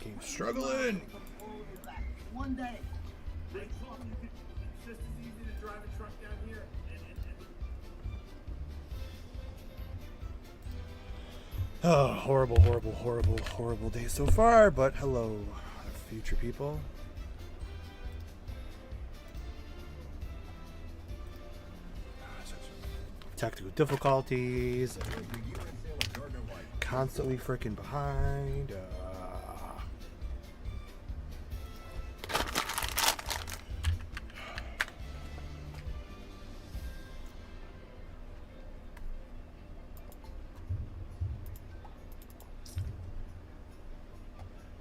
Game's struggling. One day. Oh, horrible, horrible, horrible, horrible day so far, but hello, future people. Technical difficulties. Constantly freaking behind.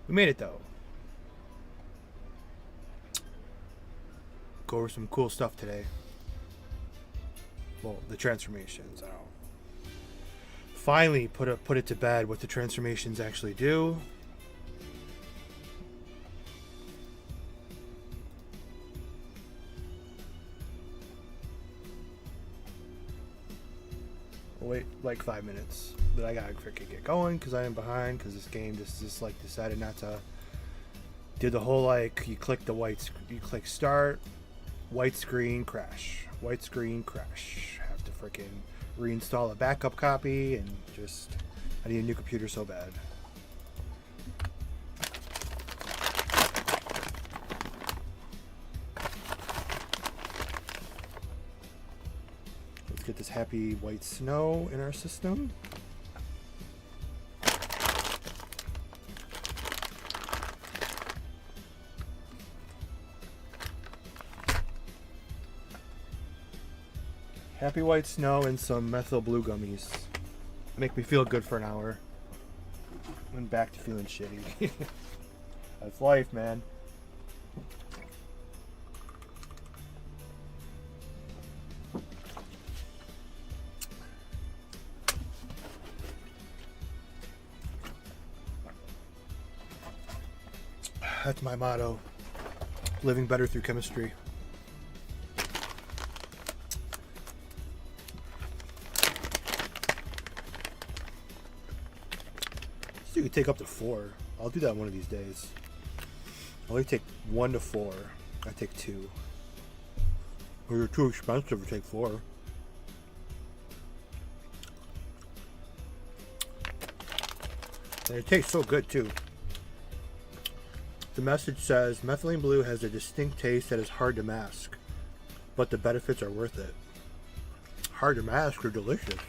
We made it though. Go over some cool stuff today. Well, the transformations. Finally put it to bed what the transformations actually do. I'll wait like 5 minutes. But I gotta freaking get going because I am behind because this game just like decided not to. Did the whole like you click the you click start, white screen crash, white screen crash. Have to freaking reinstall a backup copy and just I need a new computer so bad. Let's get this happy white snow in our system. Happy white snow and some methyl blue gummies. Make me feel good for an hour. And back to feeling shitty. That's life, man. That's my motto. Living better through chemistry. You could take up to 4. I'll do that one of these days. I only take 1 to 4. I take 2. Or you're too expensive to take 4. And it tastes so good too. The message says methylene blue has a distinct taste that is hard to mask, but the benefits are worth it. Hard to mask or delicious.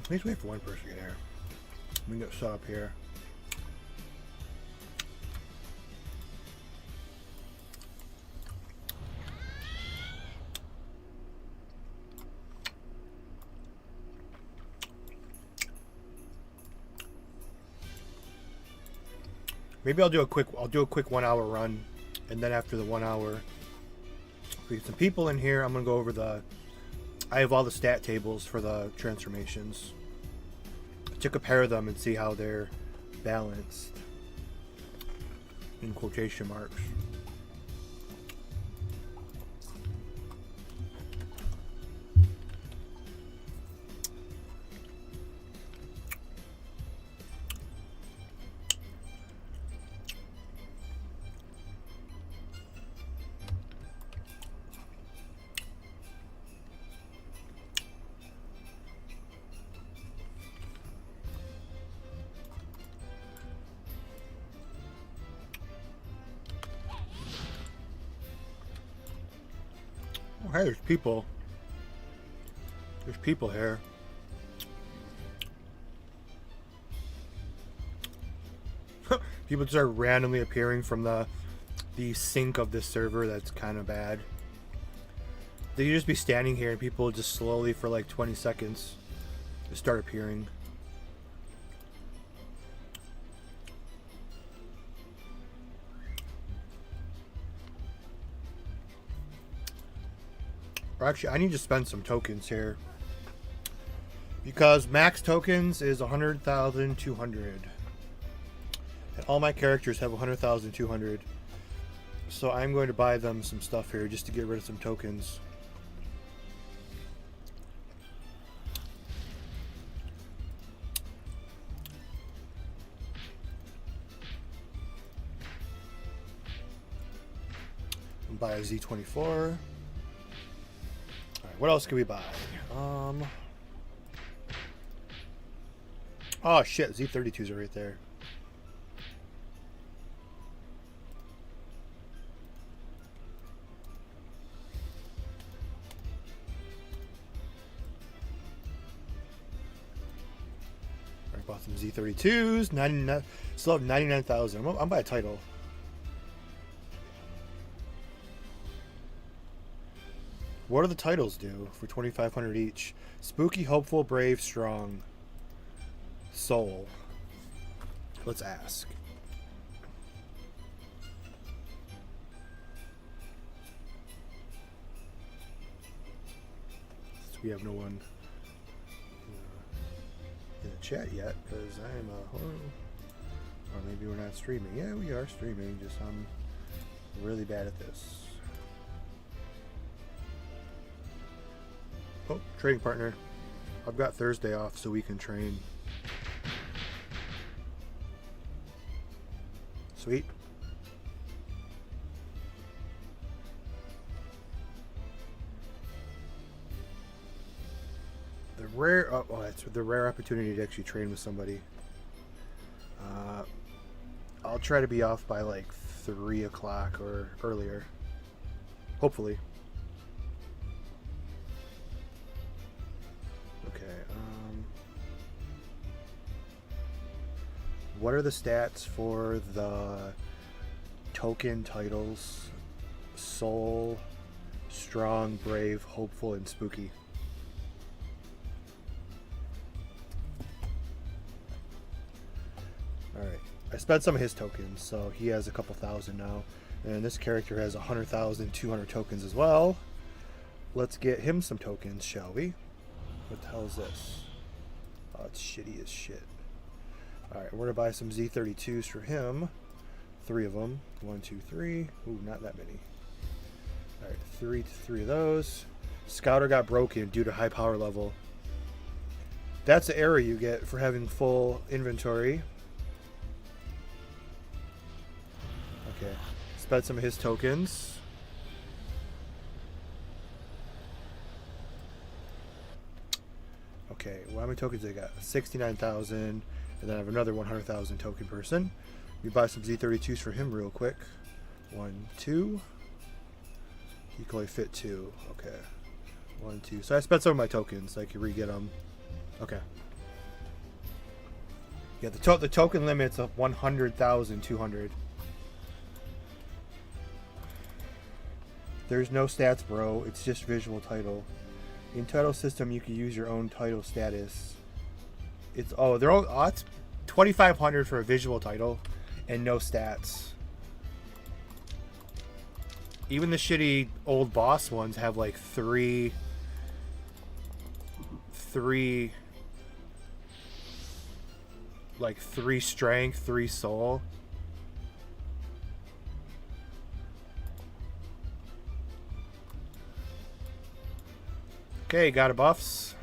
At least wait for one person to get here. We can get set up here. Maybe I'll do a quick 1 hour run, and then after the 1 hour, we get some people in here. I'm gonna go over I have all the stat tables for the transformations. To compare them and see how they're balanced in quotation marks. Hey, there's people. There's people here. People just are randomly appearing from the sync of this server. That's kind of bad. They just be standing here and people just slowly for like 20 seconds just start appearing. Or actually, I need to spend some tokens here. Because max tokens is 100,200. And all my characters have 100,200. So I'm going to buy them some stuff here just to get rid of some tokens. And buy a Z24. Alright, what else can we buy? Oh shit, Z32s are right there. I bought some Z32s, 99, still have 99,000. I'm by a title. What do the titles do for 2,500 each? Spooky, hopeful, brave, strong. Soul. Let's ask. We have no one in the chat yet because I'm or maybe we're not streaming. Yeah, we are streaming. Just I'm really bad at this. Oh, trading partner. I've got Thursday off so we can train. Sweet. The rare, that's the rare opportunity to actually train with somebody. I'll try to be off by like 3 o'clock or earlier. Hopefully. Okay. What are the stats for the token titles? Soul, strong, brave, hopeful, and spooky. Alright. I spent some of his tokens, so he has a couple thousand now. And this character has 100,200 tokens as well. Let's get him some tokens, shall we? What the hell is this? Oh, it's shitty as shit. Alright, we're going to buy some Z32s for him. 3 of them. 1, 2, 3. Ooh, not that many. Alright, 3 of those. Scouter got broken due to high power level. That's the error you get for having full inventory. Okay, spent some of his tokens. Okay, well, how many tokens they got? 69,000, and then I have another 100,000 token person. We buy some Z32s for him real quick. 1, 2. He can only fit 2. Okay. 1, 2. So I spent some of my tokens. I can re-get them. Okay. Yeah, the token limit's of 100,200. There's no stats, bro. It's just visual title. In title system, you can use your own title status. It's it's 2,500 for a visual title, and no stats. Even the shitty old boss ones have like three strength, 3 soul. Okay, got a buffs.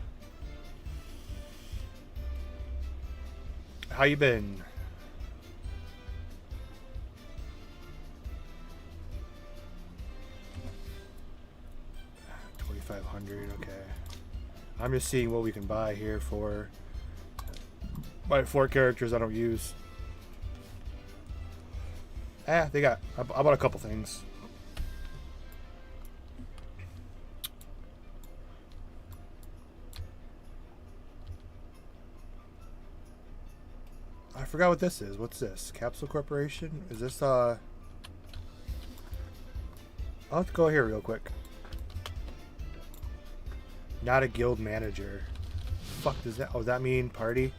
How you been? $2,500, okay. I'm just seeing what we can buy here for my 4 characters I don't use. I bought a couple things. I forgot what this is. What's this? Capsule Corporation? Is this I'll have to go here real quick. Not a guild manager. Fuck does that? Oh, does that mean party?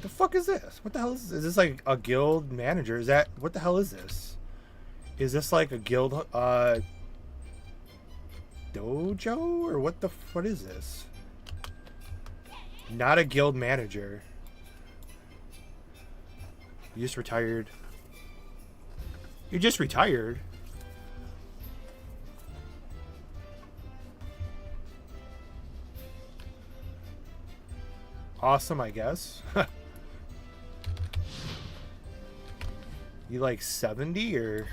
The fuck is this? What the hell is this? Is this like a guild manager? Is that what the hell is this? Is this like a guild dojo or what is this? Not a guild manager. You just retired. You just retired. Awesome, I guess. You like 70 or?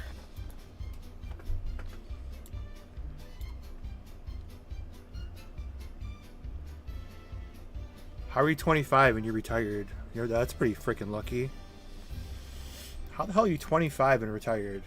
How are you 25 and you're retired? That's pretty freaking lucky. How the hell are you 25 and retired?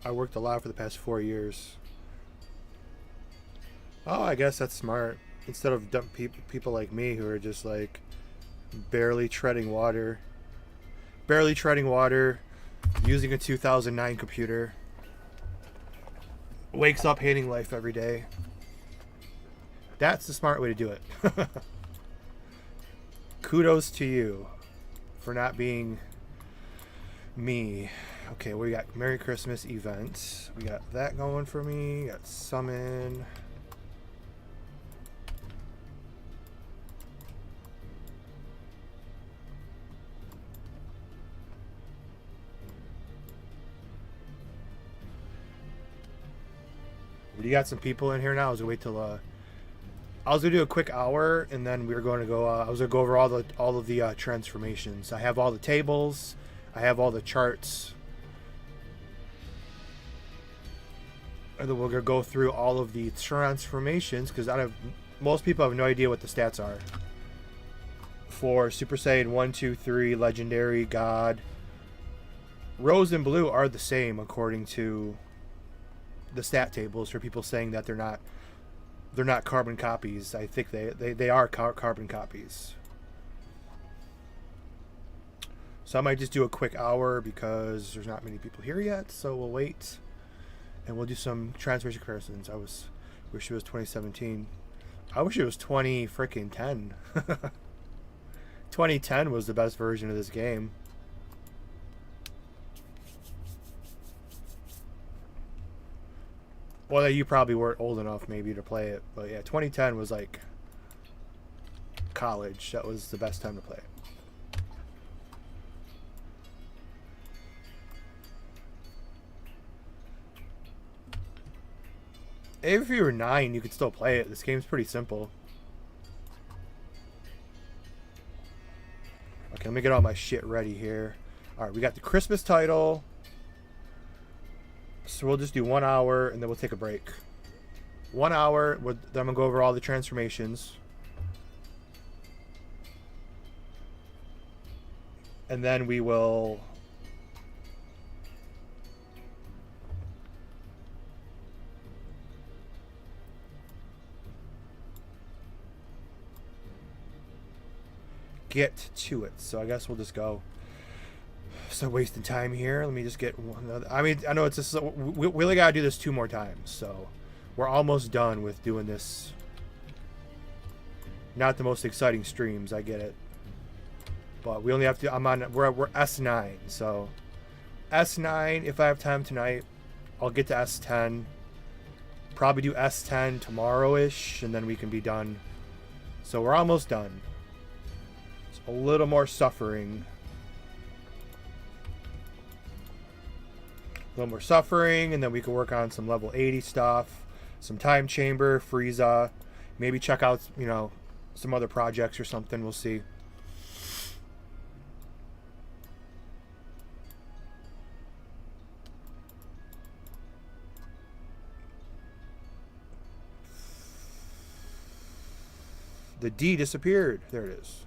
I worked a lot for the past 4 years. Oh, I guess that's smart. Instead of dumb people like me who are just like barely treading water, using a 2009 computer, wakes up hating life every day. That's the smart way to do it. Kudos to you for not being me. Okay, we got Merry Christmas event. We got that going for me. Got summon. We got some people in here now. I was gonna wait till I was gonna do a quick hour, and then we were going to go. I was gonna go over all of the transformations. I have all the tables. I have all the charts. And then we're gonna go through all of the transformations because most people have no idea what the stats are for Super Saiyan 1, 2, 3, Legendary, God. Rose and Blue are the same according to the stat tables for people saying that they're not carbon copies. I think they are carbon copies. So I might just do a quick hour because there's not many people here yet, so we'll wait. And we'll do some transformation comparisons. Wish it was 2017. I wish it was 2010. 2010 was the best version of this game. Well, you probably weren't old enough maybe to play it, but yeah, 2010 was like college. That was the best time to play it. If you were 9, you could still play it. This game's pretty simple. Okay, let me get all my shit ready here. Alright, we got the Christmas title. So we'll just do 1 hour, and then we'll take a break. 1 hour, then I'm going to go over all the transformations. And then we will... get to it. So I guess we'll just go. So wasting time here. Let me just get one other. I mean, I know it's just we only gotta do this 2 more times, so we're almost done with doing this. Not the most exciting streams, I get it, but we only have to. We're S9, so S9. If I have time tonight, I'll get to S10. Probably do S10 tomorrow-ish, and then we can be done. So we're almost done. A little more suffering. A little more suffering, and then we can work on some level 80 stuff, some time chamber, Frieza, maybe check out, some other projects or something. We'll see. The D disappeared. There it is.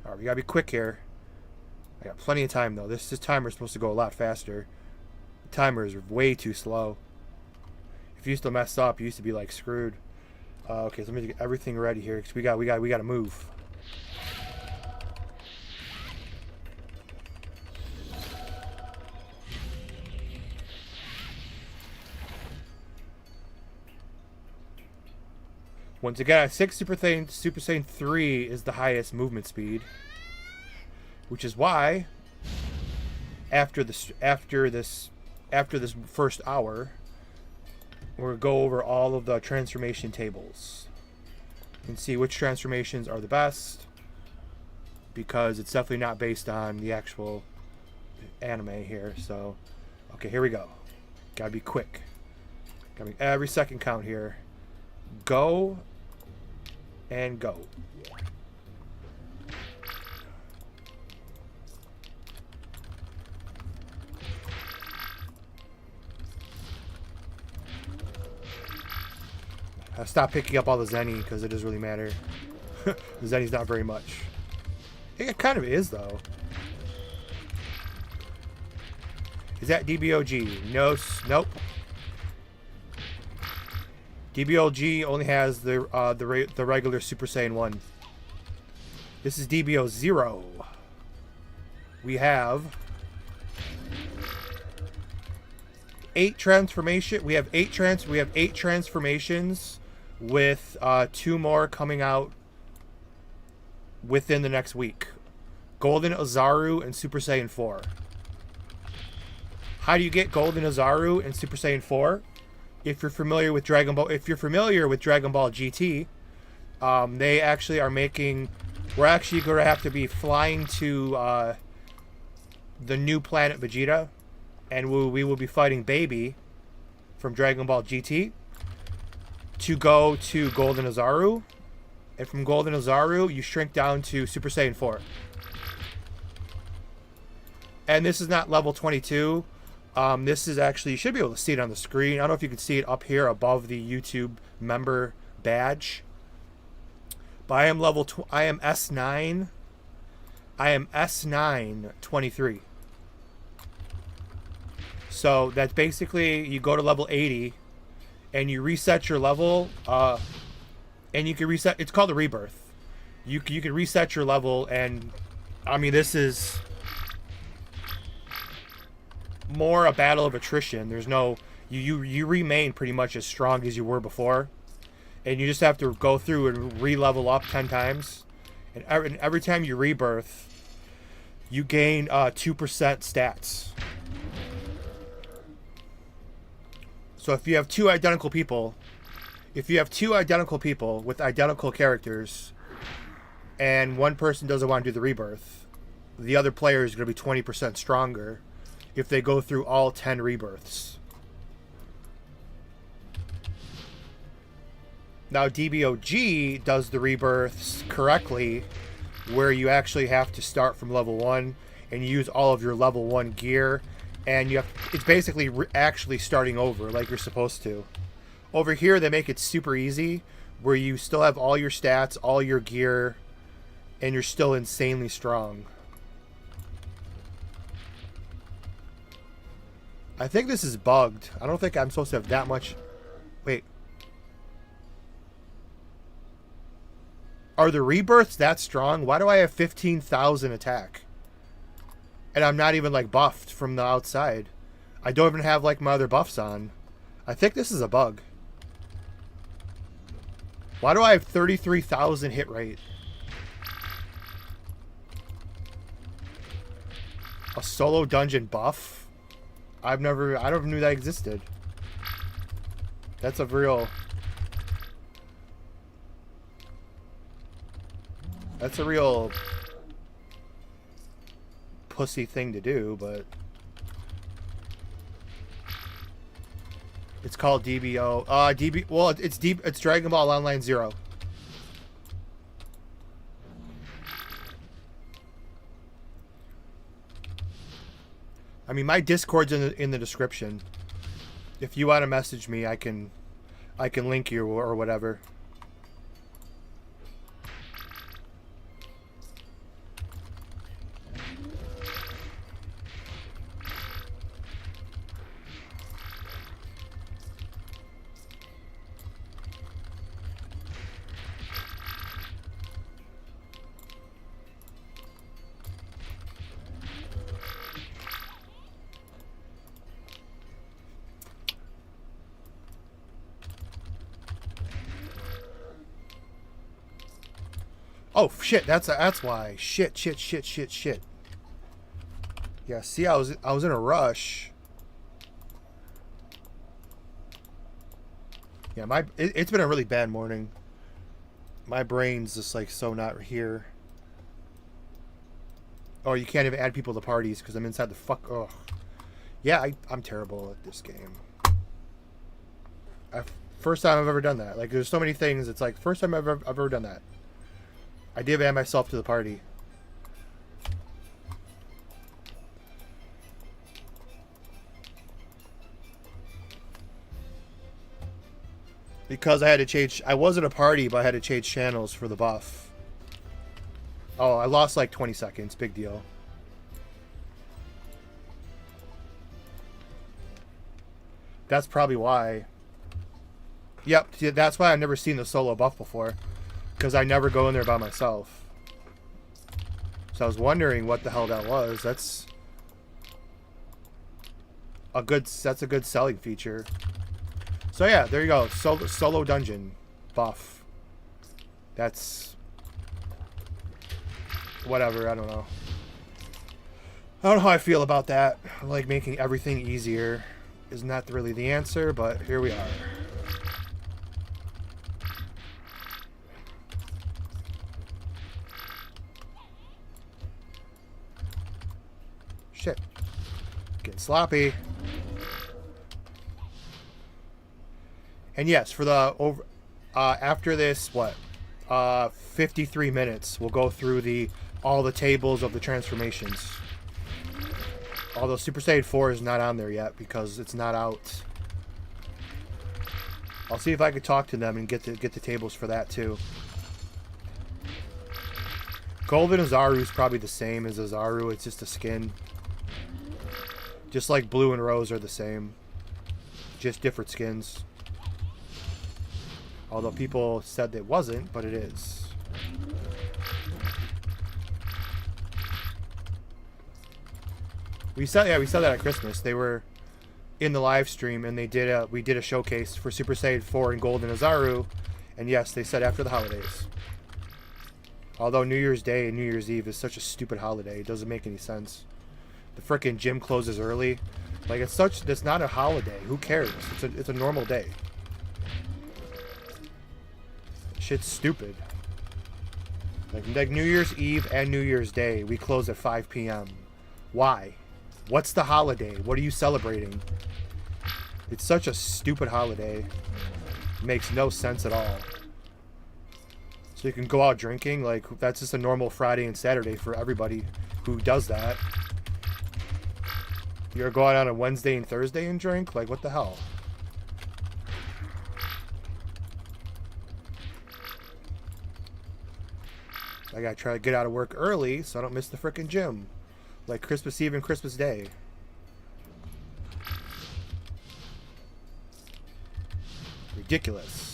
Alright, we gotta be quick here. I got plenty of time though. This timer is supposed to go a lot faster. The timer is way too slow. If you used to mess up, you used to be like screwed. Okay, so let me get everything ready here because we got to move. Once again, 6 Super Saiyan 3 is the highest movement speed, which is why after this first hour, we're gonna go over all of the transformation tables and see which transformations are the best, because it's definitely not based on the actual anime here. So, okay, here we go. Gotta be quick. Gotta be every second count here. Go and go. I stopped picking up all the Zenny because it doesn't really matter. The Zenny's not very much. It kind of is though. Is that DBOG? No, nope. DBOG only has the regular Super Saiyan 1. This is DBO 0. We have 8 transformation. We have 8 transformations with 2 more coming out within the next week. Golden Ozaru and Super Saiyan 4. How do you get Golden Ozaru and Super Saiyan 4? If you're familiar with Dragon Ball GT, they actually are making. We're actually going to have to be flying to the new planet Vegeta, and we will be fighting Baby from Dragon Ball GT to go to Golden Ozaru, and from Golden Ozaru you shrink down to Super Saiyan 4. And this is not level 22. This is actually, you should be able to see it on the screen. I don't know if you can see it up here above the YouTube member badge. But I am I am S9. I am S9 23. So that's basically, you go to level 80 and you reset your level, and you can reset, it's called a Rebirth. You can reset your level, and I mean, this is more a battle of attrition. There's no, you remain pretty much as strong as you were before, and you just have to go through and re-level up 10 times, and every time you rebirth you gain 2% stats. So if you have two identical people with identical characters, and one person doesn't want to do the rebirth, the other player is going to be 20% stronger if they go through all 10 rebirths. Now DBOG does the rebirths correctly, where you actually have to start from level 1 and you use all of your level 1 gear, and you have, it's basically actually starting over like you're supposed to. Over here they make it super easy, where you still have all your stats, all your gear, and you're still insanely strong. I think this is bugged. I don't think I'm supposed to have that much. Wait. Are the rebirths that strong? Why do I have 15,000 attack? And I'm not even like buffed from the outside. I don't even have like my other buffs on. I think this is a bug. Why do I have 33,000 hit rate? A solo dungeon buff? I never knew that existed. That's a real pussy thing to do, but it's called DBO. Well, it's Dragon Ball Online 0. I mean, my Discord's in the description. If you want to message me, I can link you or whatever. Oh shit, that's why. Shit. Yeah, see, I was in a rush. Yeah, it's been a really bad morning. My brain's just like so not here. Oh, you can't even add people to parties because I'm inside the fuck. Oh, yeah, I'm terrible at this game. First time I've ever done that. Like, there's so many things. It's like first time I've ever done that. I did add myself to the party. Because I had to change. I was at a party, but I had to change channels for the buff. Oh, I lost like 20 seconds. Big deal. That's probably why. Yep, that's why I've never seen the solo buff before. Because I never go in there by myself. So I was wondering what the hell that was. That's a good selling feature. So yeah, there you go. Solo dungeon buff. That's whatever, I don't know. I don't know how I feel about that. Like, making everything easier is not really the answer, but here we are. Shit. Getting sloppy. And yes, for the after this, 53 minutes, we'll go through all the tables of the transformations. Although Super Saiyan 4 is not on there yet because it's not out. I'll see if I could talk to them and get the tables for that too. Golden Azaru is probably the same as Azaru. It's just a skin. Just like Blue and Rose are the same. Just different skins. Although people said it wasn't, but it is. We saw that at Christmas. They were in the live stream and we did a showcase for Super Saiyan 4 and Golden Azaru, and yes, they said after the holidays. Although New Year's Day and New Year's Eve is such a stupid holiday, it doesn't make any sense. The frickin' gym closes early. Like, it's not a holiday. Who cares? It's a normal day. Shit's stupid. Like New Year's Eve and New Year's Day, we close at 5 p.m. Why? What's the holiday? What are you celebrating? It's such a stupid holiday. It makes no sense at all. So you can go out drinking, like, that's just a normal Friday and Saturday for everybody who does that. You're going out on Wednesday and Thursday and drink? Like, what the hell? I gotta try to get out of work early so I don't miss the frickin' gym. Like Christmas Eve and Christmas Day. Ridiculous.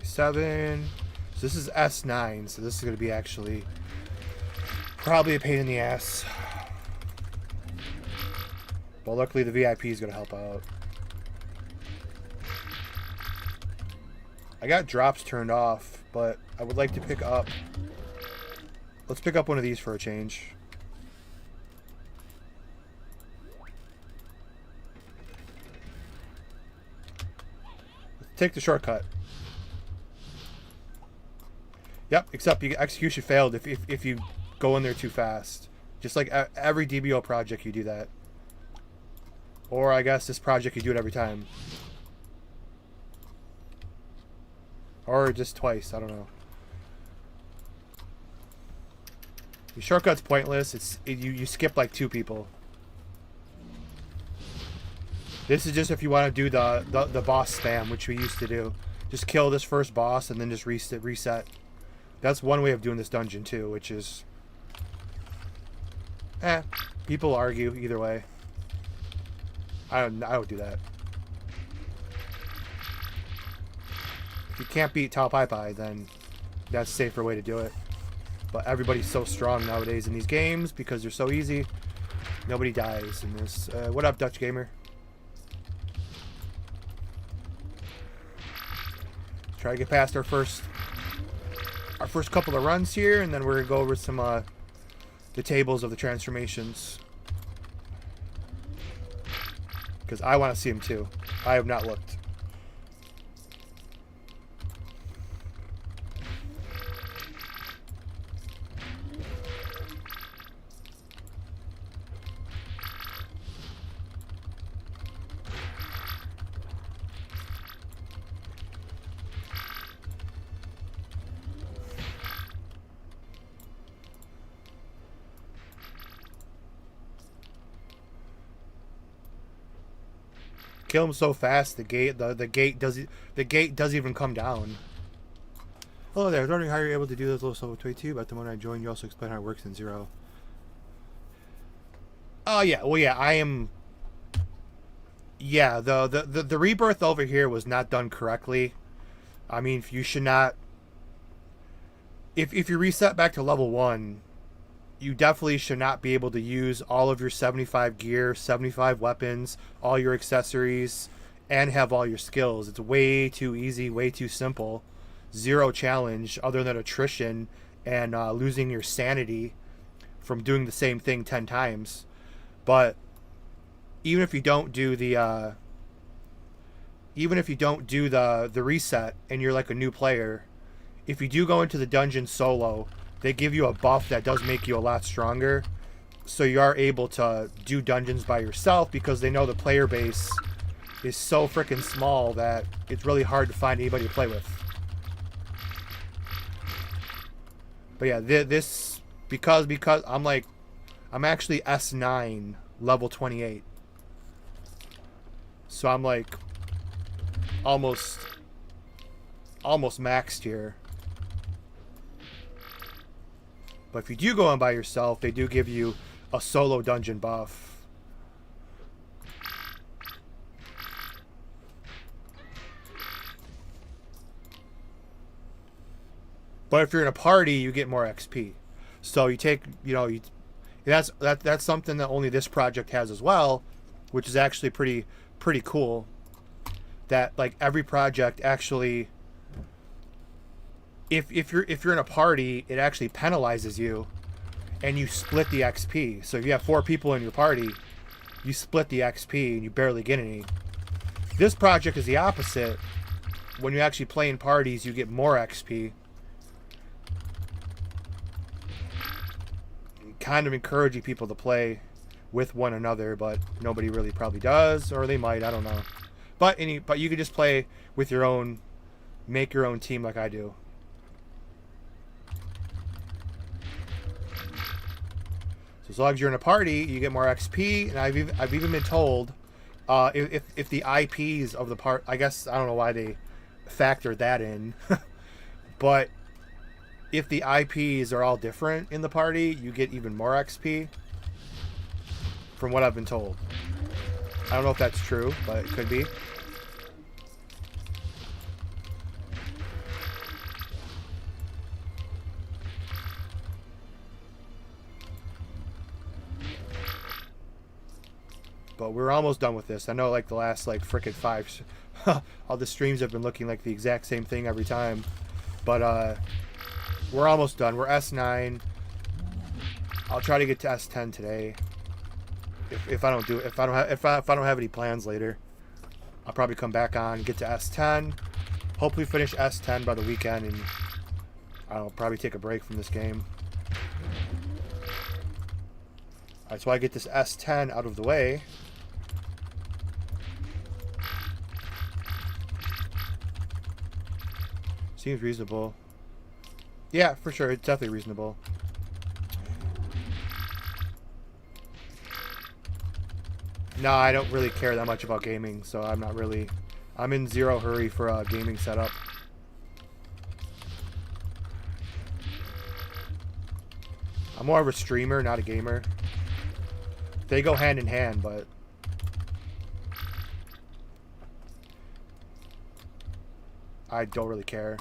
So this is S9, so this is going to be actually probably a pain in the ass. Well, luckily the VIP is going to help out. I got drops turned off, but I would like to pick up. Let's pick up one of these for a change. Let's take the shortcut. Yep, except execution failed if you go in there too fast. Just like every DBO project, you do that. Or I guess this project, you do it every time. Or just twice, I don't know. The shortcut's pointless. You skip like 2 people. This is just if you want to do the boss spam, which we used to do. Just kill this first boss and then just reset. That's one way of doing this dungeon too, which is... people argue either way. I don't do that. If you can't beat Tao Pai Pai, then that's a safer way to do it. But everybody's so strong nowadays in these games because they're so easy. Nobody dies in this. What up, Dutch Gamer? Try to get past our first couple of runs here, and then we're gonna go over some the tables of the transformations. Because I want to see them too. I have not looked. Kill him so fast the gate doesn't even come down. Hello there, I was wondering how you're able to do this little solo 22, but the moment I joined you also explain how it works in Zero. Oh yeah, well yeah, I am. Yeah, the rebirth over here was not done correctly. I mean, you should not. If you reset back to level 1, you definitely should not be able to use all of your 75 gear, 75 weapons, all your accessories, and have all your skills. It's way too easy, way too simple. Zero challenge other than attrition and losing your sanity from doing the same thing 10 times. But even if you don't do the reset and you're like a new player, if you do go into the dungeon solo, they give you a buff that does make you a lot stronger. So you are able to do dungeons by yourself because they know the player base is so freaking small that it's really hard to find anybody to play with. But yeah, this because I'm actually S9 level 28. So I'm like almost maxed here. But if you do go on by yourself, they do give you a solo dungeon buff. But if you're in a party, you get more XP. So you take, that's something that only this project has as well, which is actually pretty cool. That like every project actually, if you're in a party, it actually penalizes you, and you split the XP. So if you have 4 people in your party, you split the XP and you barely get any. This project is the opposite. When you actually play in parties, you get more XP. Kind of encouraging people to play with one another, but nobody really probably does, or they might, I don't know. But you could just play with your own, make your own team like I do. So as long as you're in a party, you get more XP, and I've even been told if the IPs of the part, I guess I don't know why they factored that in, but if the IPs are all different in the party, you get even more XP. From what I've been told. I don't know if that's true, but it could be. But we're almost done with this. I know like the last like frickin' 5 all the streams have been looking like the exact same thing every time. But we're almost done. We're S9. I'll try to get to S10 today. If I don't have any plans later, I'll probably come back on, get to S10. Hopefully finish S10 by the weekend, and I'll probably take a break from this game. Alright, so I get this S10 out of the way. Seems reasonable. Yeah, for sure. It's definitely reasonable. No, I don't really care that much about gaming, so I'm not really... I'm in zero hurry for a gaming setup. I'm more of a streamer, not a gamer. They go hand in hand, but... I don't really care.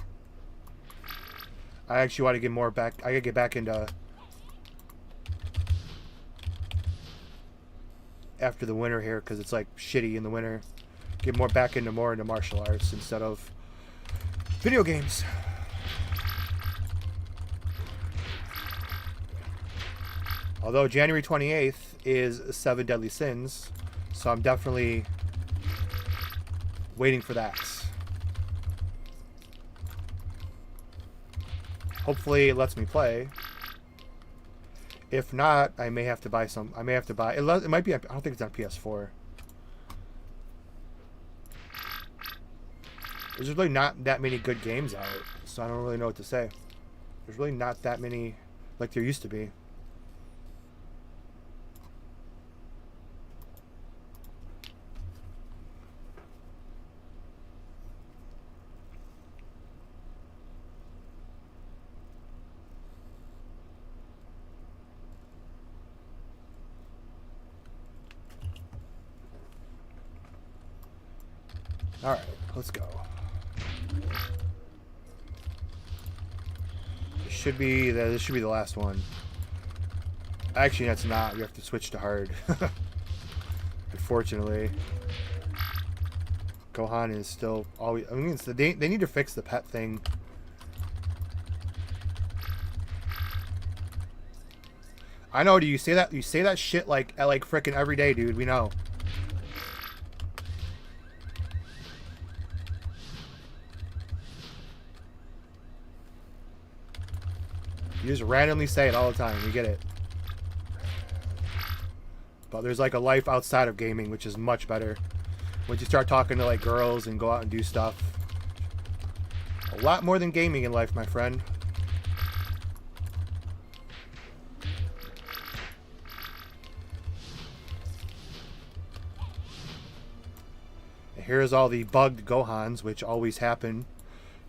I actually want to get more back... I gotta get back into... After the winter here, because it's like shitty in the winter. Get more back into martial arts instead of video games. Although January 28th is 7 Deadly Sins, so I'm definitely waiting for that. Hopefully it lets me play. If not, I may have to buy some. I may have to buy. It might be. I don't think it's on PS4. There's really not that many good games out, so I don't really know what to say. There's really not that many like there used to be. All right, let's go. This should be the last one. Actually, that's not. We have to switch to hard. Unfortunately, Gohan is still always. I mean, they need to fix the pet thing. I know. Do you say that? You say that shit like frickin' every day, dude. We know. You just randomly say it all the time. We get it. But there's like a life outside of gaming, which is much better. Once you start talking to like girls and go out and do stuff. A lot more than gaming in life, my friend. And here's all the bugged Gohans, which always happen.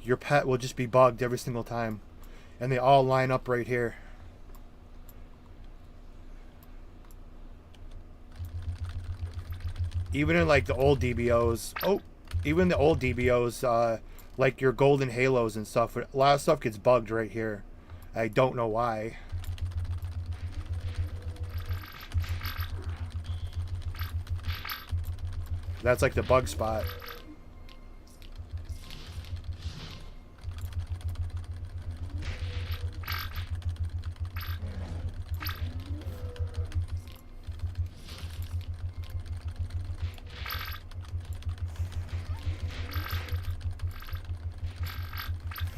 Your pet will just be bugged every single time. And they all line up right here. Even in like the old DBOs. Oh, even the old DBOs, like your golden halos and stuff. A lot of stuff gets bugged right here. I don't know why. That's like the bug spot.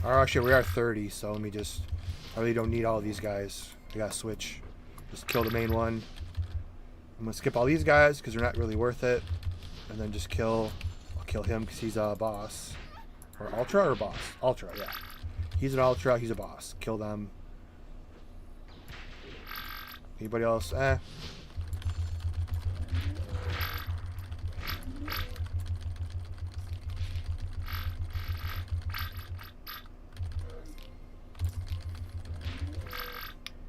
Oh shit, we are 30, so let me just... I really don't need all of these guys. I gotta switch. Just kill the main one. I'm gonna skip all these guys because they're not really worth it. And then just kill... I'll kill him because he's a boss. Or Ultra or boss? Ultra, yeah. He's an Ultra, he's a boss. Kill them. Anybody else? Eh.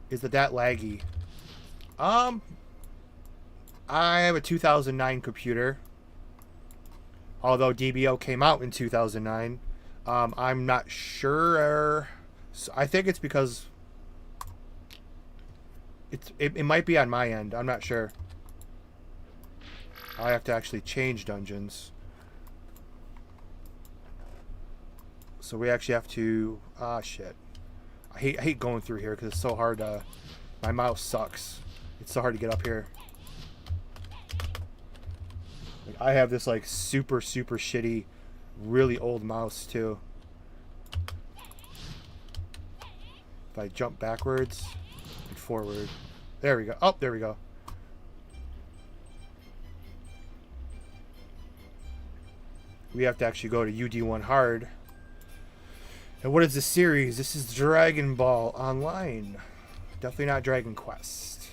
Is it that laggy? I have a 2009 computer. Although DBO came out in 2009. I'm not sure. I think it's because it might be on my end. I'm not sure. I have to actually change dungeons. So we actually have to... Ah, shit. I hate going through here because it's so hard to... My mouse sucks. It's so hard to get up here. Like, I have this like super shitty, really old mouse too. If I jump backwards and forward. There we go. Oh, there we go. We have to actually go to UD1 hard. And what is this series? This is Dragon Ball Online. Definitely not Dragon Quest.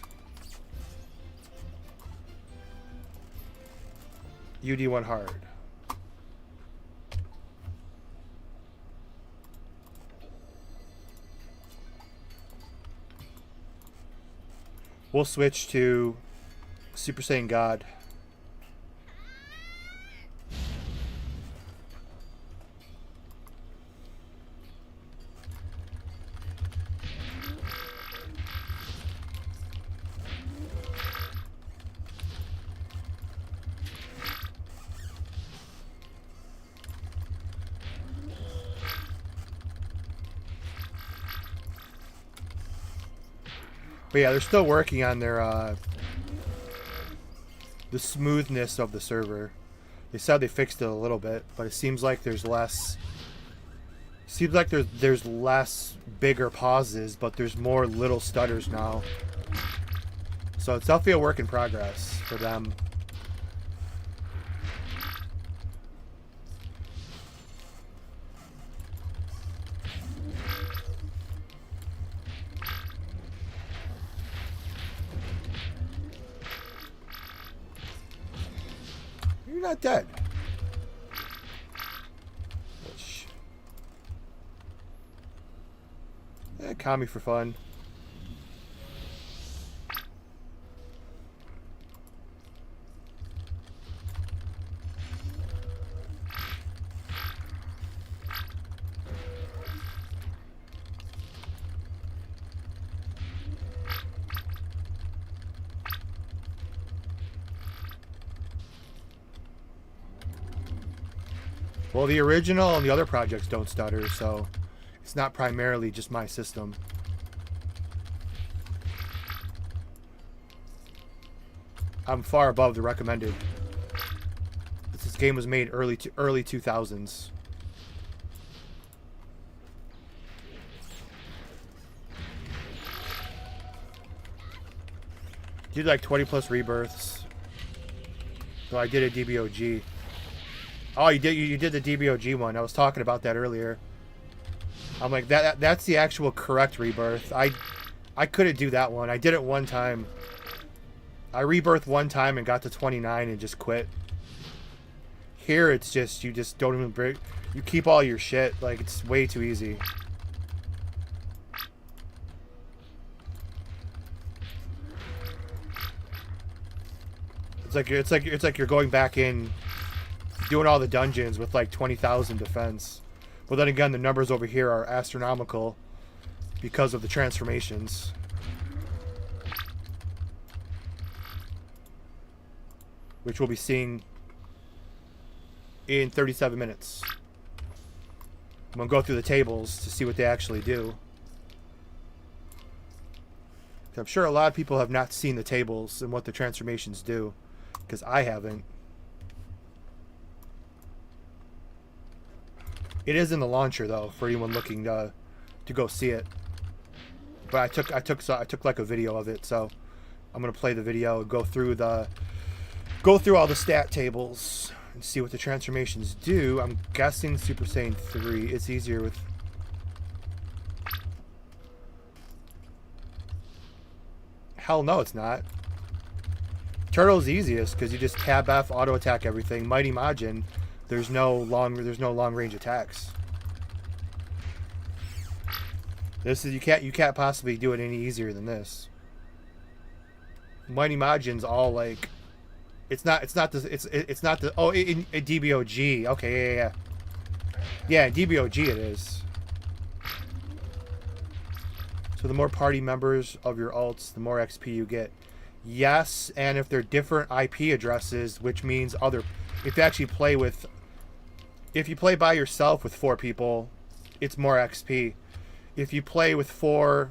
UD1 hard. We'll switch to Super Saiyan God. But yeah, they're still working on their the smoothness of the server. They said they fixed it a little bit, but it seems like there's less. Seems like there's less bigger pauses, but there's more little stutters now. So it's definitely a work in progress for them. You're not dead. Yeah, caught me for fun. Well, the original and the other projects don't stutter, so it's not primarily just my system. I'm far above the recommended. This game was made early 2000s. Did like 20 plus rebirths. So I did a DBOG. Oh, you did the DBOG one. I was talking about that earlier. I'm like that's the actual correct rebirth. I couldn't do that one. I did it one time. I rebirthed one time and got to 29 and just quit. Here it's just you just don't even break. You keep all your shit. Like it's way too easy. It's like you're going back in, doing all the dungeons with like 20,000 defense. But then again, the numbers over here are astronomical because of the transformations. Which we'll be seeing in 37 minutes. I'm going to go through the tables to see what they actually do. I'm sure a lot of people have not seen the tables and what the transformations do, because I haven't. It is in the launcher though, for anyone looking to go see it. But I took like a video of it, so I'm gonna play the video and go through all the stat tables and see what the transformations do. I'm guessing Super Saiyan 3 is easier with. Hell no, it's not. Turtle's easiest because you just tab F, auto attack everything. Mighty Majin, there's no long range attacks. This is you can't possibly do it any easier than this. Mighty Majin's all like, it's not the oh in DBOG. Okay, yeah, in DBOG it is. So the more party members of your alts, the more XP you get. Yes, and if they're different IP addresses, which means if you actually play with, if you play by yourself with 4 people, it's more XP. If you play with 4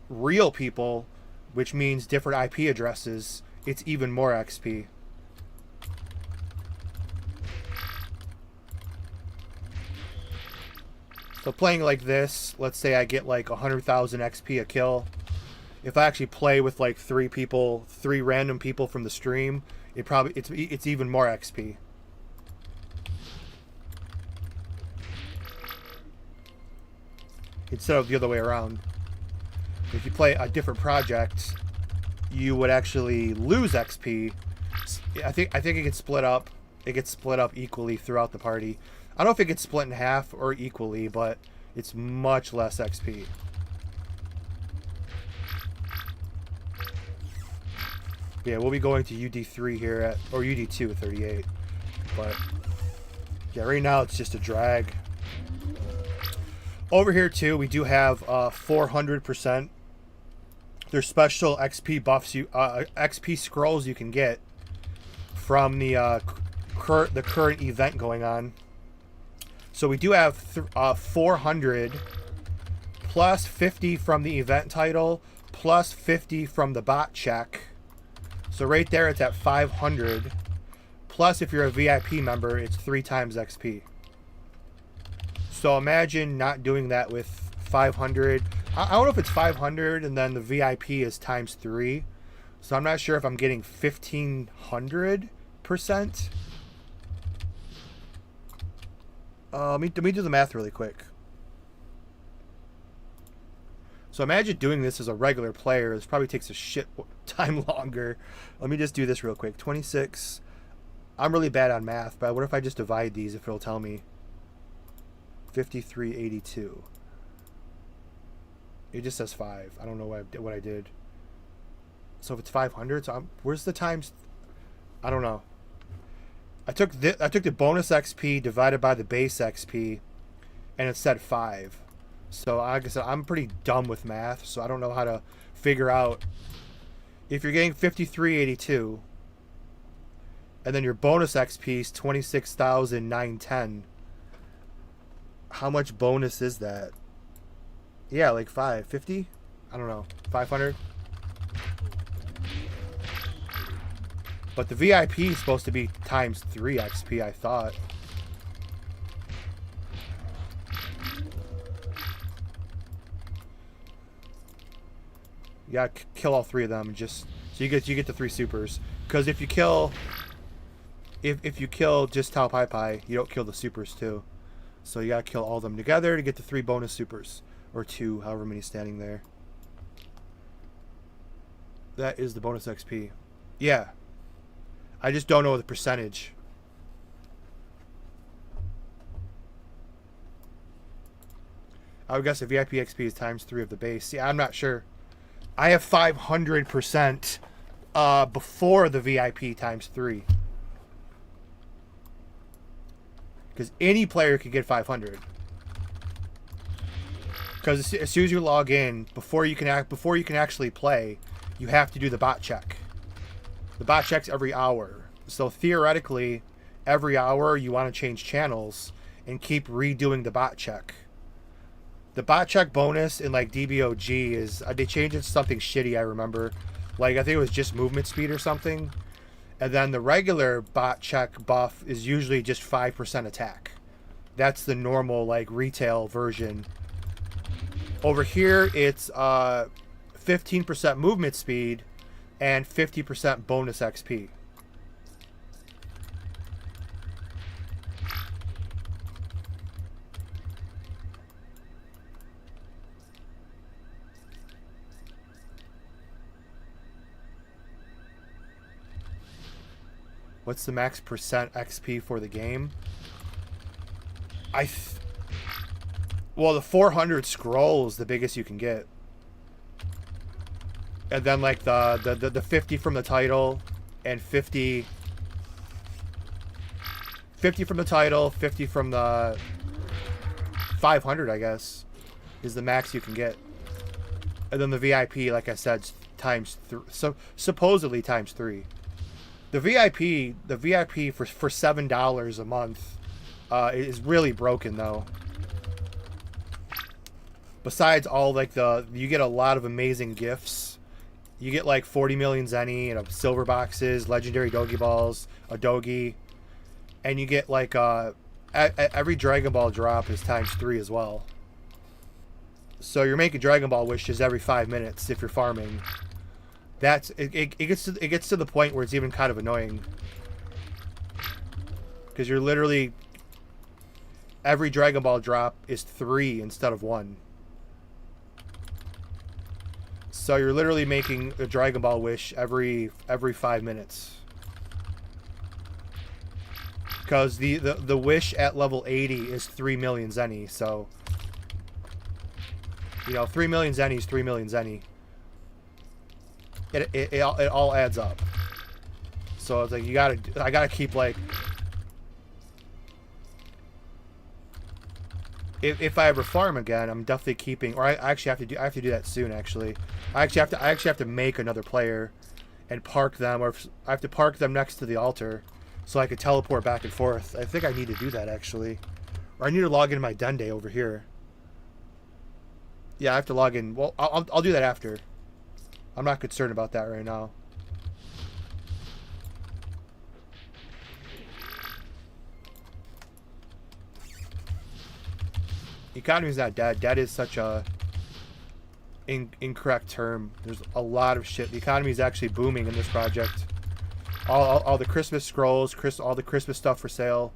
real people, which means different IP addresses, it's even more XP. So playing like this, let's say I get like 100,000 XP a kill. If I actually play with like 3 people, 3 random people from the stream, it's even more XP. Instead of the other way around. If you play a different project, you would actually lose XP I think it gets split up. It gets split up equally throughout the party. I don't know if it gets split in half or equally, but it's much less XP. Yeah, we'll be going to UD3 here at, or UD2 at 38. But yeah, right now it's just a drag. Over here too, we do have 400%. There's special XP buffs, XP scrolls you can get from the current event going on. So we do have 400 plus 50 from the event title plus 50 from the bot check. So right there it's at 500. Plus if you're a VIP member, it's 3 times XP. So imagine not doing that with 500. I don't know if it's 500 and then the VIP is times 3. So I'm not sure if I'm getting 1500%. Let me do the math really quick. So imagine doing this as a regular player. This probably takes a shit time longer. Let me just do this real quick. 26. I'm really bad on math, but what if I just divide these if it'll tell me? 5382. It just says 5. I don't know what I did. So if it's 500, so where's the times? I don't know. I took the bonus XP divided by the base XP, and it said 5. So like I said, I'm pretty dumb with math, so I don't know how to figure out if you're getting 5382, and then your bonus XP is 26,910. How much bonus is that? Yeah, like 550. I don't know, 500. But the VIP is supposed to be times 3 XP, I thought. You gotta kill all 3 of them, just so you get the 3 supers. Because if you kill just Tao Pai Pai, you don't kill the supers too. So you gotta kill all of them together to get the 3 bonus supers, or 2, however many standing there. That is the bonus XP. Yeah. I just don't know the percentage. I would guess the VIP XP is times 3 of the base. See, I'm not sure. I have 500% before the VIP times 3. Because any player could get 500. Because as soon as you log in, before you can actually play, you have to do the bot check. The bot check's every hour. So theoretically, every hour you want to change channels and keep redoing the bot check. The bot check bonus in like DBOG is, they changed it to something shitty, I remember. Like, I think it was just movement speed or something. And then the regular bot check buff is usually just 5% attack. That's the normal, like, retail version. Over here, it's 15% movement speed and 50% bonus XP. What's the max percent XP for the game? Well, the 400 scroll is the biggest you can get. And then like the 50 from the title and 50 from the title, 50 from the 500, I guess, is the max you can get. And then the VIP, like I said, times 3. So supposedly times 3. The VIP for $7 a month is really broken though. Besides all like you get a lot of amazing gifts. You get like 40 million Zenny and silver boxes, legendary Dogi balls, a Dogi, and you get like every Dragon Ball drop is times 3 as well. So you're making Dragon Ball wishes every 5 minutes if you're farming. It gets to the point where it's even kind of annoying, because you're literally, every Dragon Ball drop is 3 instead of 1. So you're literally making a Dragon Ball wish every 5 minutes. Because the wish at level 80 is 3 million zenny, so... You know, 3 million zenny is 3 million zenny. It all adds up. So it's like, I gotta keep, like... If I ever farm again, I'm definitely keeping... Or I actually have to do that soon, actually. I actually have to make another player and park them, or I have to park them next to the altar so I could teleport back and forth. I think I need to do that, actually. Or I need to log into my Dende over here. Yeah, I have to log in. Well, I'll do that after. I'm not concerned about that right now. Economy's not dead. Dead is such a incorrect term. There's a lot of shit. The economy is actually booming in this project. All the Christmas scrolls, all the Christmas stuff for sale.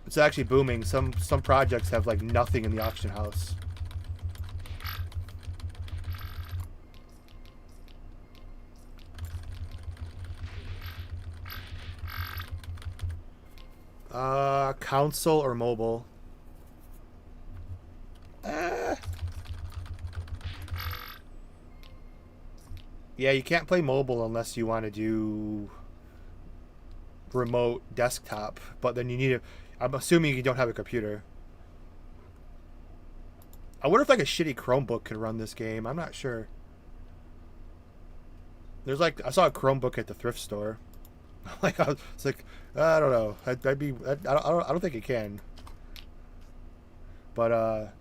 It's actually booming. Some projects have like nothing in the auction house. Console or mobile? Yeah, you can't play mobile unless you want to do remote desktop, but then you need I'm assuming you don't have a computer. I wonder if like a shitty Chromebook could run this game. I'm not sure. There's like, I saw a Chromebook at the thrift store. Like, it's like, I don't know. I don't think it can. But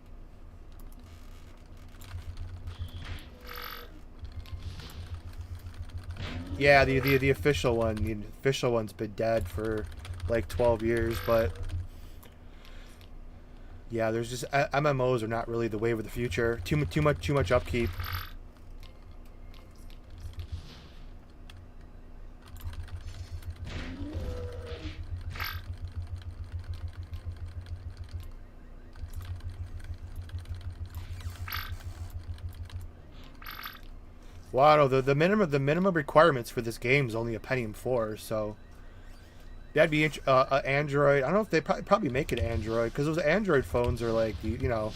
yeah, the official one. The official one's been dead for like 12 years, but yeah, there's just MMOs are not really the wave of the future. Too much upkeep. Wow, no, the minimum requirements for this game is only a Pentium 4, so that'd be Android. I don't know if they probably make it Android, because those Android phones are like, you know,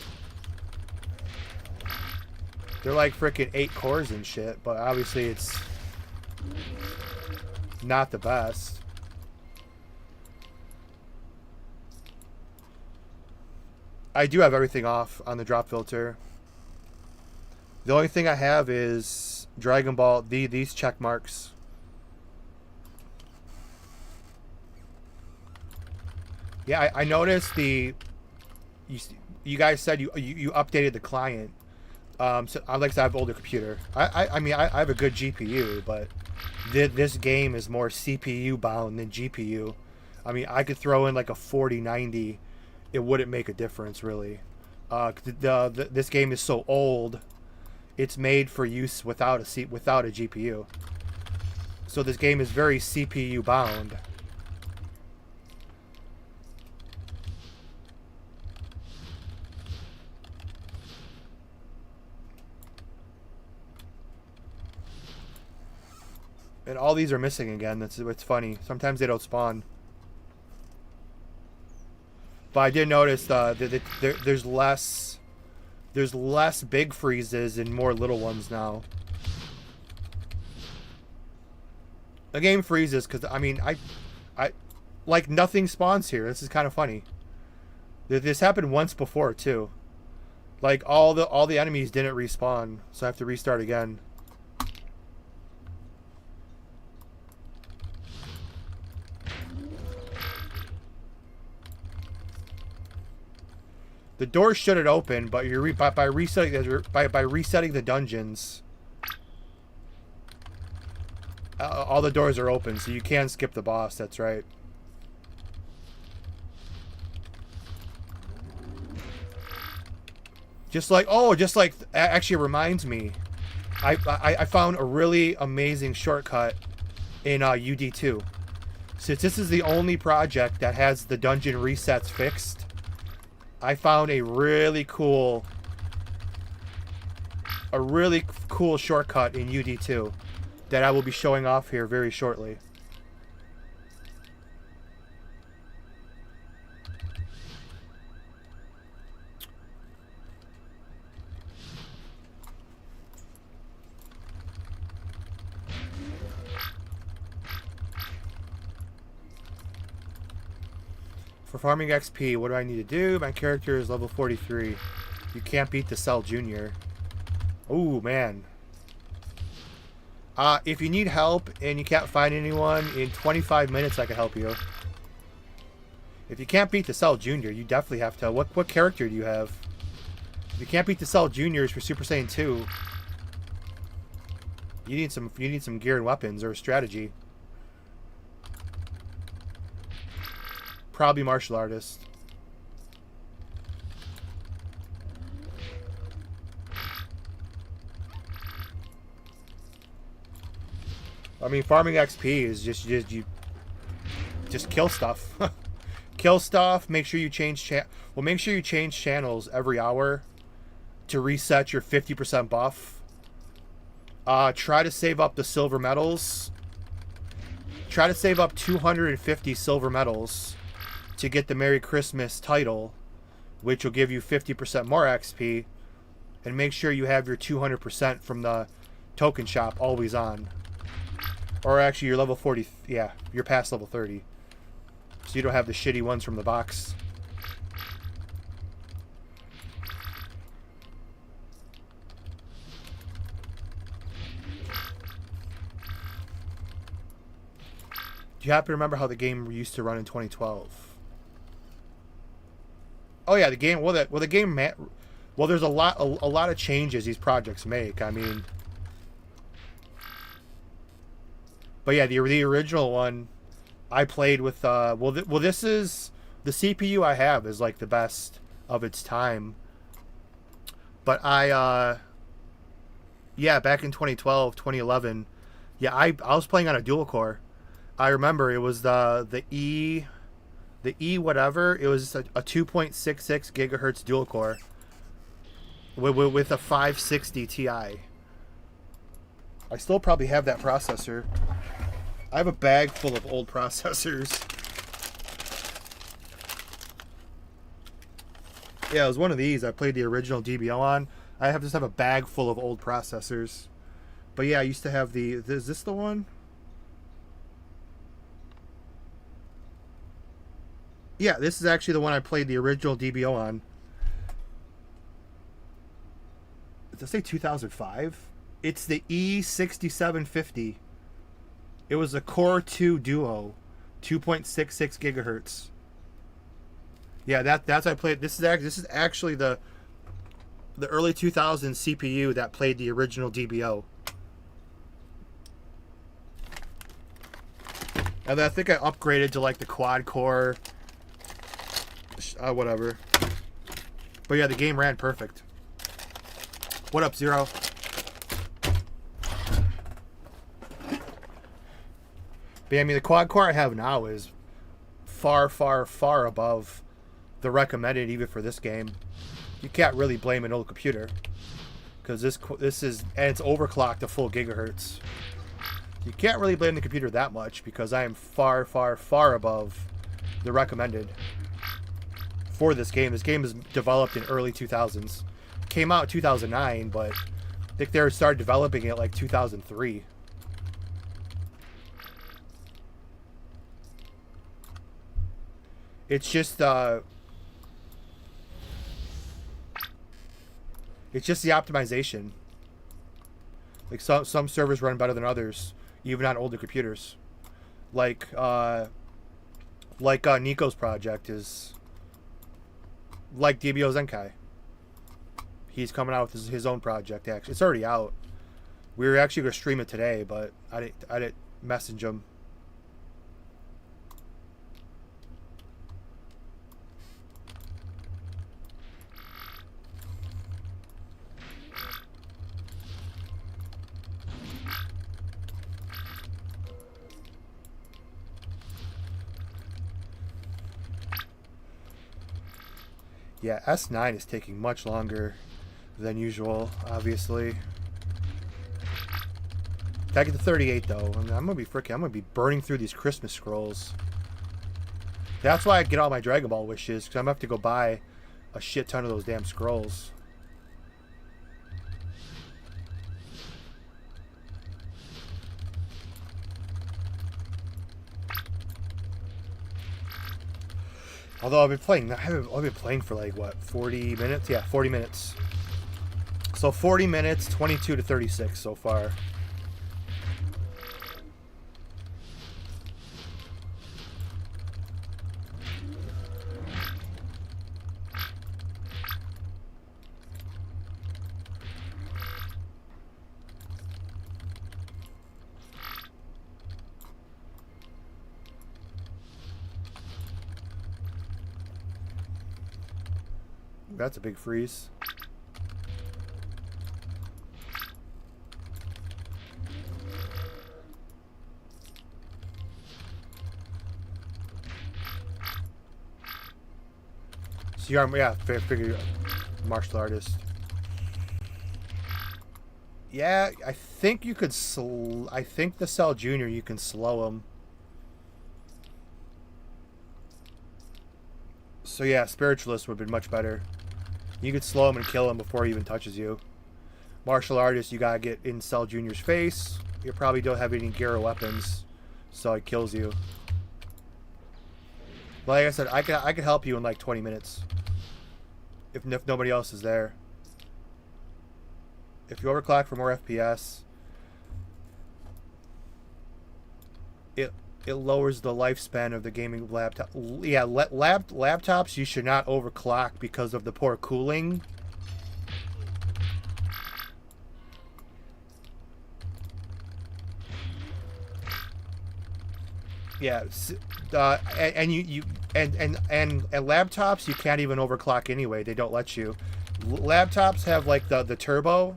they're like freaking 8 cores and shit. But obviously it's not the best. I do have everything off on the drop filter. The only thing I have is Dragon Ball, these check marks. Yeah, I noticed you guys said you updated the client. So I like to have an older computer. I mean I have a good GPU, but this game is more CPU bound than GPU. I mean, I could throw in like a 4090, it wouldn't make a difference really. This game is so old. It's made for use without a GPU. So this game is very CPU bound. And all these are missing again. That's what's funny. Sometimes they don't spawn. But I did notice there's less big freezes and more little ones now. The game freezes because I mean I like nothing spawns here. This is kind of funny. This happened once before too. Like all the enemies didn't respawn, so I have to restart again. The doors shouldn't open, but you're by resetting the dungeons, all the doors are open, so you can skip the boss. That's right. Just like actually it reminds me, I found a really amazing shortcut in UD2. Since this is the only project that has the dungeon resets fixed, I found a really cool shortcut in UD2 that I will be showing off here very shortly. For farming XP, what do I need to do? My character is level 43. You can't beat the Cell Junior. Oh, man. If you need help and you can't find anyone, in 25 minutes I can help you. If you can't beat the Cell Junior, you definitely have to... What character do you have? If you can't beat the Cell Juniors for Super Saiyan 2, you need some gear and weapons or a strategy. Probably martial artist. I mean, farming XP is just kill stuff. Kill stuff. Make sure you change make sure you change channels every hour to reset your 50% buff. Try to save up the silver medals. Try to save up 250 silver medals to get the Merry Christmas title, which will give you 50% more XP. And make sure you have your 200% from the token shop always on. Or actually, you're level 40. Yeah, you're past level 30. So you don't have the shitty ones from the box. Do you happen to remember how the game used to run in 2012? Oh yeah, the game. Well, the game. Well, there's a lot of changes these projects make. I mean. But yeah, the original one, I played with. This is the CPU I have is like the best of its time. But yeah, back in 2012, 2011, yeah, I was playing on a dual core. I remember it was the E whatever. It was a 2.66 gigahertz dual core with a 560 Ti. I still probably have that processor. I have a bag full of old processors. Yeah, it was one of these. I played the original DBO on. I just have a bag full of old processors. But yeah, I used to have the... Is this the one? Yeah, this is actually the one I played the original DBO on. Does it say 2005? It's the E6750. It was a Core 2 Duo, 2.66 gigahertz. Yeah, that's what I played. This is actually the early 2000s CPU that played the original DBO. And then I think I upgraded to like the quad core, whatever. But yeah, the game ran perfect. What up, Zero? But yeah, I mean, the quad core I have now is far, far, far above the recommended even for this game. You can't really blame an old computer because this is, and it's overclocked to full gigahertz. You can't really blame the computer that much because I am far, far, far above the recommended for this game. This game is developed in early 2000s. Came out in 2009, but I think they started developing it like 2003. It's just the optimization. Like some servers run better than others, even on older computers. Like Nico's project is like DBO Zenkai. He's coming out with his own project. Actually, it's already out. We were actually going to stream it today, but I didn't message him. Yeah, S9 is taking much longer than usual, obviously. If I get to 38, though, I'm gonna be burning through these Christmas scrolls. That's why I get all my Dragon Ball wishes, because I'm gonna have to go buy a shit ton of those damn scrolls. Although I've been playing for like what, 40 minutes? Yeah, 40 minutes. So 40 minutes, 22 to 36 so far. That's a big freeze. So you're, yeah, figure martial artist. Yeah, I think you could. I think the Cell Junior you can slow him. So yeah, Spiritualist would have been much better. You could slow him and kill him before he even touches you. Martial artist, you gotta get in Cell Junior's face. You probably don't have any Gyro weapons, so it kills you. But like I said, I could help you in like 20 minutes. If nobody else is there. If you overclock for more FPS, it lowers the lifespan of the gaming laptop. Yeah, laptops you should not overclock because of the poor cooling. Yeah, and laptops you can't even overclock anyway. They don't let you. Laptops have like the turbo.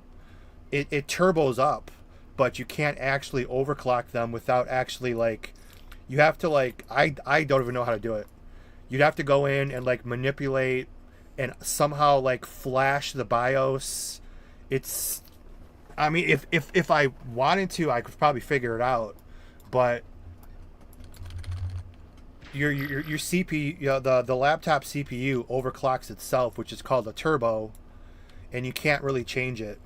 It turbos up, but you can't actually overclock them without actually like. You have to like I don't even know how to do it. You'd have to go in and like manipulate and somehow like flash the BIOS. It's, I mean, if I wanted to, I could probably figure it out, but your CPU, you know, the laptop CPU overclocks itself, which is called a turbo, and you can't really change it.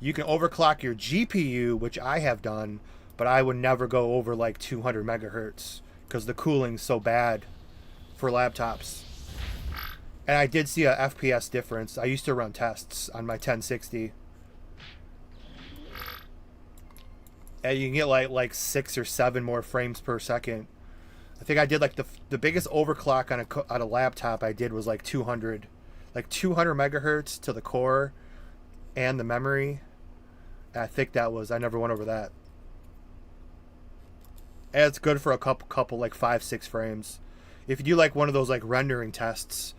You can overclock your GPU, which I have done, but I would never go over like 200 megahertz because the cooling's so bad for laptops. And I did see a FPS difference. I used to run tests on my 1060, and you can get like 6 or 7 more frames per second. I think I did like the biggest overclock on a laptop I did was like 200 megahertz to the core and the memory. And I think that was, I never went over that. And it's good for a couple like 5-6 frames. If you do like one of those like rendering tests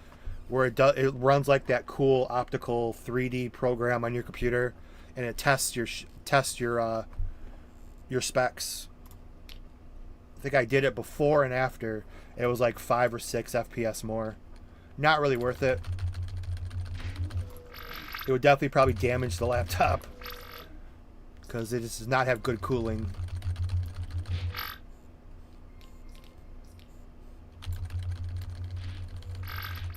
where it runs like that cool optical 3D program on your computer, and it tests your specs. I think I did it before and after. It was like 5 or 6 FPS more. Not really worth it. It would definitely probably damage the laptop because it does not have good cooling.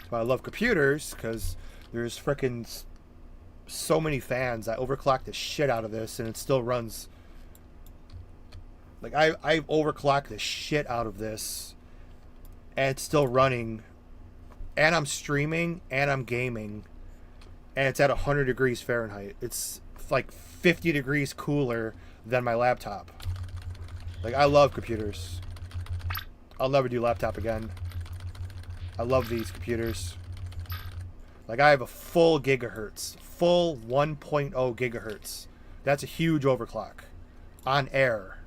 But I love computers because there's frickin' so many fans. I overclocked the shit out of this and it still runs. Like I've overclocked the shit out of this and it's still running, and I'm streaming and I'm gaming, and it's at 100 degrees Fahrenheit. It's like 50 degrees cooler than my laptop. Like, I love computers. I'll never do laptop again. I love these computers. Like, I have a full gigahertz, full 1.0 gigahertz. That's a huge overclock on air.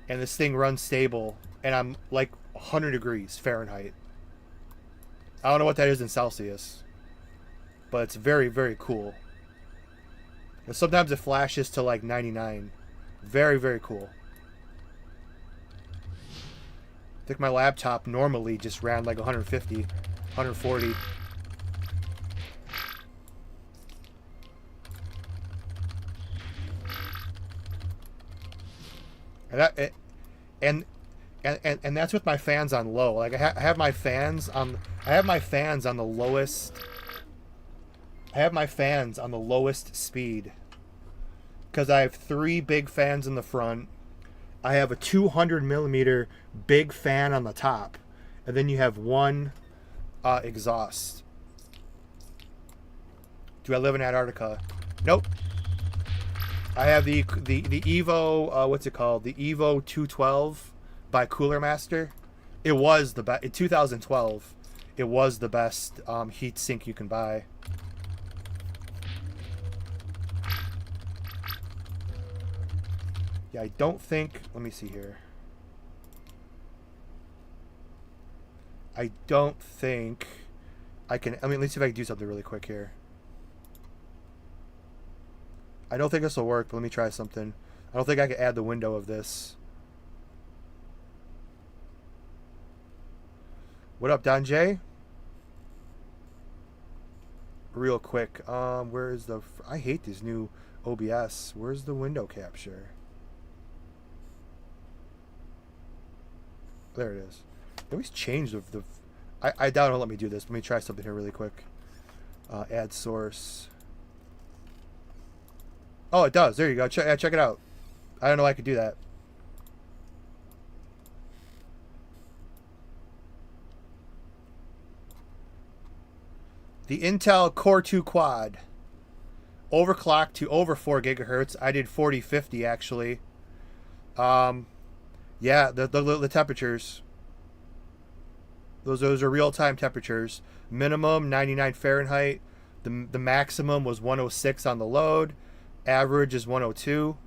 And this thing runs stable, and I'm like 100 degrees Fahrenheit. I don't know what that is in Celsius, but it's very, very cool. And sometimes it flashes to like 99. Very, very cool. I think my laptop normally just ran like 150, 140. And that's with my fans on low. Like I have my fans on the lowest. I have my fans on the lowest speed because I have 3 big fans in the front. I have a 200 millimeter big fan on the top, and then you have one exhaust. Do I live in Antarctica? Nope. I have the Evo, what's it called? The Evo 212 by Cooler Master. It was the best in 2012. It was the best heat sink you can buy. Yeah, I don't think. Let me see here. I don't think I can. I mean, let's see if I can do something really quick here. I don't think this will work, but let me try something. I don't think I can add the window of this. What up, Don J? Real quick. Where is the... I hate this new OBS. Where's the window capture? There it is. They always change the... I doubt it'll let me do this. Let me try something here really quick. Add source. Oh, it does. There you go. Check it out. I don't know why I could do that. The Intel Core 2 Quad. Overclocked to over 4 gigahertz. I did 4050 actually. Yeah, the temperatures. Those are real-time temperatures. Minimum 99 Fahrenheit. The maximum was 106 on the load. Average is 102.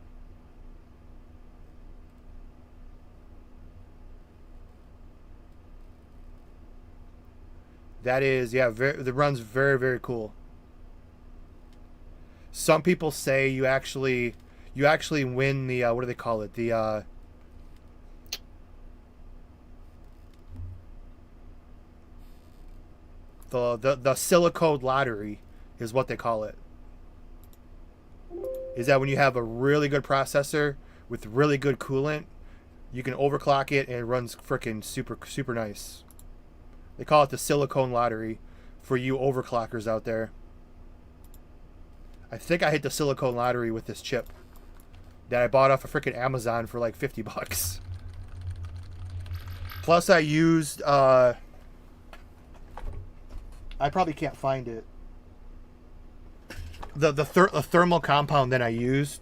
That is, yeah, the run's very, very cool. Some people say you actually win the what do they call it? The silicone lottery is what they call it. Is that when you have a really good processor with really good coolant, you can overclock it and it runs freaking super nice. They call it the silicone lottery for you overclockers out there. I think I hit the silicone lottery with this chip that I bought off of freaking Amazon for like 50 bucks. Plus I used I probably can't find it. The thermal compound that I used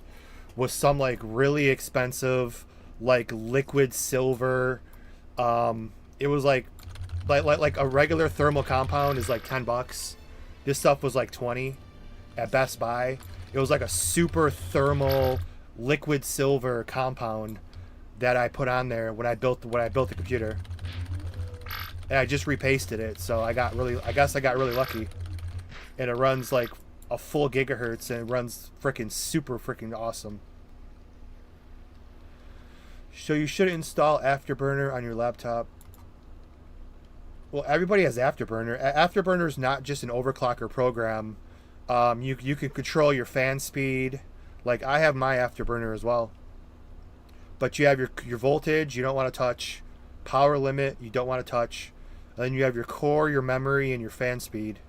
was some like really expensive like liquid silver. It was like a regular thermal compound is like 10 bucks. This stuff was like 20 at Best Buy. It was like a super thermal liquid silver compound that I put on there when I built the computer. And I just repasted it, so I guess I got really lucky. And it runs like a full gigahertz and it runs freaking super freaking awesome. So you should install Afterburner on your laptop. Well, everybody has Afterburner. Afterburner is not just an overclocker program. You can control your fan speed. Like I have my Afterburner as well. But you have your voltage you don't want to touch, power limit you don't want to touch, and then you have your core, your memory, and your fan speed.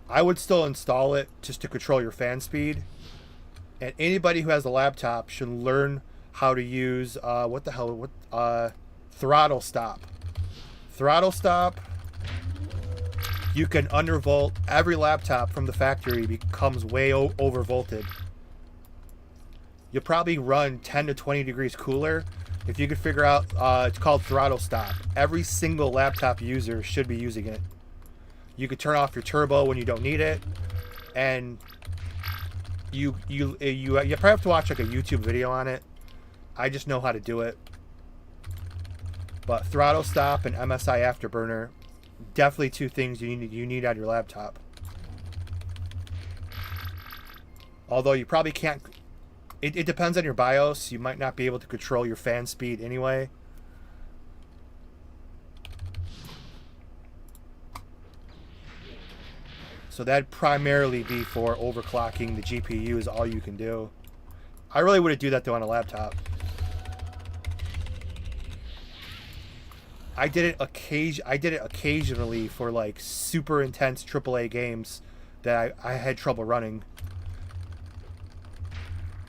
I would still install it just to control your fan speed. And anybody who has a laptop should learn how to use throttle stop. Throttle stop. You can undervolt. Every laptop from the factory becomes way overvolted. You'll probably run 10 to 20 degrees cooler if you could figure out. It's called throttle stop. Every single laptop user should be using it. You could turn off your turbo when you don't need it, and you probably have to watch like a YouTube video on it. I just know how to do it. But throttle stop and MSI Afterburner, definitely two things you need on your laptop. Although you probably can't. It depends on your BIOS. You might not be able to control your fan speed anyway. So that'd primarily be for overclocking the GPU is all you can do. I really wouldn't do that though on a laptop. I did it occasionally for like super intense AAA games that I had trouble running.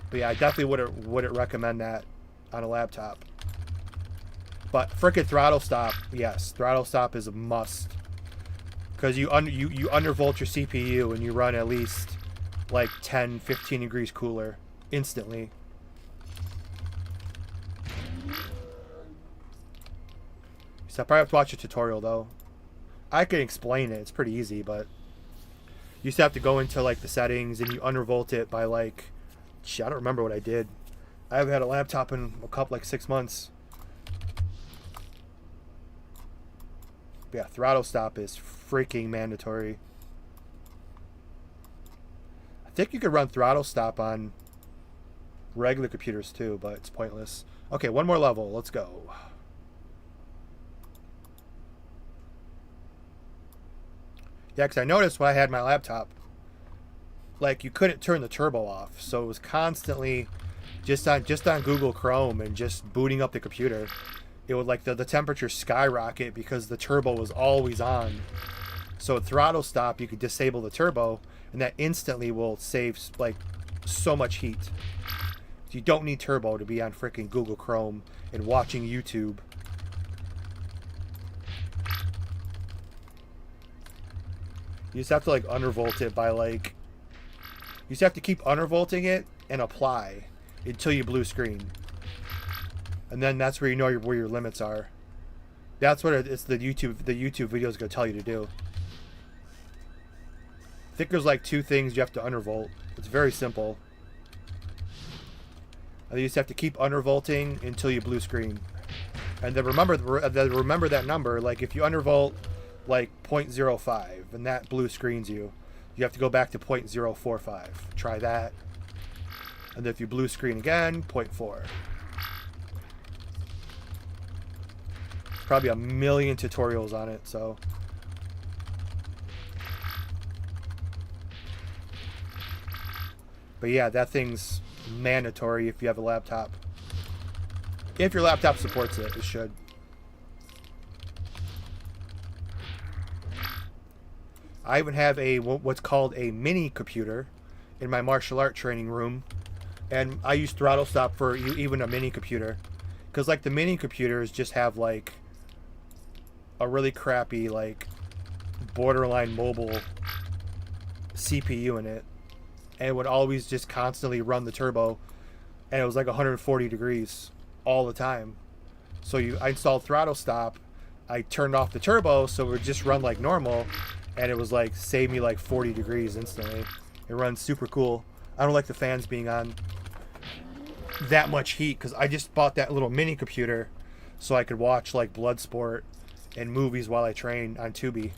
But yeah, I definitely wouldn't recommend that on a laptop. But frickin' throttle stop, yes, throttle stop is a must. Because you undervolt your CPU and you run at least like 10, 15 degrees cooler instantly. So I probably have to watch a tutorial though. I can explain it, it's pretty easy, but you just have to go into like the settings and you undervolt it by like, I don't remember what I did. I haven't had a laptop in like 6 months. But yeah, throttle stop is freaking mandatory. I think you could run throttle stop on regular computers too, but it's pointless. Okay, one more level. Let's go. Yeah, because I noticed when I had my laptop, like you couldn't turn the turbo off, so it was constantly just on Google Chrome and just booting up the computer. It would like the temperature skyrocket because the turbo was always on. So at throttle stop, you could disable the turbo, and that instantly will save like so much heat. You don't need turbo to be on freaking Google Chrome and watching YouTube. You just have to like undervolt it by like, you just have to keep undervolting it and apply until you blue screen. And then that's where you know where your limits are. That's what it's the YouTube video is going to tell you to do. I think there's like 2 things you have to undervolt. It's very simple. And you just have to keep undervolting until you blue screen. And then remember that number. Like if you undervolt like 0.05 and that blue screens you, you have to go back to 0.045. Try that. And then if you blue screen again, 0.4. Probably a million tutorials on it, so. But yeah, that thing's mandatory if you have a laptop. If your laptop supports it, it should. I even have a what's called a mini computer in my martial art training room, and I use throttle stop for even a mini computer, because like the mini computers just have like a really crappy like borderline mobile CPU in it, and it would always just constantly run the turbo, and it was like 140 degrees all the time. So I installed throttle stop, I turned off the turbo so it would just run like normal, and it was like save me like 40 degrees instantly. It runs super cool. I don't like the fans being on that much heat because I just bought that little mini computer so I could watch like Bloodsport and movies while I train on Tubi.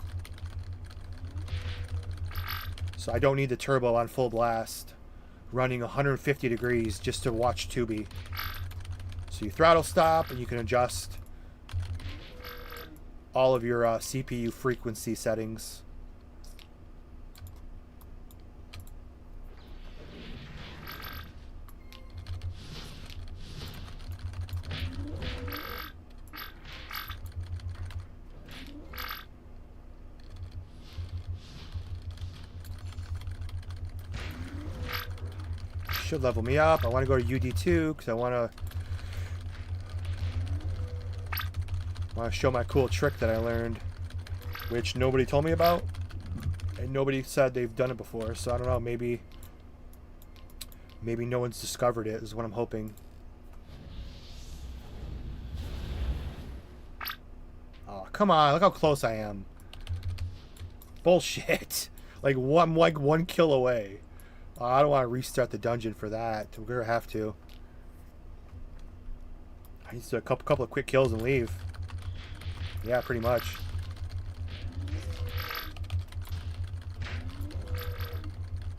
So I don't need the turbo on full blast running 150 degrees just to watch Tubi. So you throttle stop and you can adjust all of your CPU frequency settings. Should level me up. I want to go to UD2 because I want to show my cool trick that I learned, which nobody told me about, and nobody said they've done it before. So I don't know. Maybe no one's discovered it. Is what I'm hoping. Oh, come on! Look how close I am. Bullshit! I'm like 1 kill away. I don't want to restart the dungeon for that. We're gonna have to. I need to do a couple of quick kills and leave. Yeah, pretty much.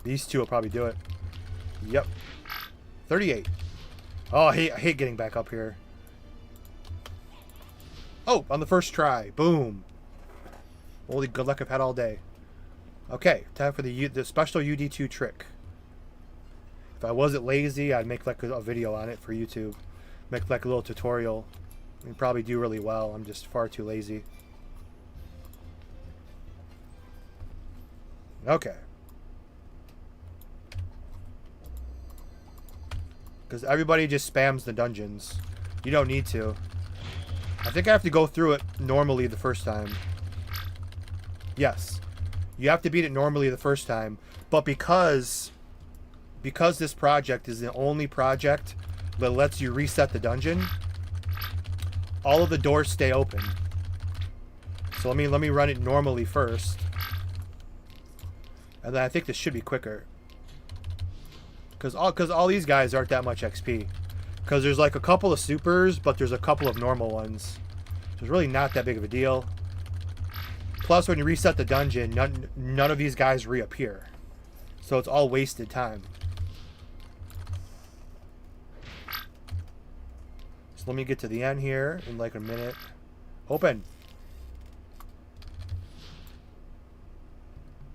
These 2 will probably do it. Yep. 38. Oh, I hate getting back up here. Oh, on the first try. Boom. Holy good luck I've had all day. Okay, time for the special UD2 trick. If I wasn't lazy, I'd make like a video on it for YouTube. Make like a little tutorial. And probably do really well. I'm just far too lazy. Okay. Because everybody just spams the dungeons. You don't need to. I think I have to go through it normally the first time. Yes. You have to beat it normally the first time. But because this project is the only project that lets you reset the dungeon, all of the doors stay open. So let me run it normally first. And then I think this should be quicker. Because all these guys aren't that much XP. Because there's like a couple of supers, but there's a couple of normal ones. So it's really not that big of a deal. Plus, when you reset the dungeon, none of these guys reappear. So it's all wasted time. So let me get to the end here in like a minute. Open.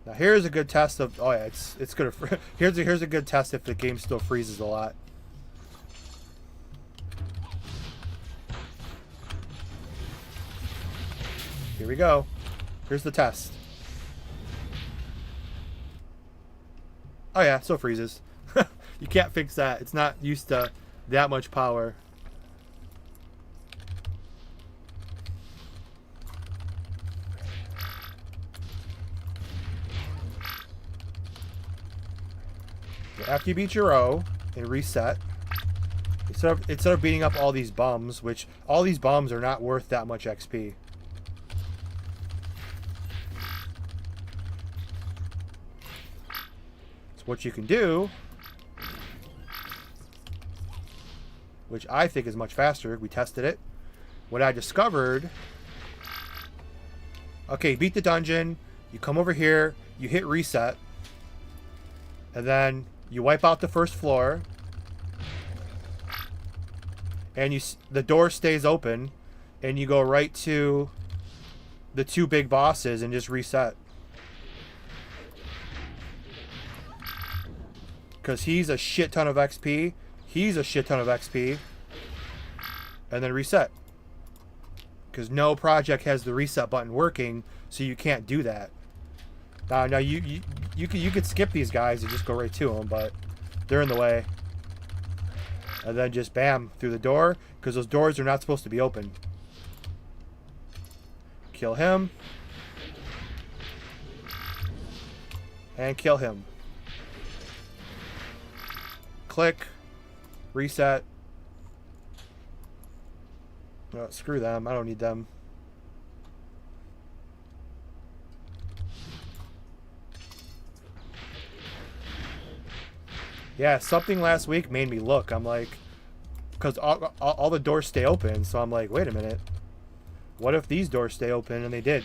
Now here's a good test of... Oh yeah, it's gonna... Here's a good test if the game still freezes a lot. Here we go. Here's the test. Oh yeah, it still freezes. You can't fix that. It's not used to that much power. After you beat your O and reset, instead of beating up all these bums, which all these bums are not worth that much XP. So what you can do, which I think is much faster, we tested it. What I discovered, okay, beat the dungeon, you come over here, you hit reset, and then you wipe out the first floor, and the door stays open, and you go right to the two big bosses and just reset. Because he's a shit ton of XP, he's a shit ton of XP, and then reset. Because no project has the reset button working, so you can't do that. Now you could skip these guys and just go right to them, but they're in the way. And then just bam through the door, because those doors are not supposed to be open. Kill him. And kill him. Click. Reset. Oh, screw them. I don't need them. Yeah, something last week made me look. I'm like, because all the doors stay open, so I'm like, wait a minute. What if these doors stay open? And they did.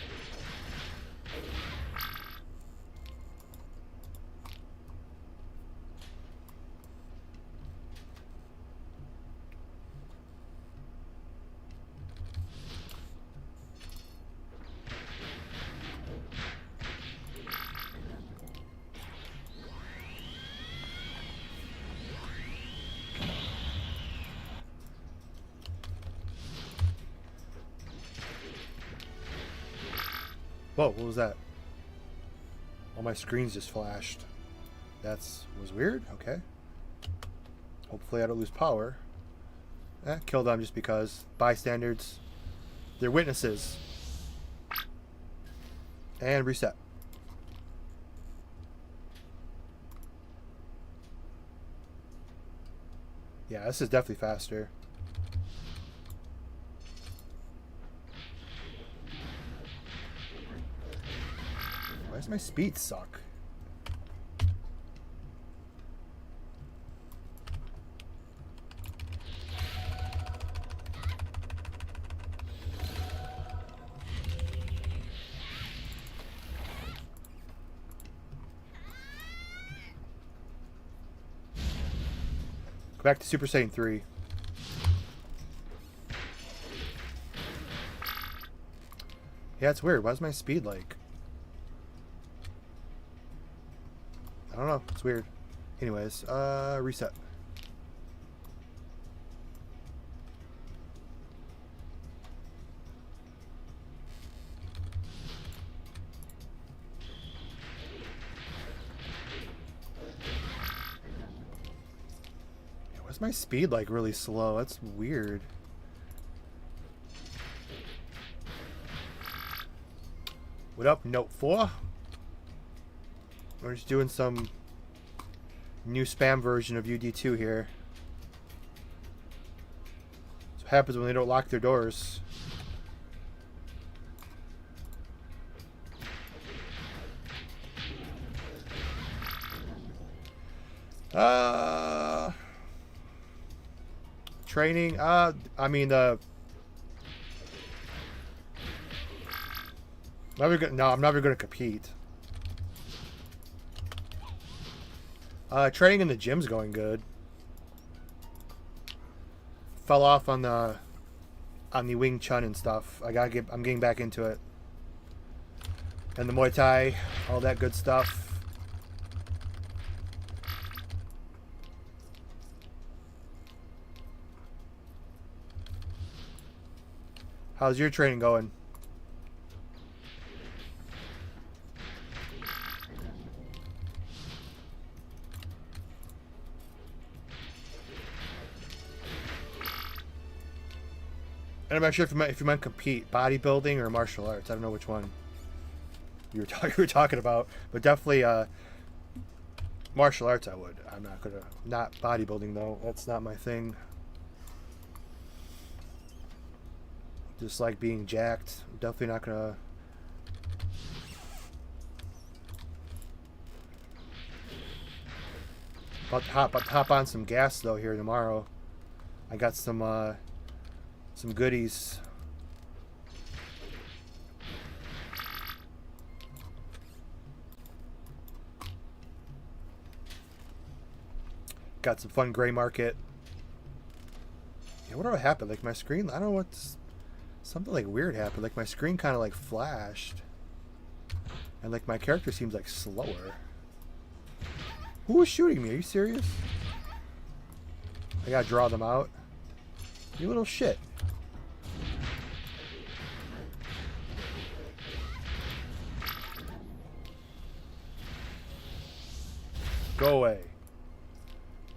Whoa, what was that? All my screens just flashed. Was weird. Okay. Hopefully I don't lose power. Kill them just because. Bystanders. They're witnesses. And reset. Yeah, this is definitely faster. Why does my speed suck? Go back to Super Saiyan 3. Yeah, it's weird. Why's my speed like? I don't know. It's weird. Anyways, reset. Yeah, why's my speed like really slow? That's weird. What up, Note 4? We're just doing some new spam version of UD2 here. That's what happens when they don't lock their doors. Training. I mean, I'm never gonna compete. Training in the gym's going good. Fell off on the Wing Chun and stuff. I'm getting back into it. And the Muay Thai, all that good stuff. How's your training going? And I'm not sure if you meant compete, bodybuilding or martial arts. I don't know which one you were talking about, but definitely martial arts. I would. I'm not bodybuilding though. That's not my thing. Just like being jacked. I'm definitely not gonna. About to hop on some gas though here tomorrow. I got some goodies. Got some fun gray market. Yeah, what happened? Like my screen, I don't know what's. Something like weird happened. Like my screen kind of like flashed. And like my character seems like slower. Who was shooting me? Are you serious? I gotta draw them out. You little shit. Go away.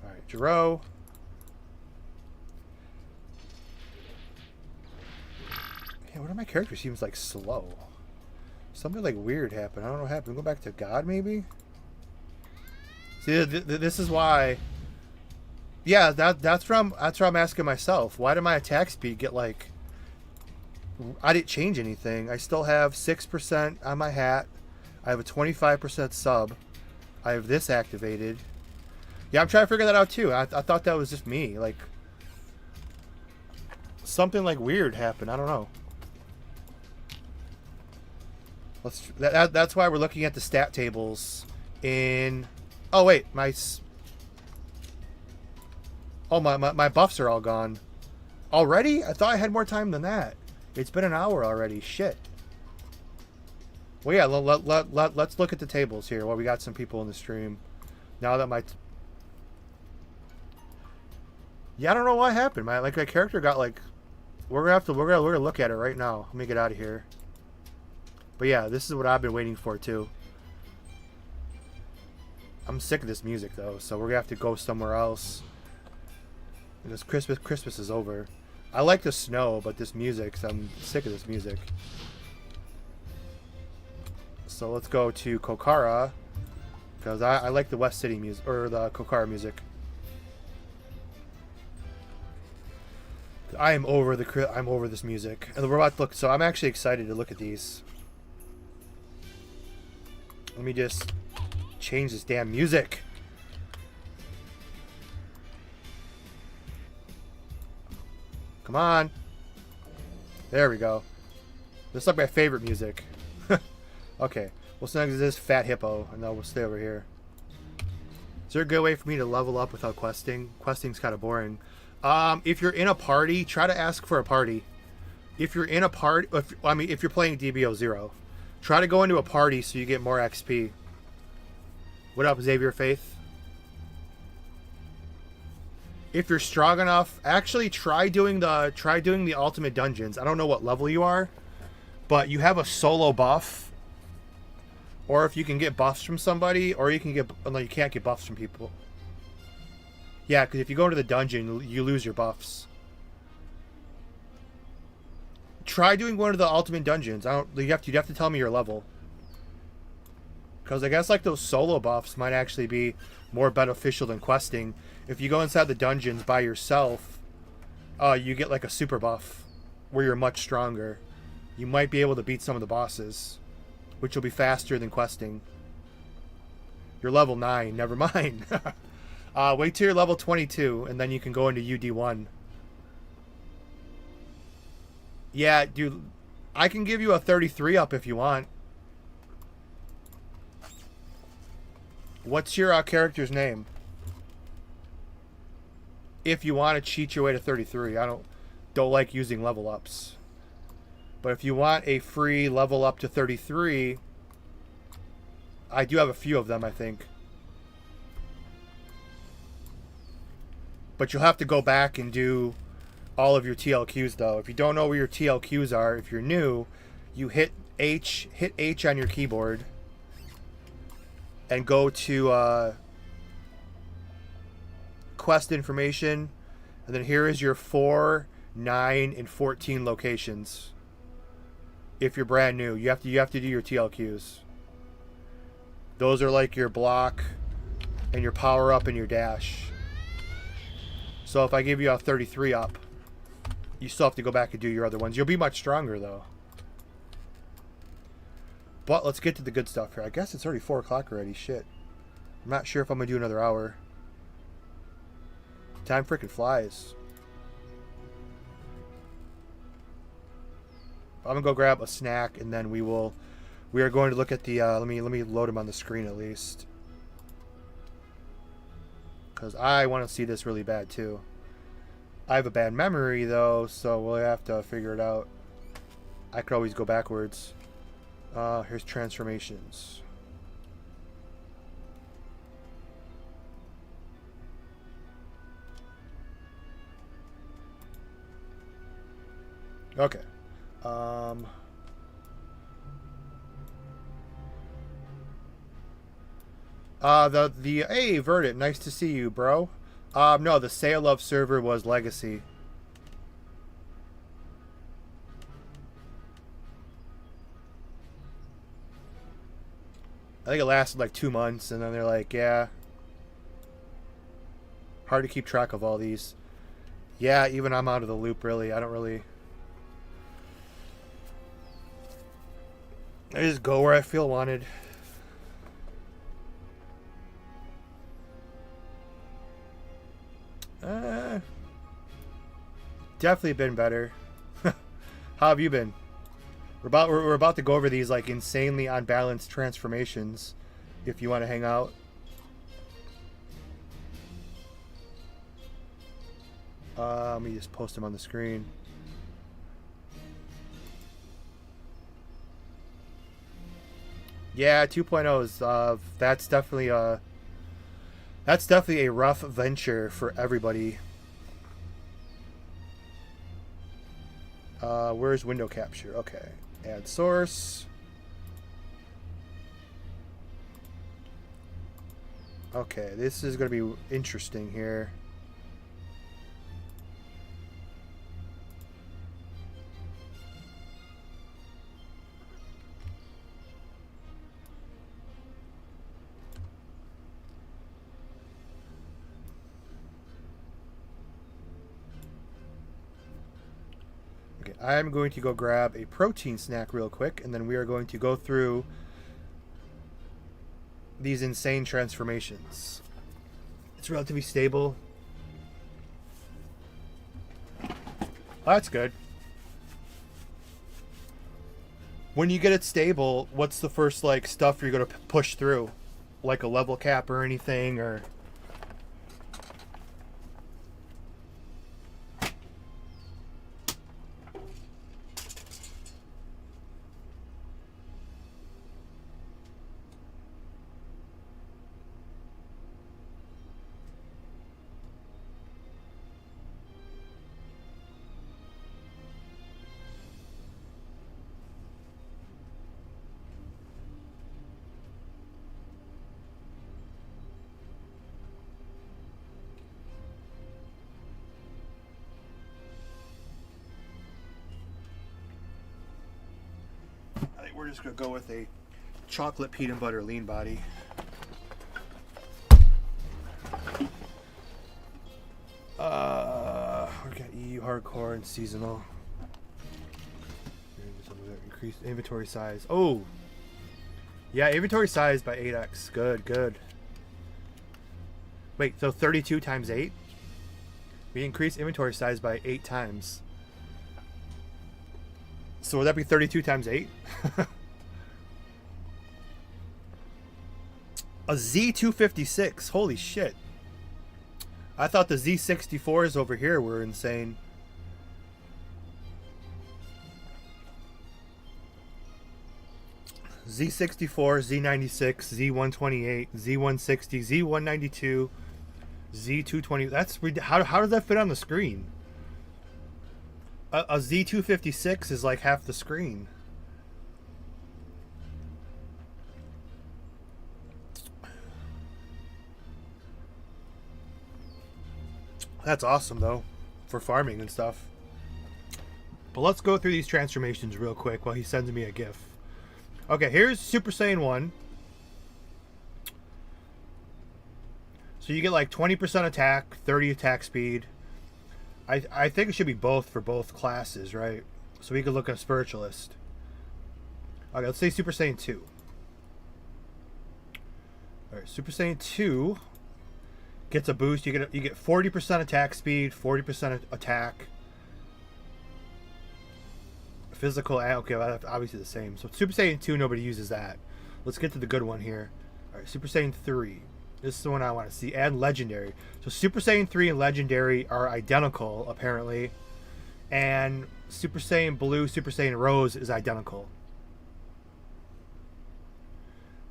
Alright, Jiro. Yeah, what are my character seems like slow? Something like weird happened. I don't know what happened. Go back to God, maybe? See, this is why. Yeah, that's what I'm asking myself. Why did my attack speed get like? I didn't change anything. I still have 6% on my hat. I have a 25% sub. I have this activated. Yeah, I'm trying to figure that out too. I thought that was just me. Like something like weird happened. I don't know. That's why we're looking at the stat tables in. Oh wait, my buffs are all gone already. I thought I had more time than that. It's been an hour already. Shit. Well, yeah. Let's look at the tables here. Well, we got some people in the stream. Now that yeah, I don't know what happened. My character got like. We're gonna look at it right now. Let me get out of here. But yeah, this is what I've been waiting for too. I'm sick of this music though, so we're gonna have to go somewhere else. Because Christmas is over. I like the snow, but this music, so I'm sick of this music. So let's go to Kokara, because I like the West City music, or the Kokara music. I'm over this music, and we're about to look. So I'm actually excited to look at these. Let me just change this damn music. Come on. There we go. This is like my favorite music. Okay. Well, so next is this Fat Hippo, and then we'll stay over here. Is there a good way for me to level up without questing? Questing's kind of boring. If you're in a party, try to ask for a party. If you're in a party, if you're playing DBO0, try to go into a party so you get more XP. What up, Xavier Faith? If you're strong enough, actually try doing the ultimate dungeons. I don't know what level you are, but you have a solo buff. Or if you can get buffs from somebody, or you can get no, you can't get buffs from people. Yeah, because if you go into the dungeon, you lose your buffs. Try doing one of the ultimate dungeons. I don't. You'd have to tell me your level. Because I guess like those solo buffs might actually be more beneficial than questing. If you go inside the dungeons by yourself, you get like a super buff where you're much stronger. You might be able to beat some of the bosses, which will be faster than questing. You're level 9. Never mind. Wait till you're level 22, and then you can go into UD1. Yeah, dude, I can give you a 33 up if you want. What's your character's name? If you want to cheat your way to 33. I don't like using level ups. But if you want a free level up to 33, I do have a few of them, I think. But you'll have to go back and do all of your TLQs, though. If you don't know where your TLQs are, if you're new, you hit H on your keyboard and go to quest information, and then here is your 4, 9, and 14 locations. If you're brand new, you have to do your TLQs. Those are like your block and your power up and your dash. So if I give you a 33 up, you still have to go back and do your other ones. You'll be much stronger though. But let's get to the good stuff here. I guess it's already 4 o'clock already. Shit. I'm not sure if I'm going to do another hour. Time freaking flies. I'm going to go grab a snack and then we are going to look at the, let me load them on the screen at least. Because I want to see this really bad too. I have a bad memory though, so we'll have to figure it out. I could always go backwards. Here's transformations. Okay. Hey, Verdant, nice to see you, bro. No, the Sale of server was Legacy. I think it lasted like 2 months, and then they're like, yeah. Hard to keep track of all these. Yeah, even I'm out of the loop, really. I don't really... I just go where I feel wanted. Definitely been better. How have you been? We're about to go over these like insanely unbalanced transformations. If you want to hang out. Let me just post them on the screen. Yeah, 2.0 is that's definitely a rough venture for everybody. Where's window capture? Okay. Add source. Okay, this is going to be interesting here. Okay, I'm going to go grab a protein snack real quick, and then we are going to go through these insane transformations. It's relatively stable. Oh, that's good. When you get it stable, what's the first like stuff you're going to push through? Like a level cap or anything, or... we're just gonna go with a chocolate peanut butter lean body. We got EU hardcore and seasonal. Increased inventory size. Oh, yeah, inventory size by 8x. Good, good. Wait, so 32 times 8? We increase inventory size by 8 times. So would that be 32 times 8? A Z256. Holy shit. I thought the Z64s over here were insane. Z64, Z96, Z128, Z160, Z192, Z220. That's how does that fit on the screen? A Z256 is like half the screen. That's awesome though, for farming and stuff. But let's go through these transformations real quick while he sends me a GIF. Okay, here's Super Saiyan 1. So you get like 20% attack, 30 attack speed. I think it should be both for both classes, right? So we could look at a Spiritualist. Okay, let's say Super Saiyan 2. Alright, Super Saiyan 2 gets a boost. You get 40% attack speed, 40% attack. Physical, okay, well, obviously the same. So Super Saiyan 2, nobody uses that. Let's get to the good one here. Alright, Super Saiyan 3. This is the one I want to see. And Legendary. So Super Saiyan 3 and Legendary are identical, apparently. And Super Saiyan Blue, Super Saiyan Rose is identical.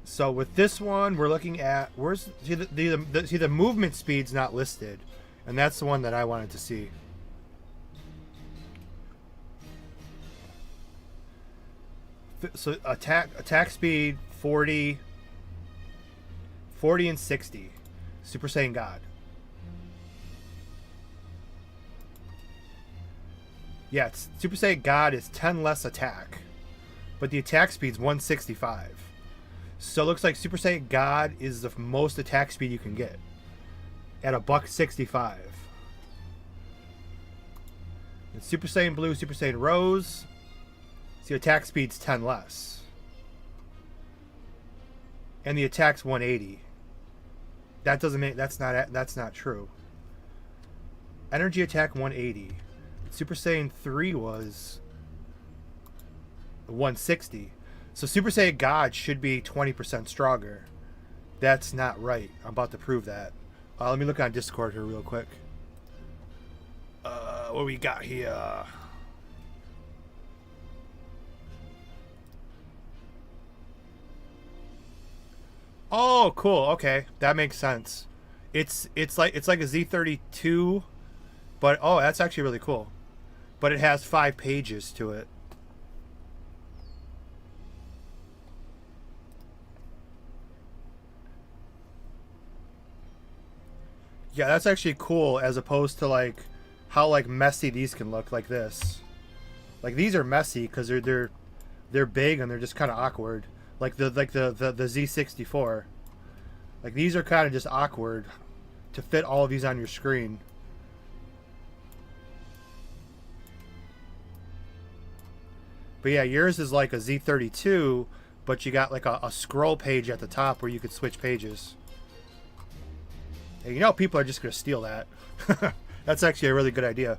So with this one, we're looking at... See, the movement speed's not listed. And that's the one that I wanted to see. So attack speed 40 and 60. Super Saiyan God. Yeah, Super Saiyan God is 10 less attack, but the attack speed's 165. So it looks like Super Saiyan God is the most attack speed you can get at $165. And Super Saiyan Blue, Super Saiyan Rose. See, attack speed's 10 less. And the attack's 180. That doesn't make that's not true. Energy attack 180. Super Saiyan 3 was 160. So Super Saiyan God should be 20% stronger. That's not right. I'm about to prove that. Let me look on Discord here real quick. What we got here? Oh, cool. Okay, that makes sense. It's like a Z32, but oh, that's actually really cool. But it has 5 pages to it. Yeah, that's actually cool as opposed to like how like messy these can look like this. Like these are messy because they're big and they're just kind of awkward. Like the Z64. Like these are kind of just awkward to fit all of these on your screen. But yeah, yours is like a Z32, but you got like a scroll page at the top where you could switch pages. And you know people are just going to steal that. That's actually a really good idea.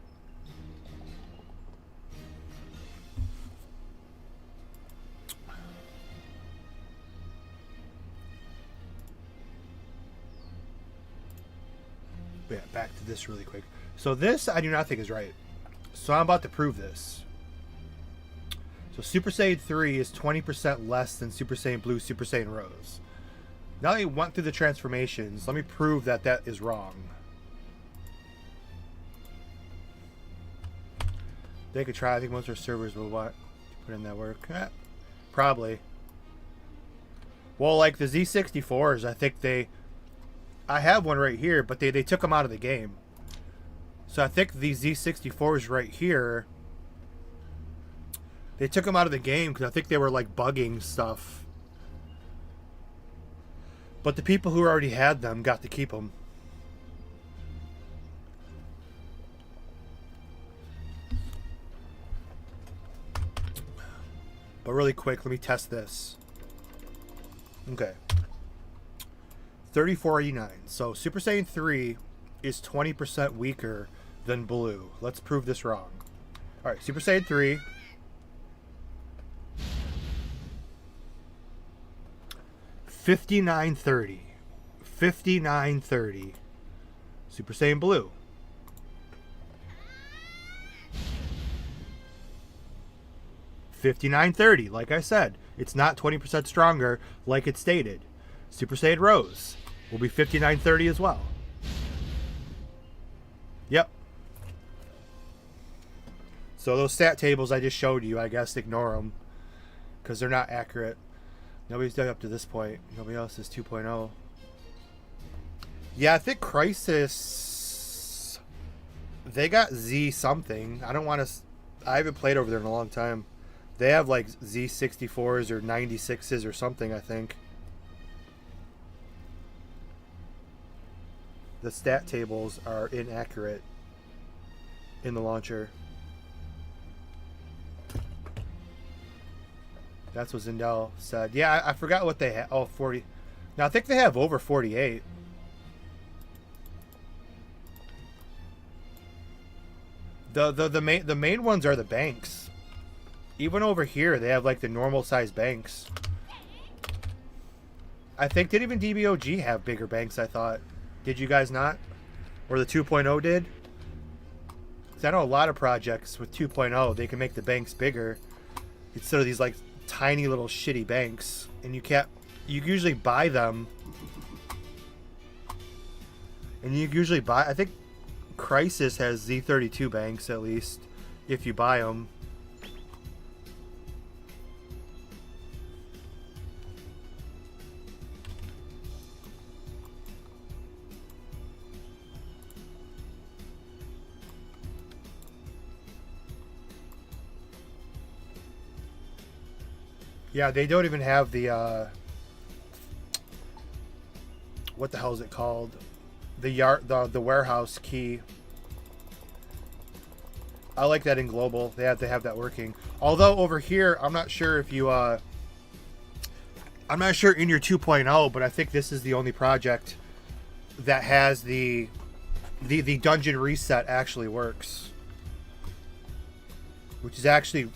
Yeah, back to this really quick. So this I do not think is right. So I'm about to prove this. So Super Saiyan 3 is 20% less than Super Saiyan Blue, Super Saiyan Rose. Now that we went through the transformations, let me prove that that is wrong. They could try. I think most of our servers will want to put in that work. Probably. Well, like the Z64s, I think I have one right here, but they took them out of the game. So I think these Z64s right here They took them out of the game because I think they were like bugging stuff. But the people who already had them got to keep them. But really quick, let me test this. Okay. 3489. So Super Saiyan 3 is 20% weaker than blue. Let's prove this wrong. Alright, Super Saiyan 3. $59.30. $59.30. Super Saiyan Blue. $59.30. Like I said, it's not 20% stronger like it stated. Super Saiyan Rose will be $59.30 as well. Yep. So those stat tables I just showed you, I guess ignore them because they're not accurate. Nobody's done up to this point. Nobody else is 2.0. Yeah, I think Crisis, they got Z something. I don't want to... I haven't played over there in a long time. They have like Z64s or 96s or something, I think. The stat tables are inaccurate in the launcher. That's what Zindel said. Yeah, I forgot what they had. Oh, 40. Now, I think they have over 48. The main ones are the banks. Even over here, they have like the normal size banks. I think, did even DBOG have bigger banks, I thought? Did you guys not? Or the 2.0 did? Because I know a lot of projects with 2.0, they can make the banks bigger. Instead of these like tiny little shitty banks. And you usually buy them. And you usually buy, I think Crisis has Z32 banks at least, if you buy them. Yeah, they don't even have the what the hell is it called? The warehouse key. I like that in global. They have that working. Although over here, I'm not sure if you I'm not sure in your 2.0, but I think this is the only project that has the dungeon reset actually works, which is actually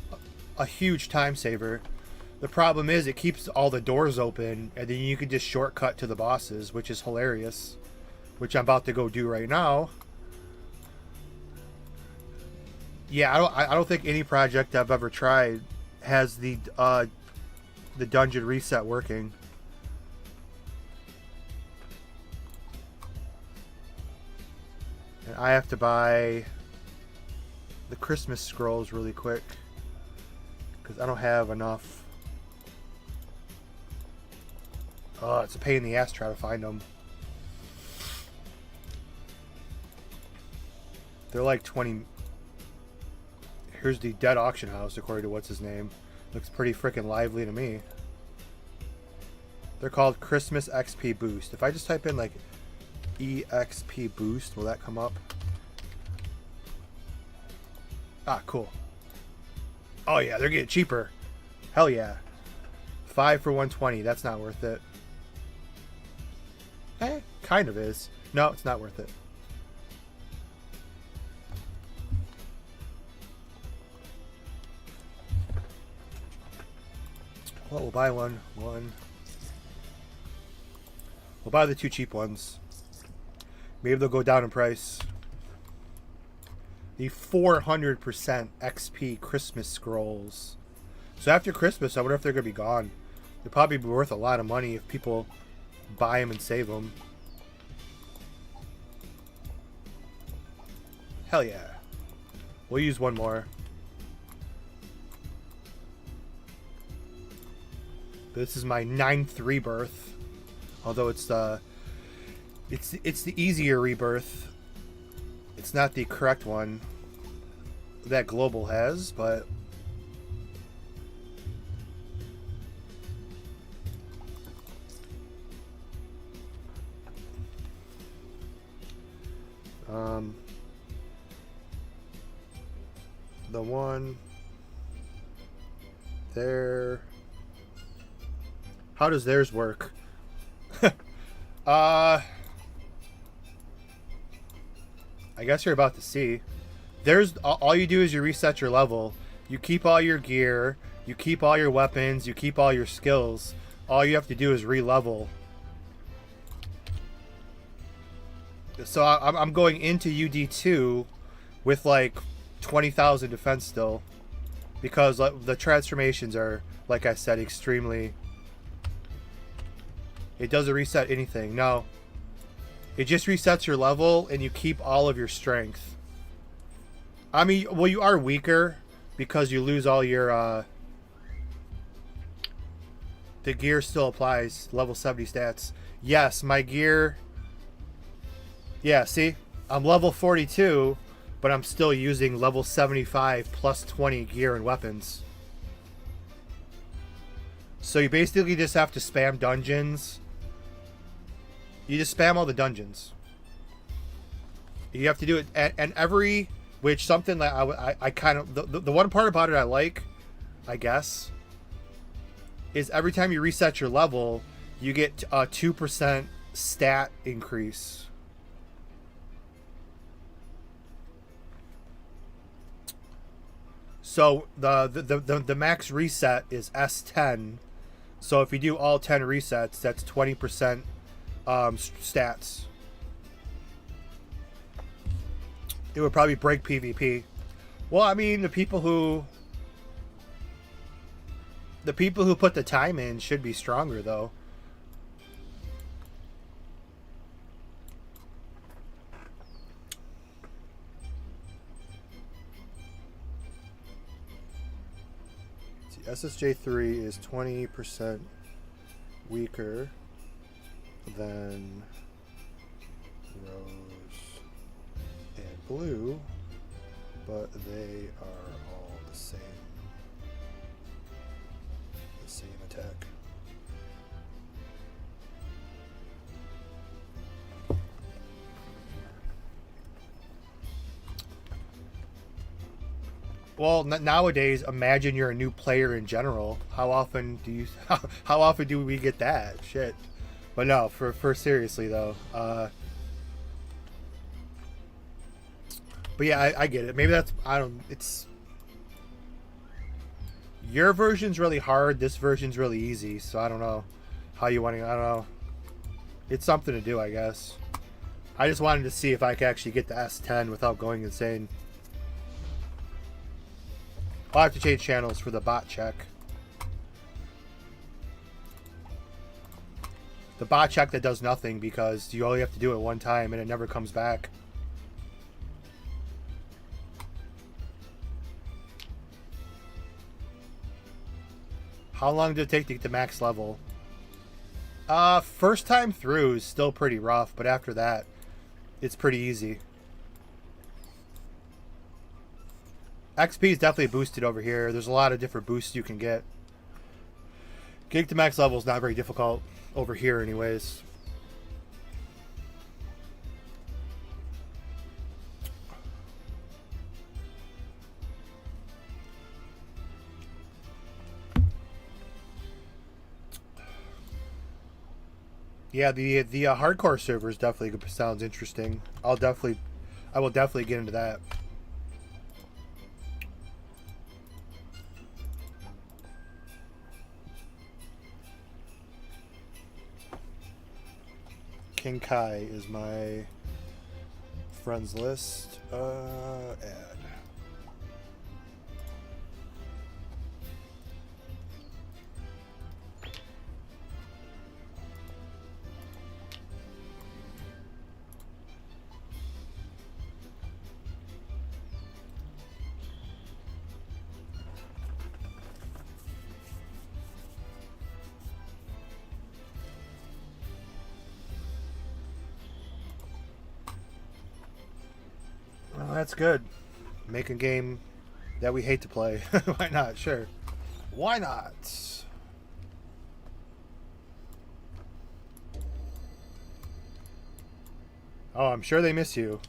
a huge time saver. The problem is it keeps all the doors open, and then you can just shortcut to the bosses, which is hilarious, which I'm about to go do right now. Yeah, I don't think any project I've ever tried has the dungeon reset working. And I have to buy the Christmas scrolls really quick because I don't have enough. Oh, it's a pain in the ass to try to find them. They're like 20. Here's the dead auction house, according to what's his name. Looks pretty freaking lively to me. They're called Christmas XP Boost. If I just type in like EXP Boost, will that come up? Ah, cool. Oh yeah, they're getting cheaper. Hell yeah. 5 for 120. That's not worth it. Eh, kind of is. No, it's not worth it. Well, we'll buy one. We'll buy the 2 cheap ones. Maybe they'll go down in price. The 400% XP Christmas scrolls. So after Christmas, I wonder if they're going to be gone. They'll probably be worth a lot of money if people buy them and save them. Hell yeah. We'll use one more. This is my 9th rebirth. Although it's the easier rebirth. It's not the correct one that global has, but The one there. How does theirs work? I guess you're about to see. There's all you do is you reset your level. You keep all your gear. You keep all your weapons. You keep all your skills. All you have to do is re-level. So I'm going into UD2 with like 20,000 defense still, because the transformations are, like I said, extremely. It doesn't reset anything. No. It just resets your level and you keep all of your strength. I mean, well, you are weaker because you lose all your the gear still applies level 70 stats. Yes, my gear. Yeah, see? I'm level 42, but I'm still using level 75 plus 20 gear and weapons. So you basically just have to spam dungeons. You just spam all the dungeons. You have to do it, and every, which something that I kind of, the one part about it I like, I guess, is every time you reset your level, you get a 2% stat increase. So the max reset is S10. So if you do all 10 resets, that's 20% stats. It would probably break PvP. Well, I mean, the people who put the time in should be stronger, though. SSJ3 is 20% weaker than Rose and Blue, but they are all the same attack. Well, nowadays, imagine you're a new player in general. How often do you? How often do we get that shit? But no, for seriously though. But yeah, I get it. Maybe that's, I don't. It's, your version's really hard. This version's really easy. So I don't know how you want to. I don't know. It's something to do, I guess. I just wanted to see if I could actually get the S10 without going insane. I'll have to change channels for the bot check. The bot check that does nothing because you only have to do it one time and it never comes back. How long did it take to get to max level? First time through is still pretty rough, but after that, it's pretty easy. XP is definitely boosted over here. There's a lot of different boosts you can get. Getting to max level is not very difficult over here anyways. Yeah, the hardcore servers definitely sounds interesting. I will definitely get into that. King Kai is my friends list. Add. Well, that's good. Make a game that we hate to play. Why not? Sure. Why not? Oh, I'm sure they miss you.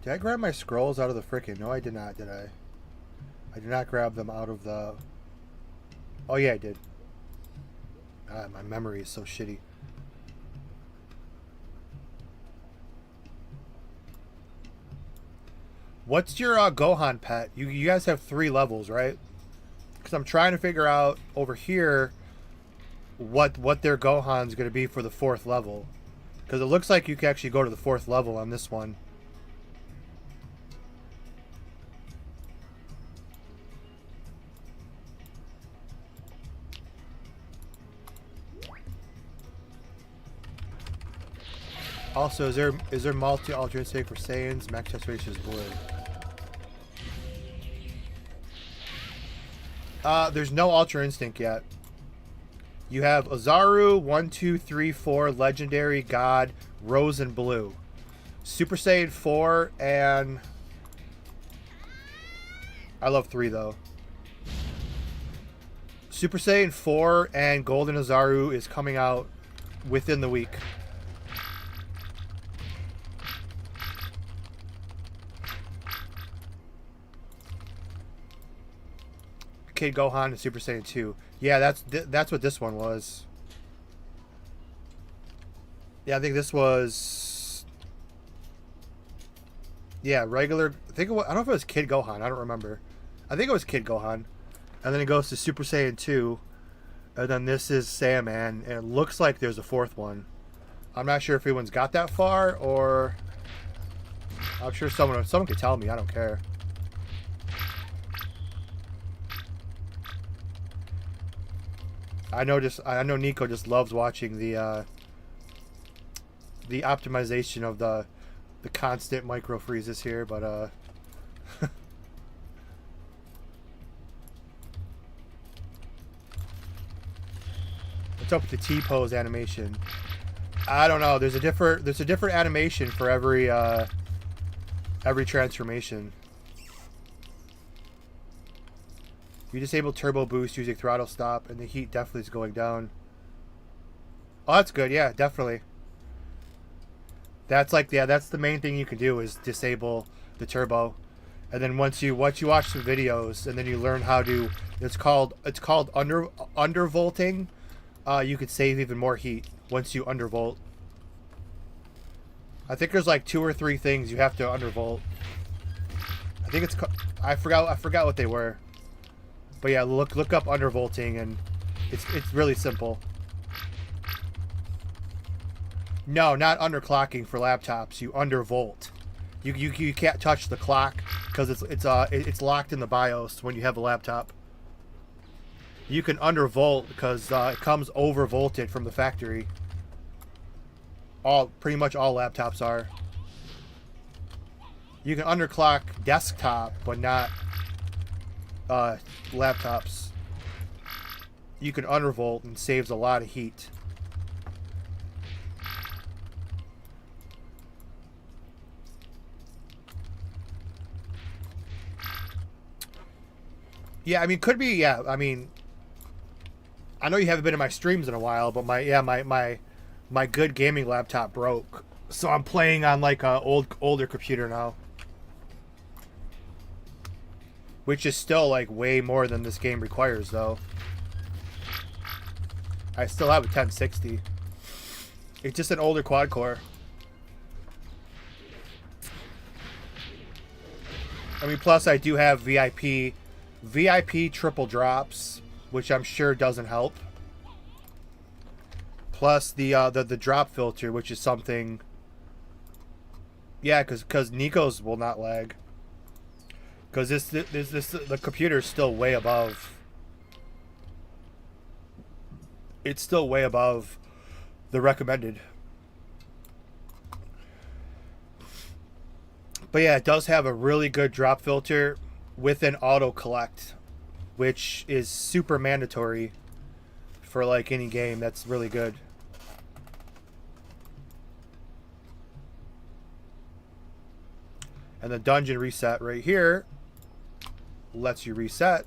Did I grab my scrolls out of the frickin'? No, I did not, did I? I did not grab them out of the... Oh, yeah, I did. My memory is so shitty. What's your Gohan pet? You guys have 3 levels, right? Because I'm trying to figure out over here what their Gohan's going to be for the 4th level. Because it looks like you can actually go to the 4th level on this one. Also, is there multi alternate for Saiyans? Max test ratio is blue. There's no Ultra Instinct yet. You have Ozaru, 1, 2, 3, 4, Legendary, God, Rose, and Blue. Super Saiyan 4 and... I love 3 though. Super Saiyan 4 and Golden Ozaru is coming out within the week. Kid Gohan and Super Saiyan 2. Yeah, that's what this one was. Yeah, I think this was... Yeah, regular... I don't know if it was Kid Gohan. I don't remember. I think it was Kid Gohan. And then it goes to Super Saiyan 2. And then this is Saiyaman. And it looks like there's a 4th one. I'm not sure if anyone's got that far, or... I'm sure someone could tell me. I don't care. I know Nico just loves watching the optimization of the constant micro freezes here, but what's up with the T-pose animation? I don't know. There's a different animation for every transformation. You disable turbo boost using throttle stop, and the heat definitely is going down. Oh, that's good. Yeah, definitely. That's that's the main thing you can do is disable the turbo, and then once you watch some videos, and then you learn how to. It's called undervolting. You could save even more heat once you undervolt. I think there's like 2 or 3 things you have to undervolt. I think it's I forgot what they were. But yeah, look up undervolting, and it's really simple. No, not underclocking for laptops. You undervolt. You can't touch the clock because it's locked in the BIOS when you have a laptop. You can undervolt because it comes overvolted from the factory. Pretty much all laptops are. You can underclock desktop, but not laptops. You can undervolt and saves a lot of heat. Yeah, I mean, could be. Yeah, I mean, I know you haven't been in my streams in a while, but my good gaming laptop broke, so I'm playing on like a older computer now. Which is still like way more than this game requires, though. I still have a 1060. It's just an older quad core. I mean, plus I do have VIP triple drops, which I'm sure doesn't help. Plus the drop filter, which is something. Yeah, because Nico's will not lag. Because the computer's still way above. It's still way above the recommended. But yeah, it does have a really good drop filter with an auto collect, which is super mandatory for like any game. That's really good. And the dungeon reset right here lets you reset,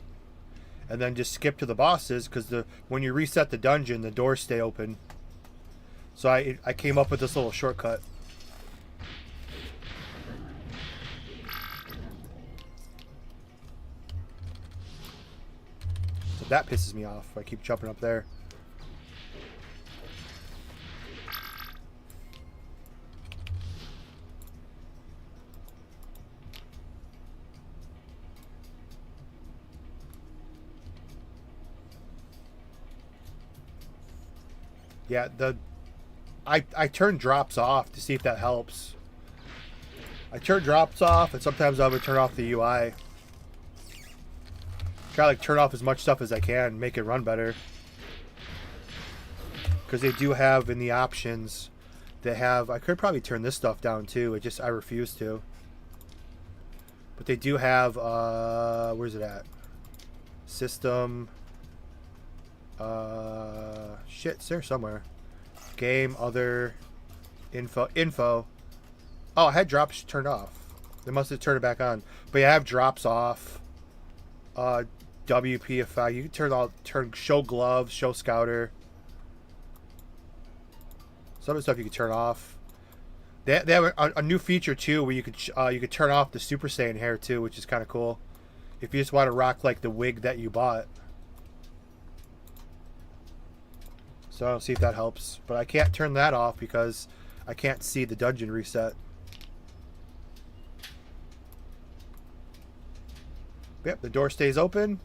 and then just skip to the bosses, because when you reset the dungeon, the doors stay open. So I came up with this little shortcut. So that pisses me off. I keep jumping up there. Yeah, I turn drops off to see if that helps. I turn drops off, and sometimes I'll turn off the UI. Try to like turn off as much stuff as I can, make it run better. Because they do have in the options, they have. I could probably turn this stuff down too. I refuse to. But they do have. Where's it at? System. Shit, it's there somewhere. Game, other, info. Oh, I had drops turned off. They must have turned it back on. But yeah, I have drops off. WPFI. You can turn show gloves, show scouter. Some of the stuff you can turn off. They have a new feature too, where you could turn off the Super Saiyan hair too, which is kind of cool. If you just want to rock like the wig that you bought. So I'll see if that helps. But I can't turn that off because I can't see the dungeon reset. Yep, the door stays open.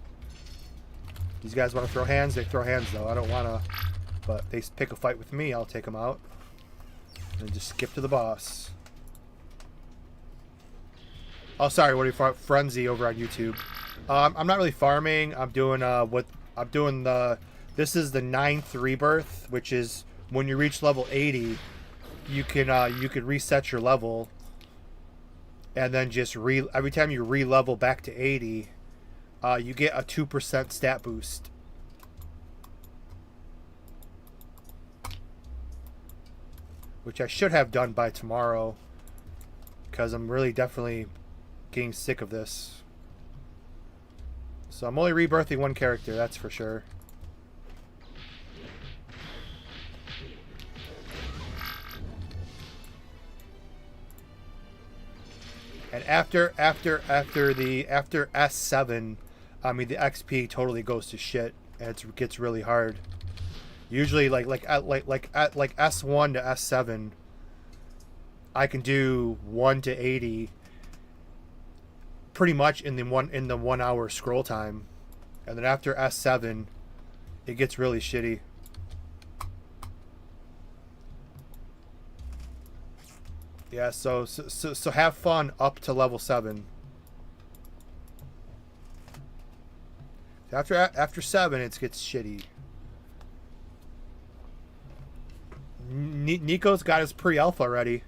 These guys want to throw hands. They throw hands though. I don't want to. But if they pick a fight with me, I'll take them out. And just skip to the boss. Oh, sorry. What are you Frenzy over on YouTube? I'm not really farming. I'm doing This is the 9th Rebirth, which is when you reach level 80, you can reset your level, and then just every time you re-level back to 80, you get a 2% stat boost. Which I should have done by tomorrow, because I'm really definitely getting sick of this. So I'm only rebirthing one character, that's for sure. And after S7, I mean the XP totally goes to shit, and it gets really hard. Usually at S1 to S7, I can do 1 to 80 pretty much in the 1 hour scroll time, and then after S7, it gets really shitty. Yeah, so have fun up to level 7. After 7, it gets shitty. Nico's got his pre-alpha already.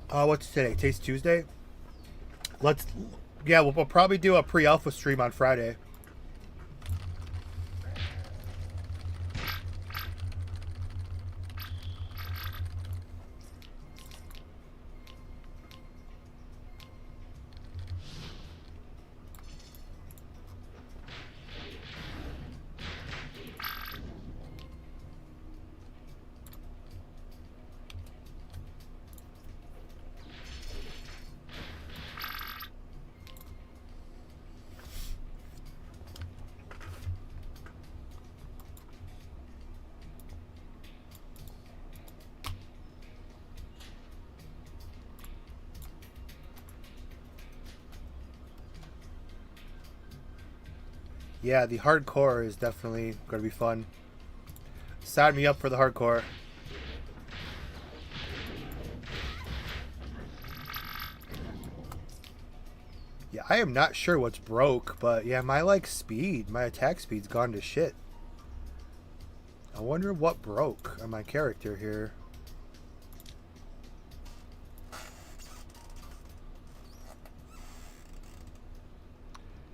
What's today? Today's Tuesday. We'll probably do a pre-alpha stream on Friday. Yeah, the hardcore is definitely going to be fun. Sign me up for the hardcore. Yeah, I am not sure what's broke, but yeah, my attack speed's gone to shit. I wonder what broke on my character here.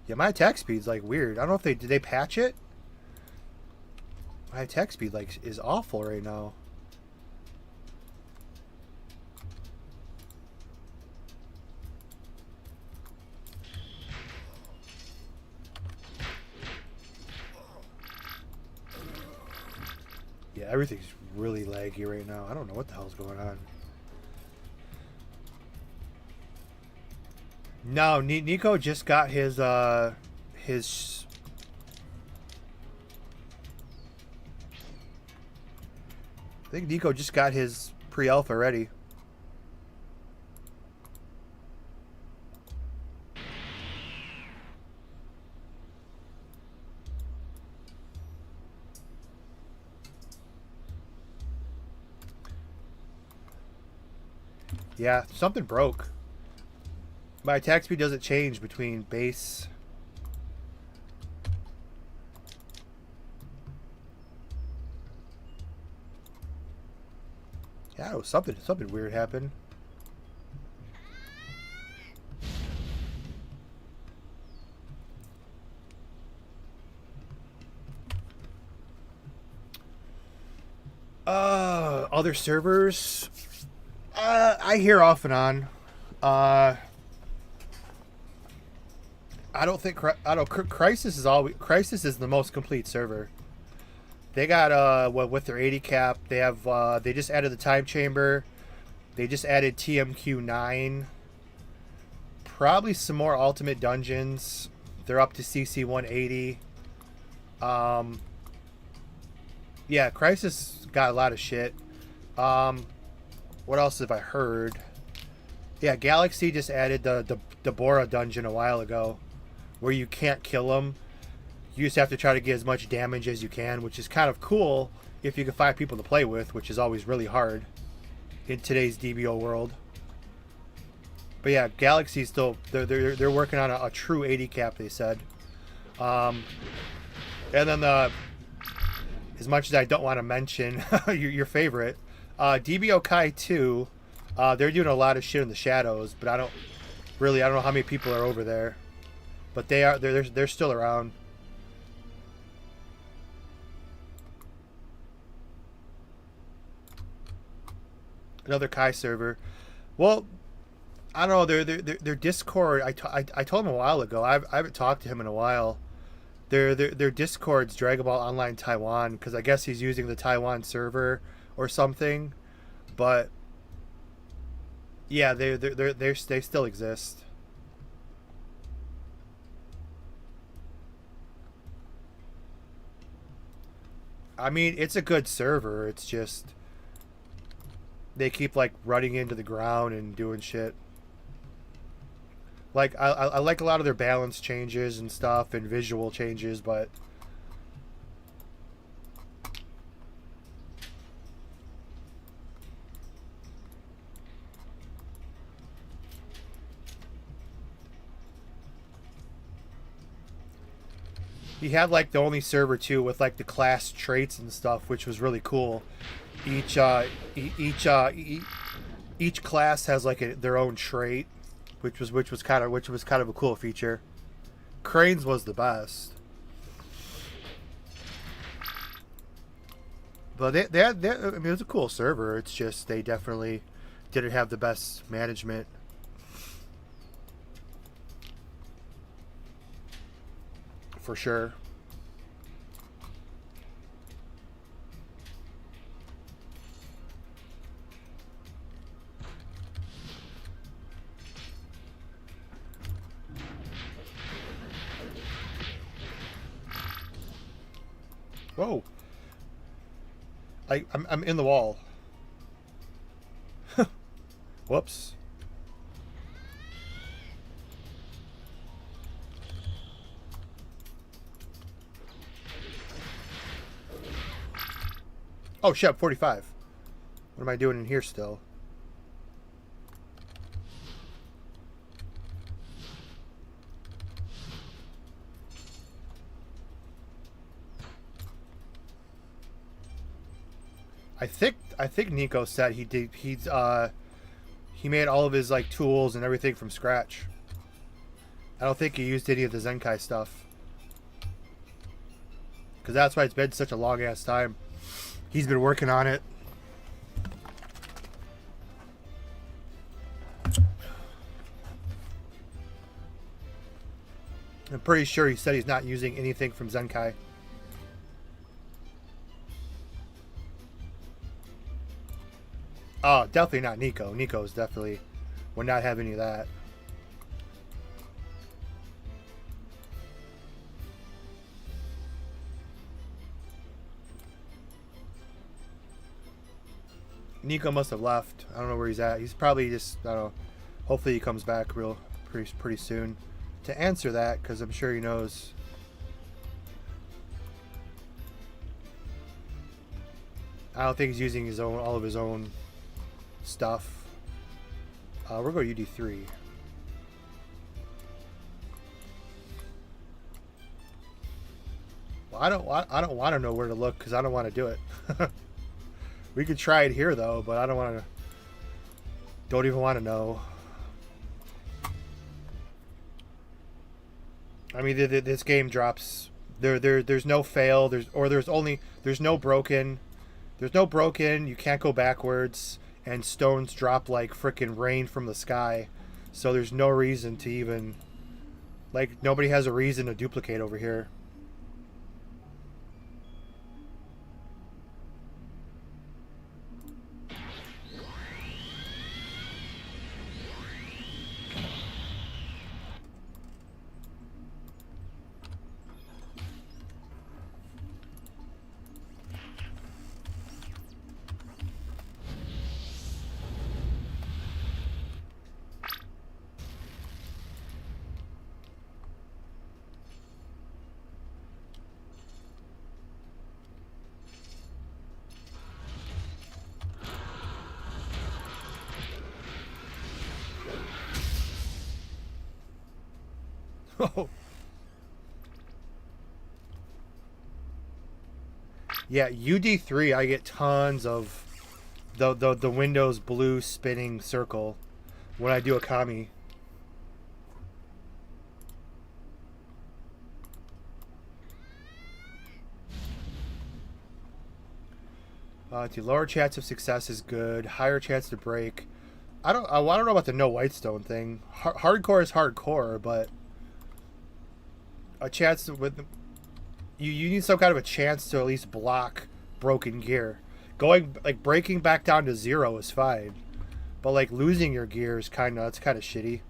Yeah, my attack speed's like weird. I don't know if did they patch it? My attack speed is awful right now. Yeah, everything's really laggy right now. I don't know what the hell's going on. No, Nico just got his. I think Nico just got his pre-alpha ready. Yeah, something broke. My attack speed doesn't change between base. Yeah, it was something weird happened. Other servers. I hear off and on. I don't think Crisis is the most complete server. They got with their 80 cap, they have they just added the time chamber. They just added TMQ9. Probably some more ultimate dungeons. They're up to CC 180. Yeah, Crisis got a lot of shit. What else have I heard? Yeah, Galaxy just added the Bora dungeon a while ago, where you can't kill them. You just have to try to get as much damage as you can, which is kind of cool if you can find people to play with, which is always really hard in today's DBO world. But yeah, Galaxy's still they're working on a true 80 cap, they said. And then as much as I don't want to mention your favorite, DBO Kai 2, they're doing a lot of shit in the shadows, but I don't know how many people are over there. But they're still around. Another Kai server. Well, I don't know. Their Discord. I told him a while ago. I haven't talked to him in a while. Their Discord's Dragon Ball Online Taiwan, because I guess he's using the Taiwan server or something. But yeah, they still exist. I mean, it's a good server. It's just they keep like running into the ground and doing shit. Like I like a lot of their balance changes and stuff and visual changes, but he had like the only server too with like the class traits and stuff, which was really cool. Each each class has like their own trait, which was kind of a cool feature. Cranes was the best, but they I mean, it was a cool server. It's just they definitely didn't have the best management. For sure. Whoa. I'm in the wall. Whoops. Oh shit, 45. What am I doing in here still? I think Nico said he made all of his like tools and everything from scratch. I don't think he used any of the Zenkai stuff. Cause that's why it's been such a long ass time. He's been working on it. I'm pretty sure he said he's not using anything from Zenkai. Oh, definitely not Nico. Nico's definitely would not have any of that. Nico must have left. I don't know where he's at. He's probably just, I don't know. Hopefully he comes back pretty soon to answer that, because I'm sure he knows. I don't think he's using all of his own stuff. We're going to UD3. Well, I don't want to know where to look because I don't want to do it. We could try it here though, but I don't want to. Don't even want to know. I mean, this game drops. There's no fail. There's no broken. There's no broken. You can't go backwards, and stones drop like frickin' rain from the sky. So there's no reason to even, like, nobody has a reason to duplicate over here. Yeah, UD3, I get tons of the Windows blue spinning circle when I do a kami. To lower chance of success is good. Higher chance to break. I don't know about the no whitestone thing. Hardcore is hardcore, but a chance to, with you need some kind of a chance to at least block broken gear. Breaking back down to 0 is fine, but like losing your gear is kind of shitty.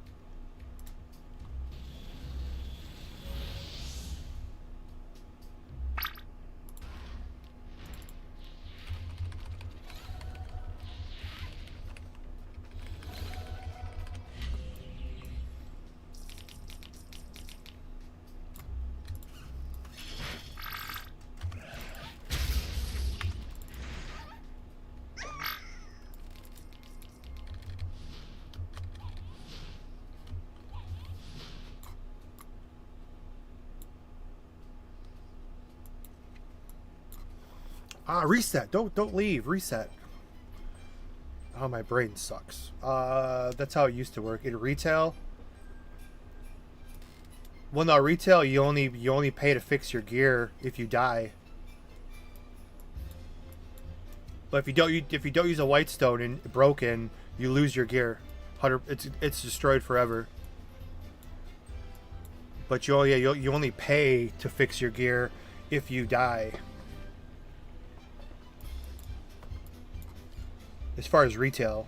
Reset. Don't leave. Reset. Oh, my brain sucks. That's how it used to work. In retail. Well, no, retail you only pay to fix your gear if you die. But if you don't use a whitestone and broken, you lose your gear. It's destroyed forever. But you only pay to fix your gear if you die. As far as retail.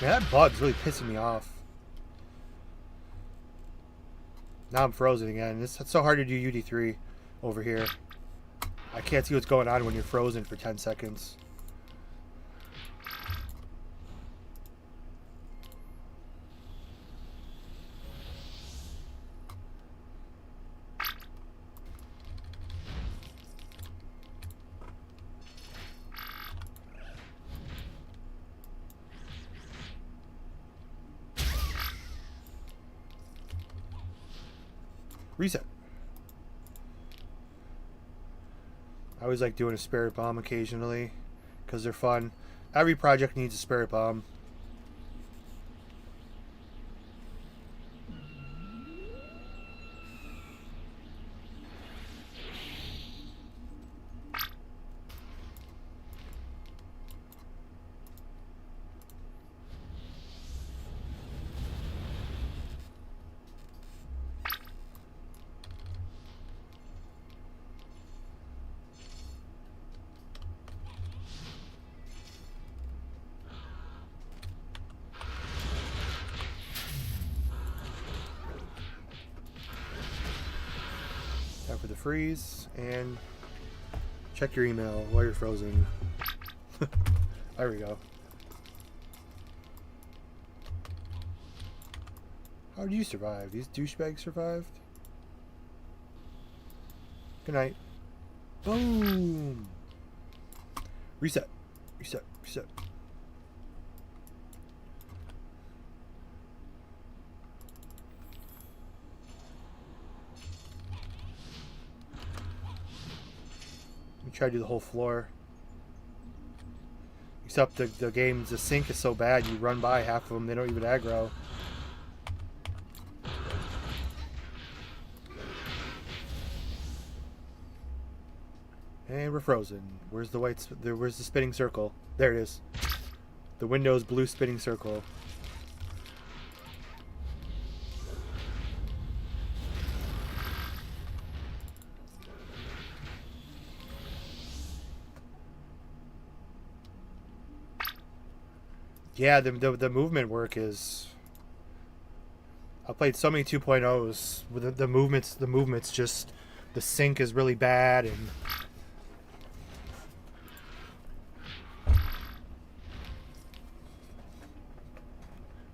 Man, that bug's really pissing me off. Now I'm frozen again. It's so hard to do UD3 over here. I can't see what's going on when you're frozen for 10 seconds. Reset. I always like doing a spirit bomb occasionally because they're fun. Every project needs a spirit bomb. freeze and check your email while you're frozen. There we go. How did you survive? These douchebags survived? Good night. Boom! Reset. Reset. Reset. We try to do the whole floor. Except the game's, the sync is so bad, you run by half of them, they don't even aggro. And we're frozen. Where's the white? Where's the spinning circle? There it is. The Windows blue spinning circle. Yeah, the movement work is. I played so many 2.0s with the movements just, the sync is really bad and.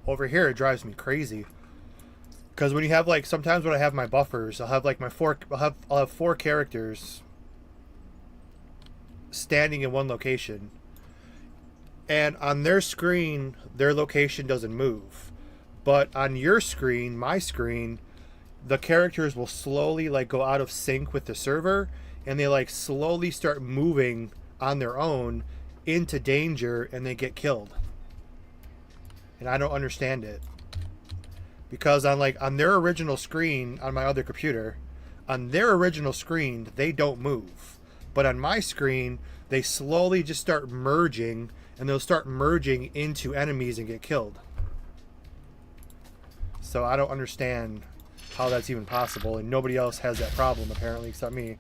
Over here, it drives me crazy. Because when you have like, sometimes when I have my buffers, I'll have like I'll have 4 characters standing in one location. And on their screen, their location doesn't move. But on your screen, my screen, the characters will slowly like go out of sync with the server. And they like slowly start moving on their own into danger and they get killed. And I don't understand it. Because on their original screen on my other computer, on their original screen, they don't move. But on my screen, they slowly just start merging, and they'll start merging into enemies and get killed. So I don't understand how that's even possible, and nobody else has that problem apparently except me.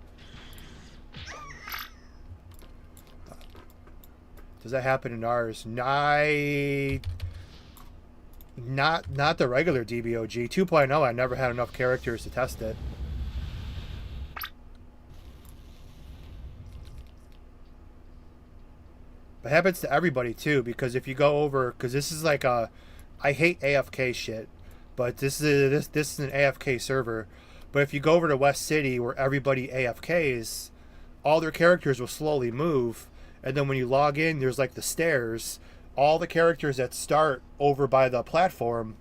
Does that happen in ours? Not the regular DBOG. 2.0, I never had enough characters to test it. It happens to everybody too, because if you go over, because this is like a, I hate AFK shit, but this is an AFK server. But if you go over to West City where everybody AFKs, all their characters will slowly move, and then when you log in, there's like the stairs. All the characters that start over by the platform,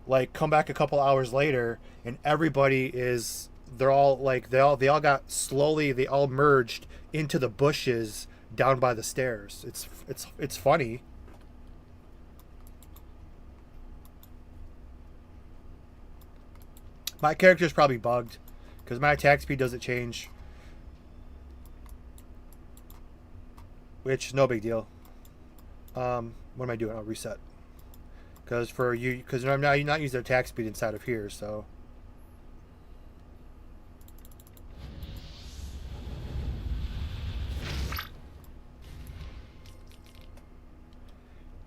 like, come back a couple hours later, and everybody is, they're all like, they all got slowly, they all merged into the bushes down by the stairs. It's funny. My character's probably bugged because my attack speed doesn't change, which is no big deal. What am I doing? I'll reset. Because I'm not using attack speed inside of here, so.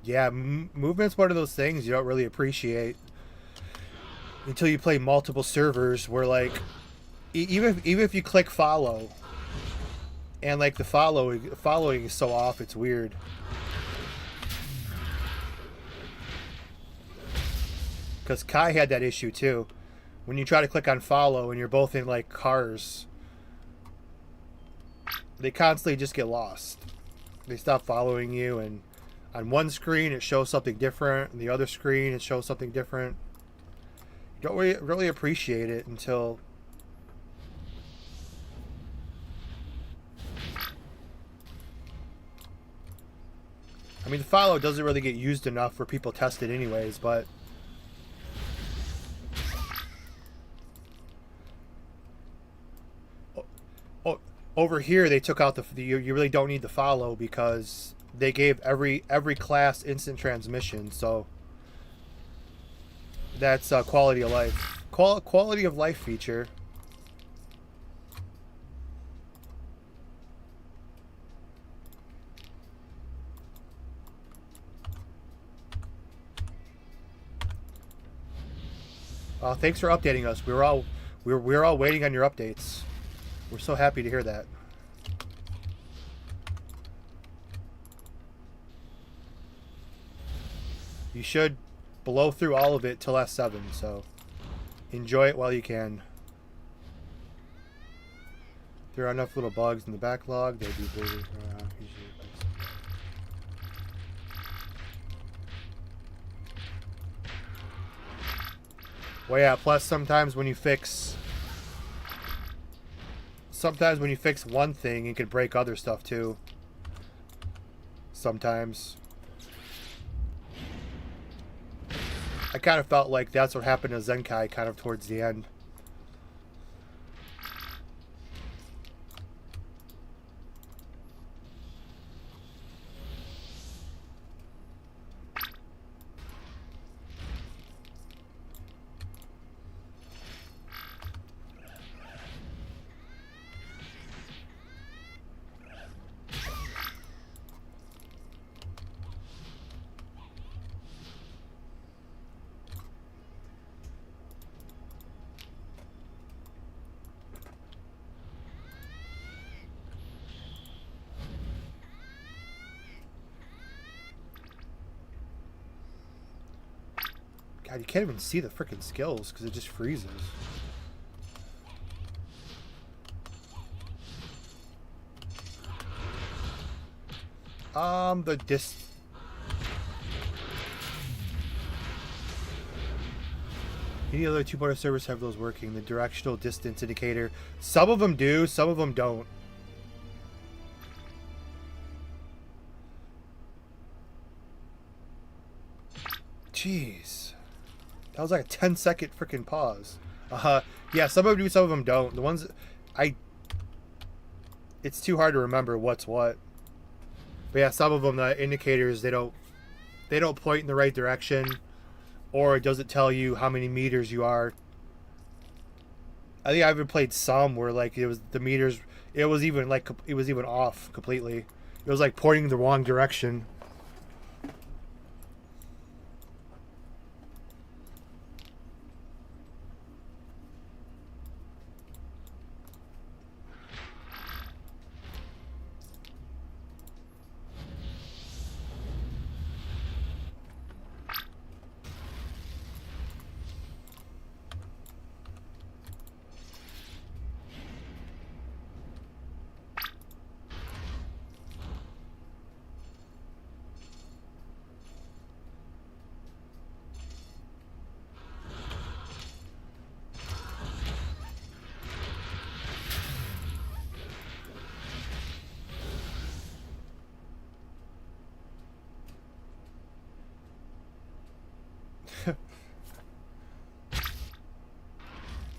Yeah, movement's one of those things you don't really appreciate until you play multiple servers where, like, even if you click follow, and like the following is so off, it's weird. Because Kai had that issue too. When you try to click on follow and you're both in like cars, they constantly just get lost. They stop following you, and on one screen it shows something different, and the other screen it shows something different. You don't really appreciate it until I mean, the follow doesn't really get used enough for people test it anyways, but over here they took out you really don't need the follow because they gave every class instant transmission, so that's quality of life. Quality of life feature. Thanks for updating us. We were all waiting on your updates. We're so happy to hear that. You should blow through all of it till S7, so enjoy it while you can. There are enough little bugs in the backlog. They'd be bigger. Well, yeah. Plus, sometimes when you fix one thing, it can break other stuff too. Sometimes. I kind of felt like that's what happened to Zenkai kind of towards the end. God, you can't even see the freaking skills because it just freezes. Any other 2.0 servers have those working? The directional distance indicator. Some of them do, some of them don't. Jeez. That was like a 10-second freaking pause. Yeah, some of them do, some of them don't. The ones it's too hard to remember what's what. But yeah, some of them, the indicators, they don't point in the right direction, or it doesn't tell you how many meters you are. I think I even played some where like it was the meters, it was even off completely. It was like pointing the wrong direction.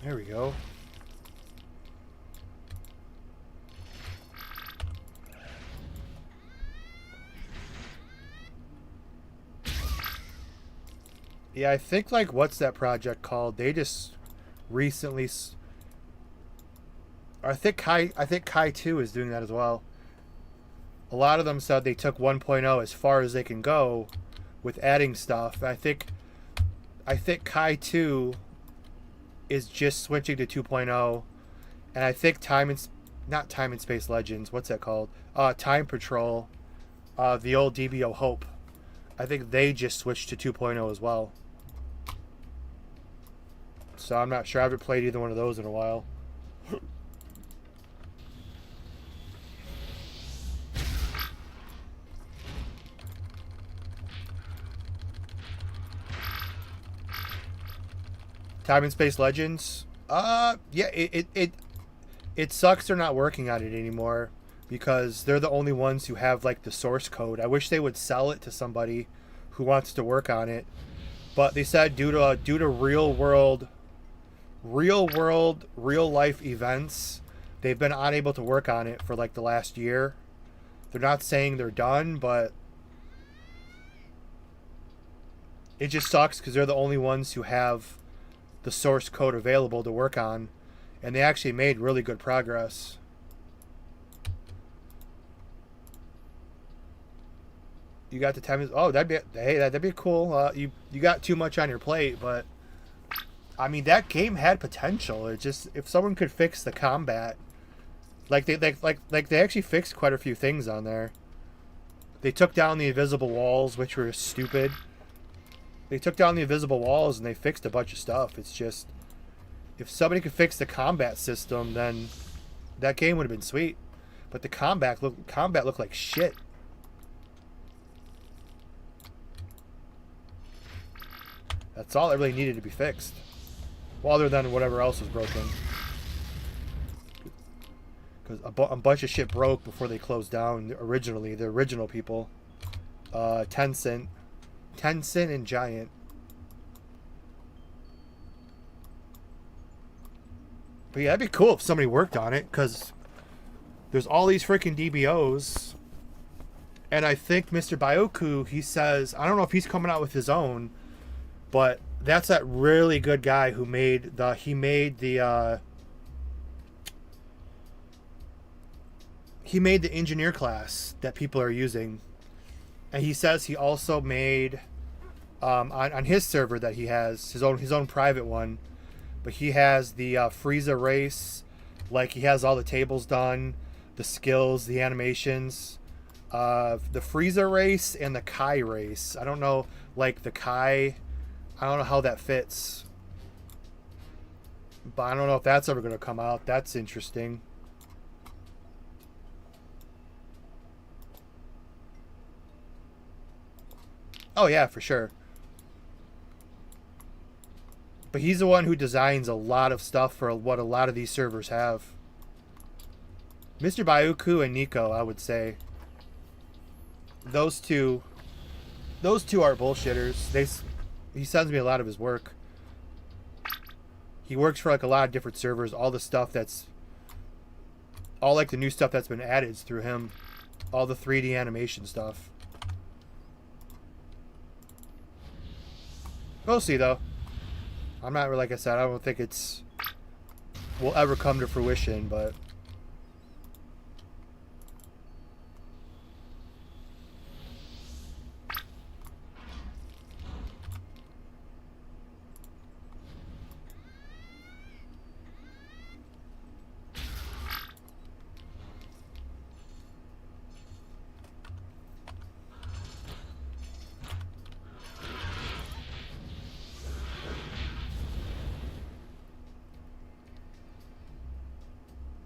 There we go. Yeah, I think like what's that project called? They just recently I think Kai 2 is doing that as well. A lot of them said they took 1.0 as far as they can go with adding stuff. I think Kai 2 is just switching to 2.0, and I think not Time and Space Legends, what's that called? Time Patrol, the old DBO Hope. I think they just switched to 2.0 as well. So I'm not sure. I haven't played either one of those in a while. Time and Space Legends. Yeah, it sucks they're not working on it anymore because they're the only ones who have like the source code. I wish they would sell it to somebody who wants to work on it, but they said due to real life events, they've been unable to work on it for like the last year. They're not saying they're done, but it just sucks because they're the only ones who have the source code available to work on, and they actually made really good progress. You got the time. Oh, that'd be cool. You got too much on your plate, but I mean that game had potential. It just, if someone could fix the combat, Like they actually fixed quite a few things on there. They took down the invisible walls, which were stupid. They took down the invisible walls and they fixed a bunch of stuff. It's just, if somebody could fix the combat system, then that game would have been sweet. But the combat looked like shit. That's all that really needed to be fixed. Well, other than whatever else was broken. Because a bunch of shit broke before they closed down originally. The original people. Tencent and Giant. But yeah, that'd be cool if somebody worked on it, because there's all these freaking DBOs. And I think Mr. Bioku, he says, I don't know if he's coming out with his own, but that's that really good guy who made the engineer class that people are using. And he says he also made on his server that he has his own private one, but he has the Frieza race, like he has all the tables done, the skills, the animations, the Frieza race and the Kai race. I don't know, like the Kai, I don't know how that fits, but I don't know if that's ever going to come out. That's interesting. Oh yeah, for sure. But he's the one who designs a lot of stuff for what a lot of these servers have. Mr. Baiuku and Nico, I would say. Those two are bullshitters. He sends me a lot of his work. He works for like a lot of different servers. All the stuff that's, all like the new stuff that's been added is through him. All the 3D animation stuff. We'll see though. I'm not, like I said, I don't think it's will ever come to fruition, but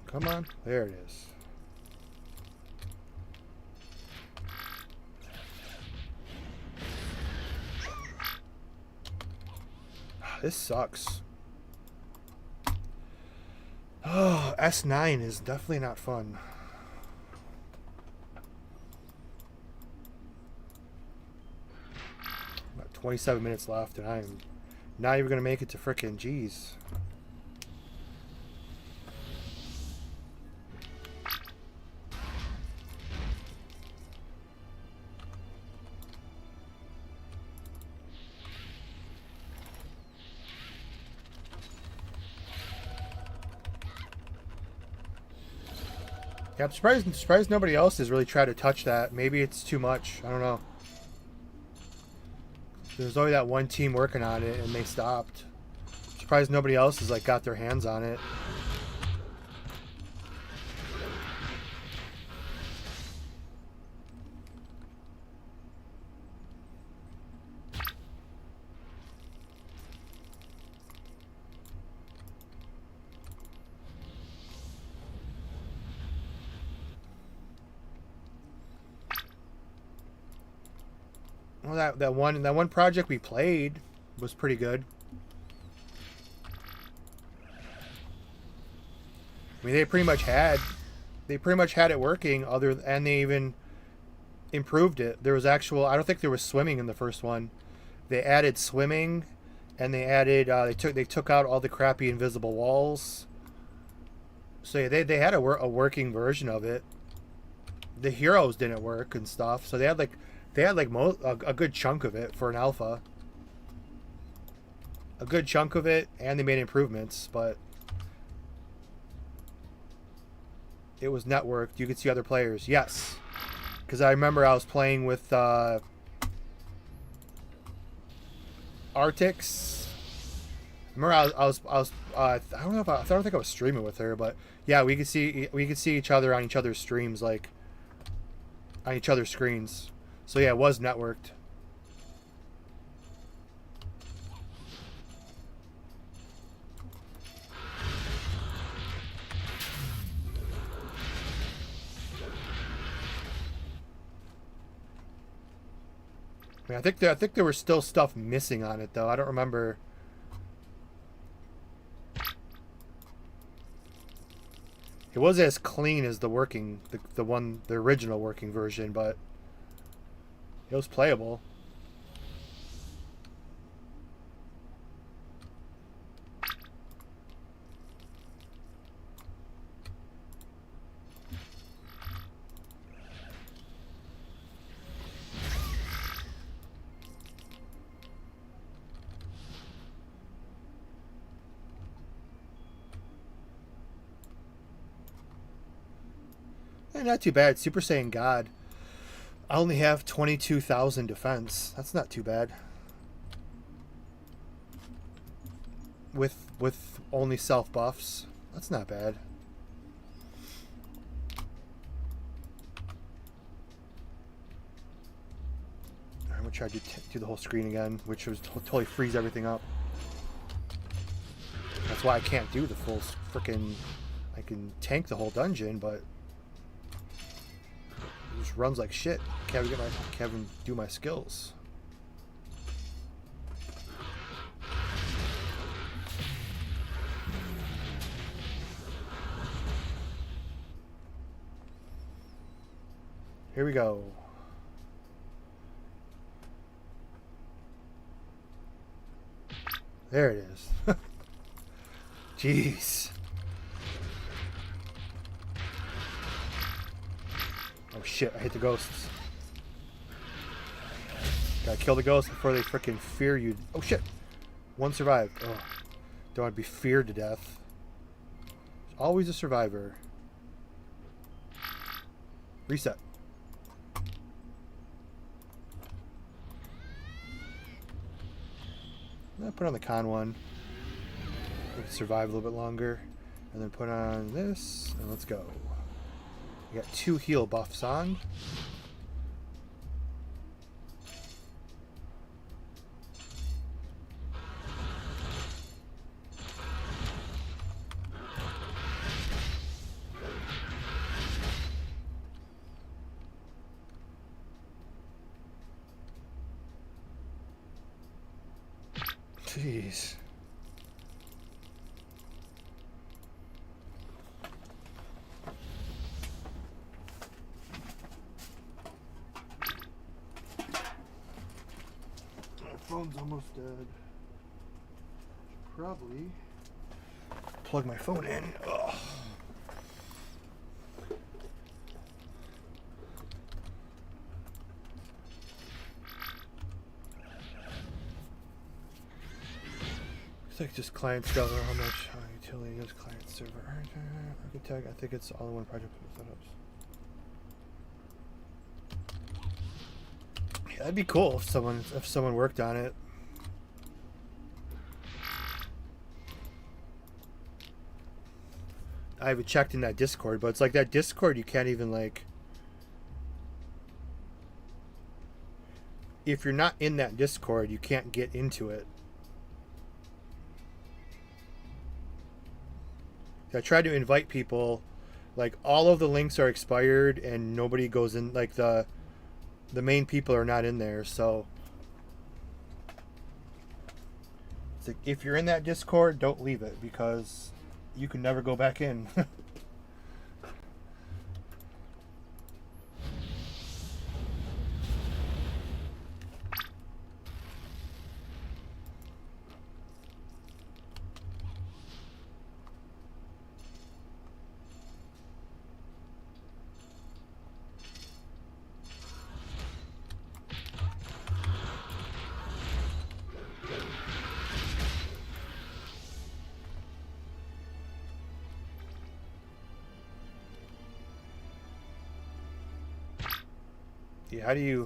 come on, there it is. This sucks. Oh, S9 is definitely not fun. About 27 minutes left, and I'm not even going to make it to frickin' G's. Yeah, I'm surprised nobody else has really tried to touch that. Maybe it's too much. I don't know. There's only that one team working on it, and they stopped. I'm surprised nobody else has like got their hands on it. Well, that one project we played was pretty good. I mean, they pretty much had it working. And they even improved it. There was I don't think there was swimming in the first one. They added swimming, and they added they took out all the crappy invisible walls. So yeah, they had a working version of it. The heroes didn't work and stuff, so they had a good chunk of it for an alpha. A good chunk of it, and they made improvements, but it was networked. You could see other players. Yes. Because I remember I was playing with Artix. Remember, I don't know if I don't think I was streaming with her, but yeah, we could see each other on each other's streams, like on each other's screens. So yeah, it was networked. I mean, I think there was still stuff missing on it though. I don't remember. It was as clean as the original working version, but it was playable. Not too bad. Super Saiyan God. I only have 22,000 defense. That's not too bad. With only self buffs, that's not bad. I'm gonna try to do the whole screen again, which was totally freeze everything up. That's why I can't do the full freaking. I can tank the whole dungeon, but it just runs like shit. Can't even do my skills. Here we go. There it is. Jeez. Oh shit, I hit the ghosts. Gotta kill the ghosts before they freaking fear you. Oh shit. One survived. Oh. Don't want to be feared to death. There's always a survivor. Reset. I'll put on the con one. We can survive a little bit longer. And then put on this, and let's go. We got 2 heal buffs on. Jeez. My phone's almost dead. Probably plug my phone in. Ugh. It's like just client stuff or how much utility is client server architect. I think it's all in one project setups. Yeah, that'd be cool if someone worked on it. I haven't checked in that Discord, but it's like that Discord you can't even like. If you're not in that Discord, you can't get into it. I tried to invite people, like all of the links are expired and nobody goes in, like the main people are not in there, so it's like if you're in that Discord, don't leave it because you can never go back in. Yeah,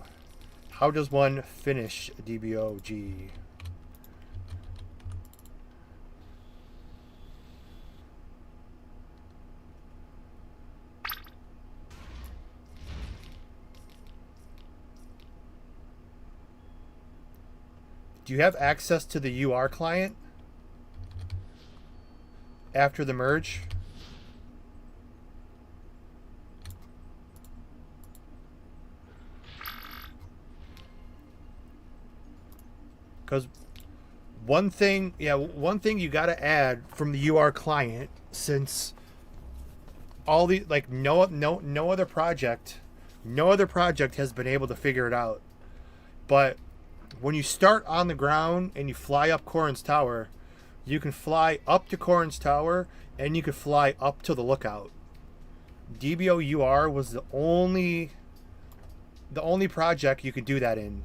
how does one finish a DBOG? Do you have access to the UR client after the merge? Because one thing you got to add from the UR client, since all the like no other project has been able to figure it out. But when you start on the ground and you fly up Corrin's Tower, you can fly up to Corrin's Tower and you can fly up to the lookout. DBO UR was the only project you could do that in.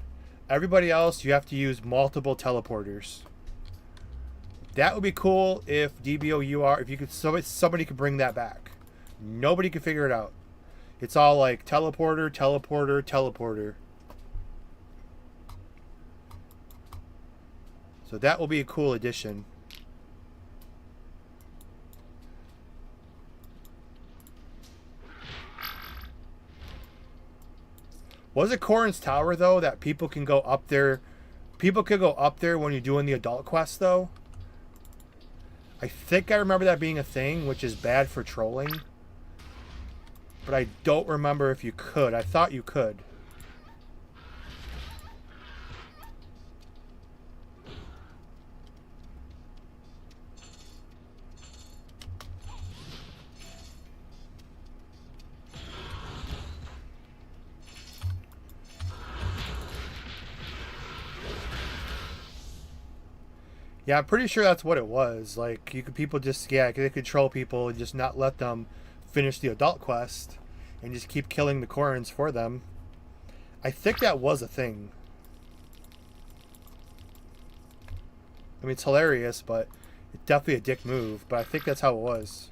Everybody else, you have to use multiple teleporters. That would be cool if DBO UR, if you could, somebody could bring that back. Nobody could figure it out. It's all like teleporter, teleporter, teleporter. So that will be a cool addition. Was it Corrin's Tower though that people can go up there? People could go up there when you're doing the adult quest though. I think I remember that being a thing, which is bad for trolling. But I don't remember if you could. I thought you could. Yeah, I'm pretty sure that's what it was. Like, you could people just, yeah, they could troll people and just not let them finish the adult quest and just keep killing the Corrins for them. I think that was a thing. I mean, it's hilarious, but it's definitely a dick move. But I think that's how it was.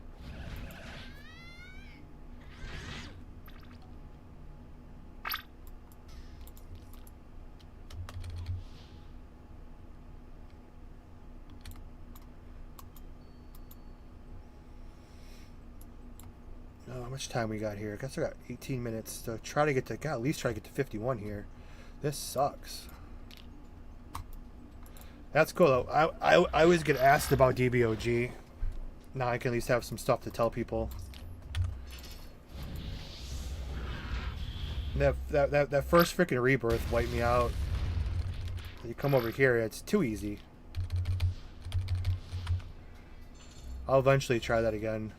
How much time we got here? I guess I got 18 minutes to try to get to, at least try to get to 51 here. This sucks. That's cool though. I always get asked about DBOG. Now I can at least have some stuff to tell people. That first freaking Rebirth wiped me out. You come over here, it's too easy. I'll eventually try that again.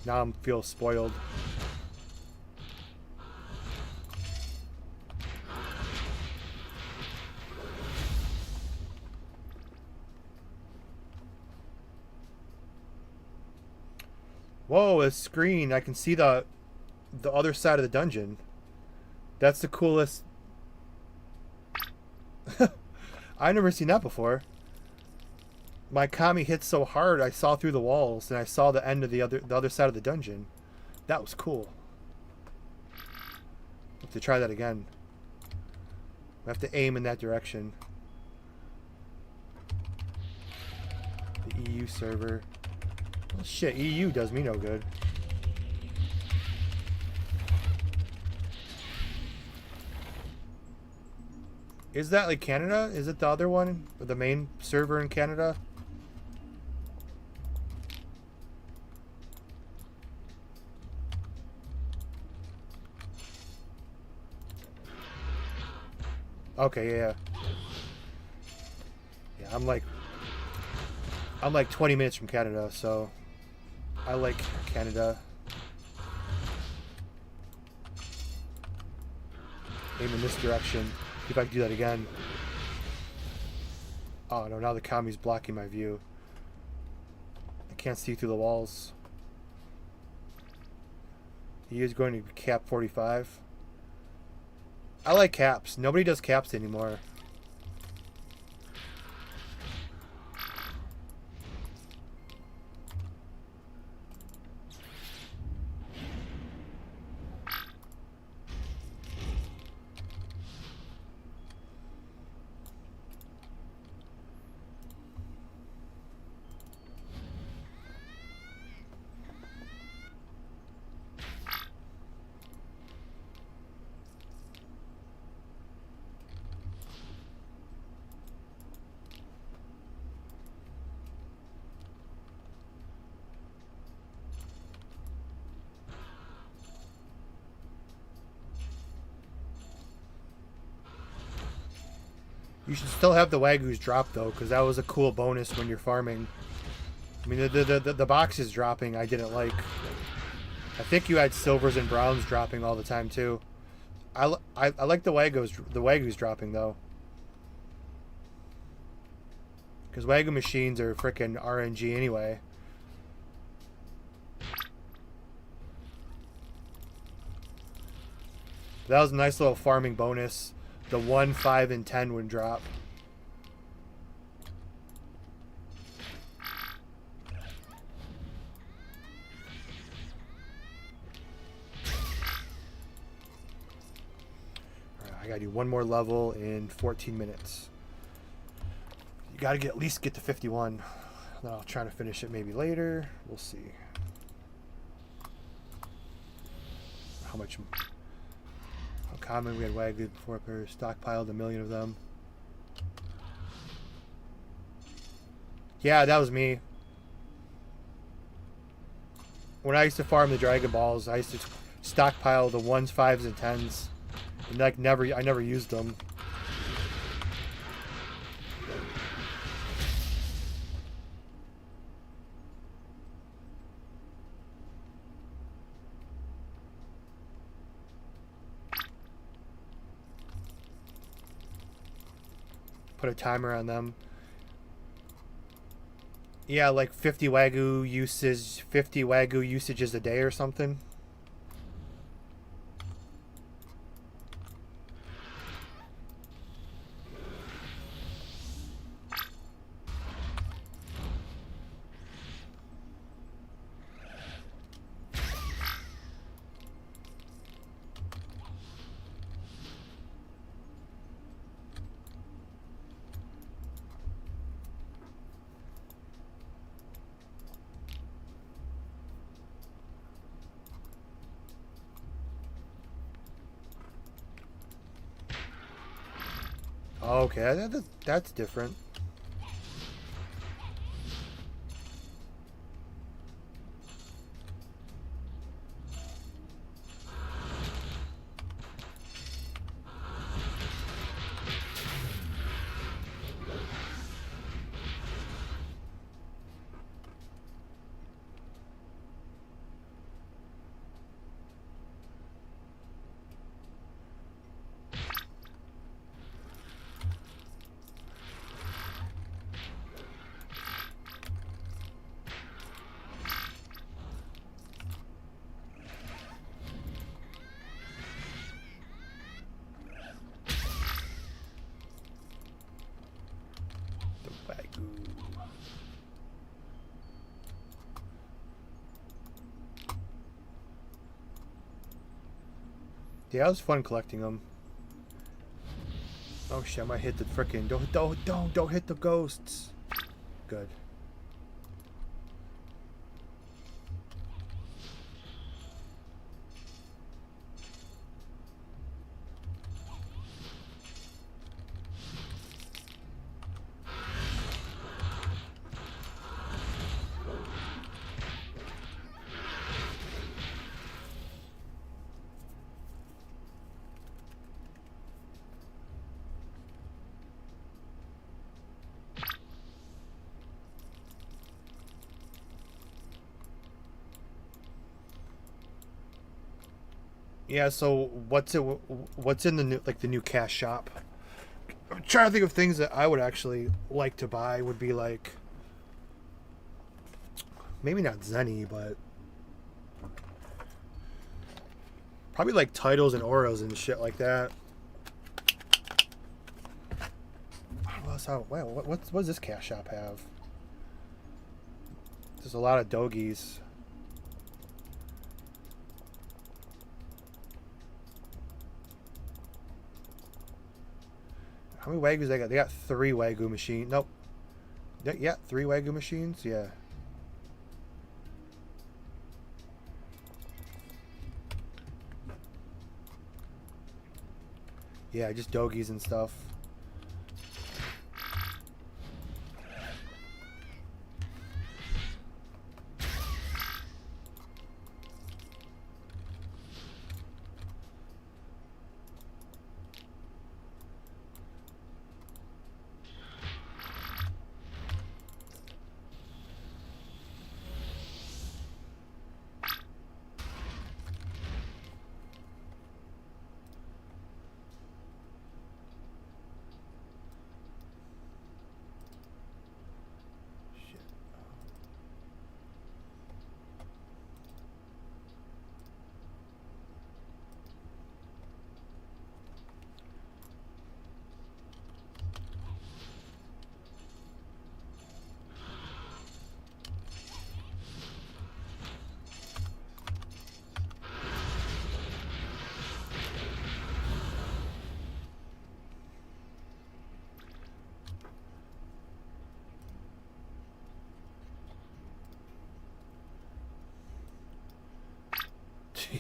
Now I feel spoiled. Whoa, a screen. I can see the other side of the dungeon. That's the coolest. I've never seen that before. My kami hit so hard I saw through the walls and I saw the end of the other side of the dungeon. That was cool. Have to try that again. I have to aim in that direction. The EU server. Oh, shit, EU does me no good. Is that like Canada? Is it the other one? Or the main server in Canada? Okay, yeah. Yeah, I'm like 20 minutes from Canada, so I like Canada. Aim in this direction. See if I can do that again. Oh no, now the kami's blocking my view. I can't see through the walls. He is going to cap 45. I like caps. Nobody does caps anymore. You should still have the Wagyus drop though, because that was a cool bonus when you're farming. I mean, the boxes dropping I didn't like. I think you had silvers and browns dropping all the time too. I like the Wagyus dropping though. Because Wagyu machines are freaking RNG anyway. That was a nice little farming bonus. The 1, 5, and 10 would drop. Alright, I gotta do one more level in 14 minutes. You gotta at least get to 51. Then I'll try to finish it maybe later. We'll see. How much... Common, we had Wagyu before per stockpiled 1 million of them. Yeah, that was me. When I used to farm the Dragon Balls, I used to stockpile the 1s, 5s, and 10s. And like I never used them. Put a timer on them. Yeah, like 50 Wagyu usages a day or something. Okay, that's different. Yeah, it was fun collecting them. Oh shit, I might hit the frickin' don't hit the ghosts. Good. Yeah, so what's in the new Cashapp? I'm trying to think of things that I would actually like to buy. Would be like maybe not Zenny, but probably like titles and auras and shit like that. What does this Cashapp have? There's a lot of doggies. How many Wagyus they got? They got 3 Wagyu machines. Nope. Yeah, 3 Wagyu machines. Yeah. Yeah, just doggies and stuff.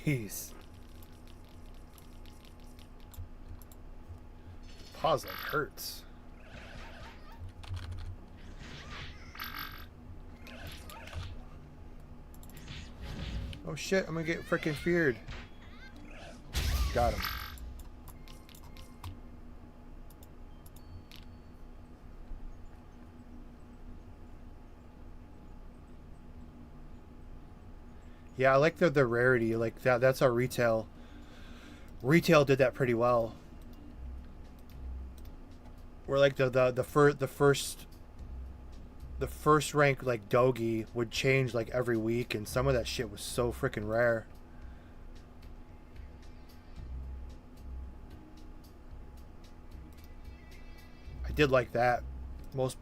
Jeez. Pause like hurts. Oh shit, I'm gonna get freaking feared. Got him. Yeah, I like the rarity. Like that's our retail. Retail did that pretty well. Where like the first rank like Dogi would change like every week, and some of that shit was so freaking rare. I did like that. Most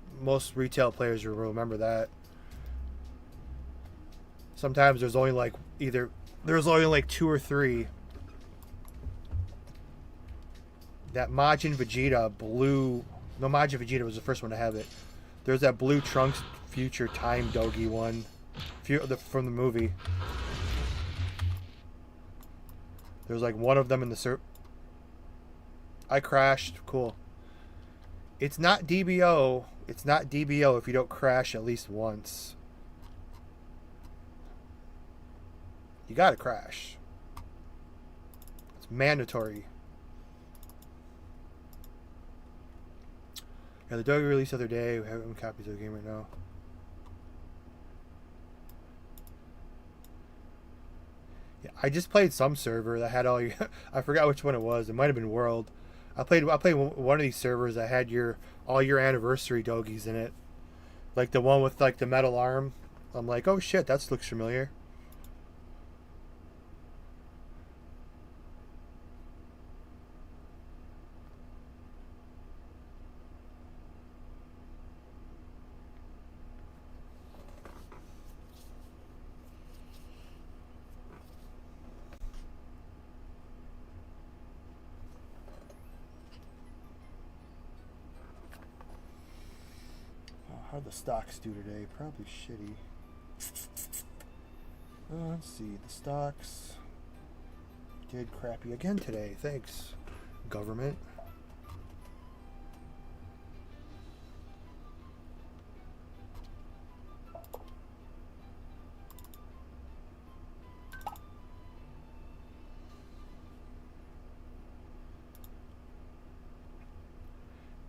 retail players will remember that. Sometimes there's only like there's only like 2 or 3. That Majin Vegeta blue. No, Majin Vegeta was the first one to have it. There's that blue Trunks Future Time Dogi one from the movie. There's like one of them in the I crashed. Cool. It's not DBO. It's not DBO if you don't crash at least once. You gotta crash. It's mandatory. Yeah, the Dogi released the other day. We haven't copies of the game right now. Yeah, I just played some server that had all your. I forgot which one it was. It might have been World. I played one of these servers that had all your anniversary Dogis in it, like the one with like the metal arm. I'm like, oh shit, that looks familiar. How'd the stocks do today? Probably shitty. Let's see. The stocks did crappy again today. Thanks, government.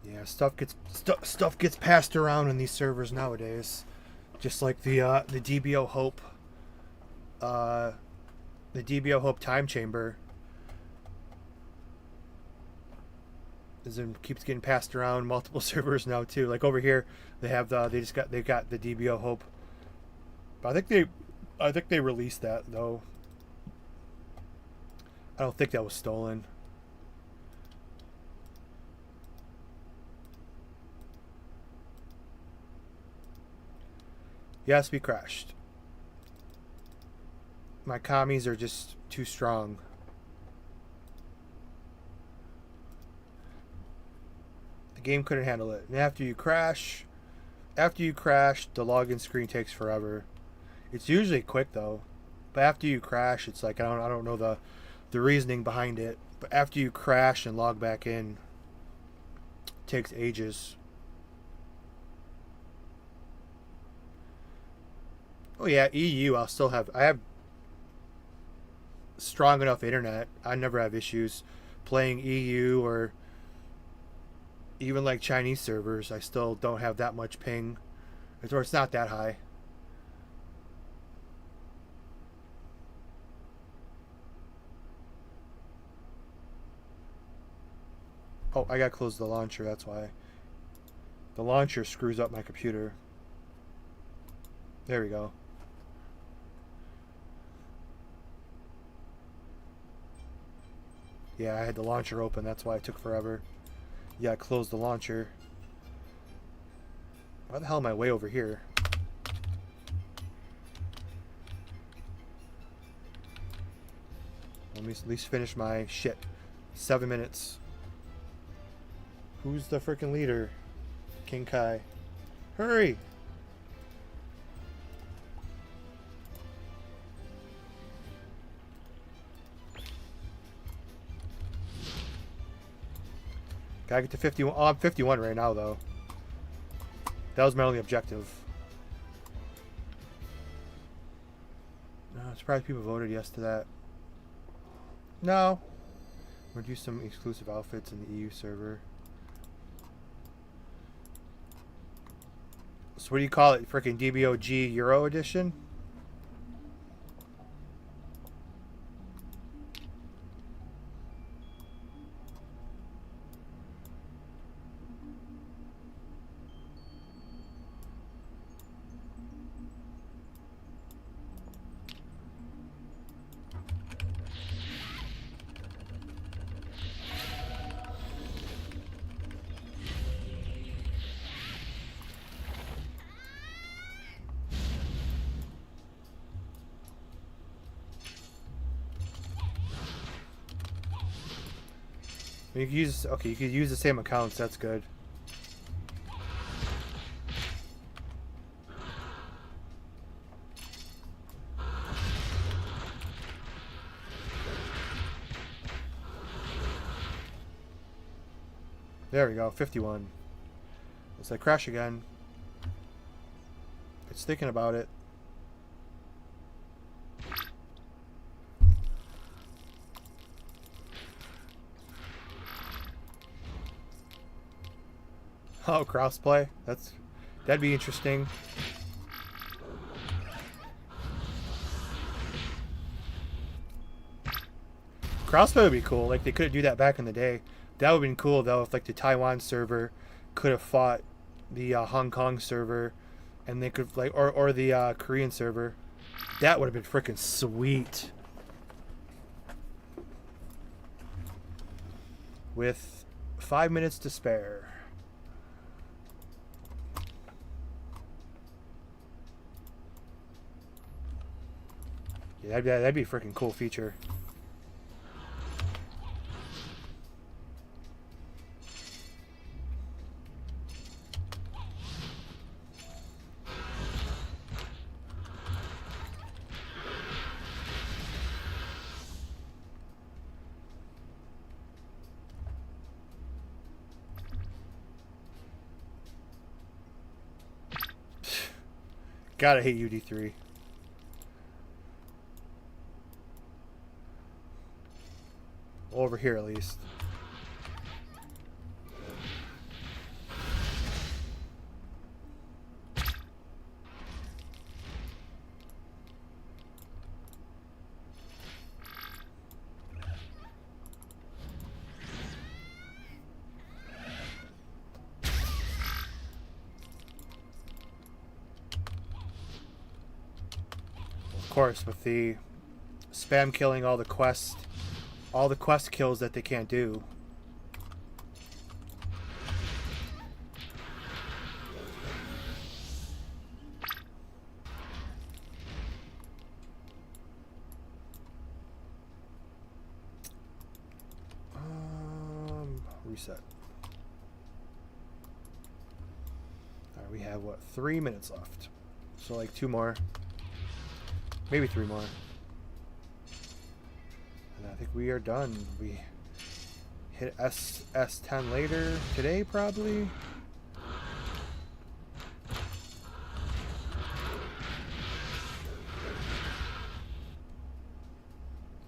Yeah, stuff gets passed around in these servers nowadays, just like the DBO Hope, the DBO Hope time chamber keeps getting passed around multiple servers now too. Like over here, they got the DBO Hope, but I think they released that though. I don't think that was stolen. Yes, we crashed. My commies are just too strong. The game couldn't handle it. And after you crash, the login screen takes forever. It's usually quick though. But after you crash, it's like I don't know the reasoning behind it. But after you crash and log back in, it takes ages. Oh yeah, EU. I have strong enough internet. I never have issues playing EU or even like Chinese servers. I still don't have that much ping, or it's not that high. Oh, I gotta close the launcher. That's why. The launcher screws up my computer. There we go. Yeah, I had the launcher open. That's why it took forever. Yeah, I closed the launcher. Why the hell am I way over here? Let me at least finish my shit. 7 minutes. Who's the freaking leader? King Kai. Hurry! Gotta get to 51. Oh, I'm 51 right now, though. That was my only objective. No, I'm surprised people voted yes to that. No. Reduce some exclusive outfits in the EU server. So what do you call it? Freaking DBOG Euro Edition? You could use, okay, you could use the same accounts. That's good. There we go, 51. Let's like crash again. It's thinking about it. Oh, crossplay. That'd be interesting. Crossplay would be cool. Like they couldn't do that back in the day. That would have been cool though if like the Taiwan server could have fought the Hong Kong server, and they could like or the Korean server. That would have been freaking sweet. With 5 minutes to spare. Yeah, that'd be a freaking cool feature. Gotta hate UD3. Over here, at least. Of course, with the spam killing all the quest kills that they can't do. Reset. Alright, we have what, 3 minutes left. So like 2 more. Maybe 3 more. And I think we are done. We hit S10 later today, probably. I'm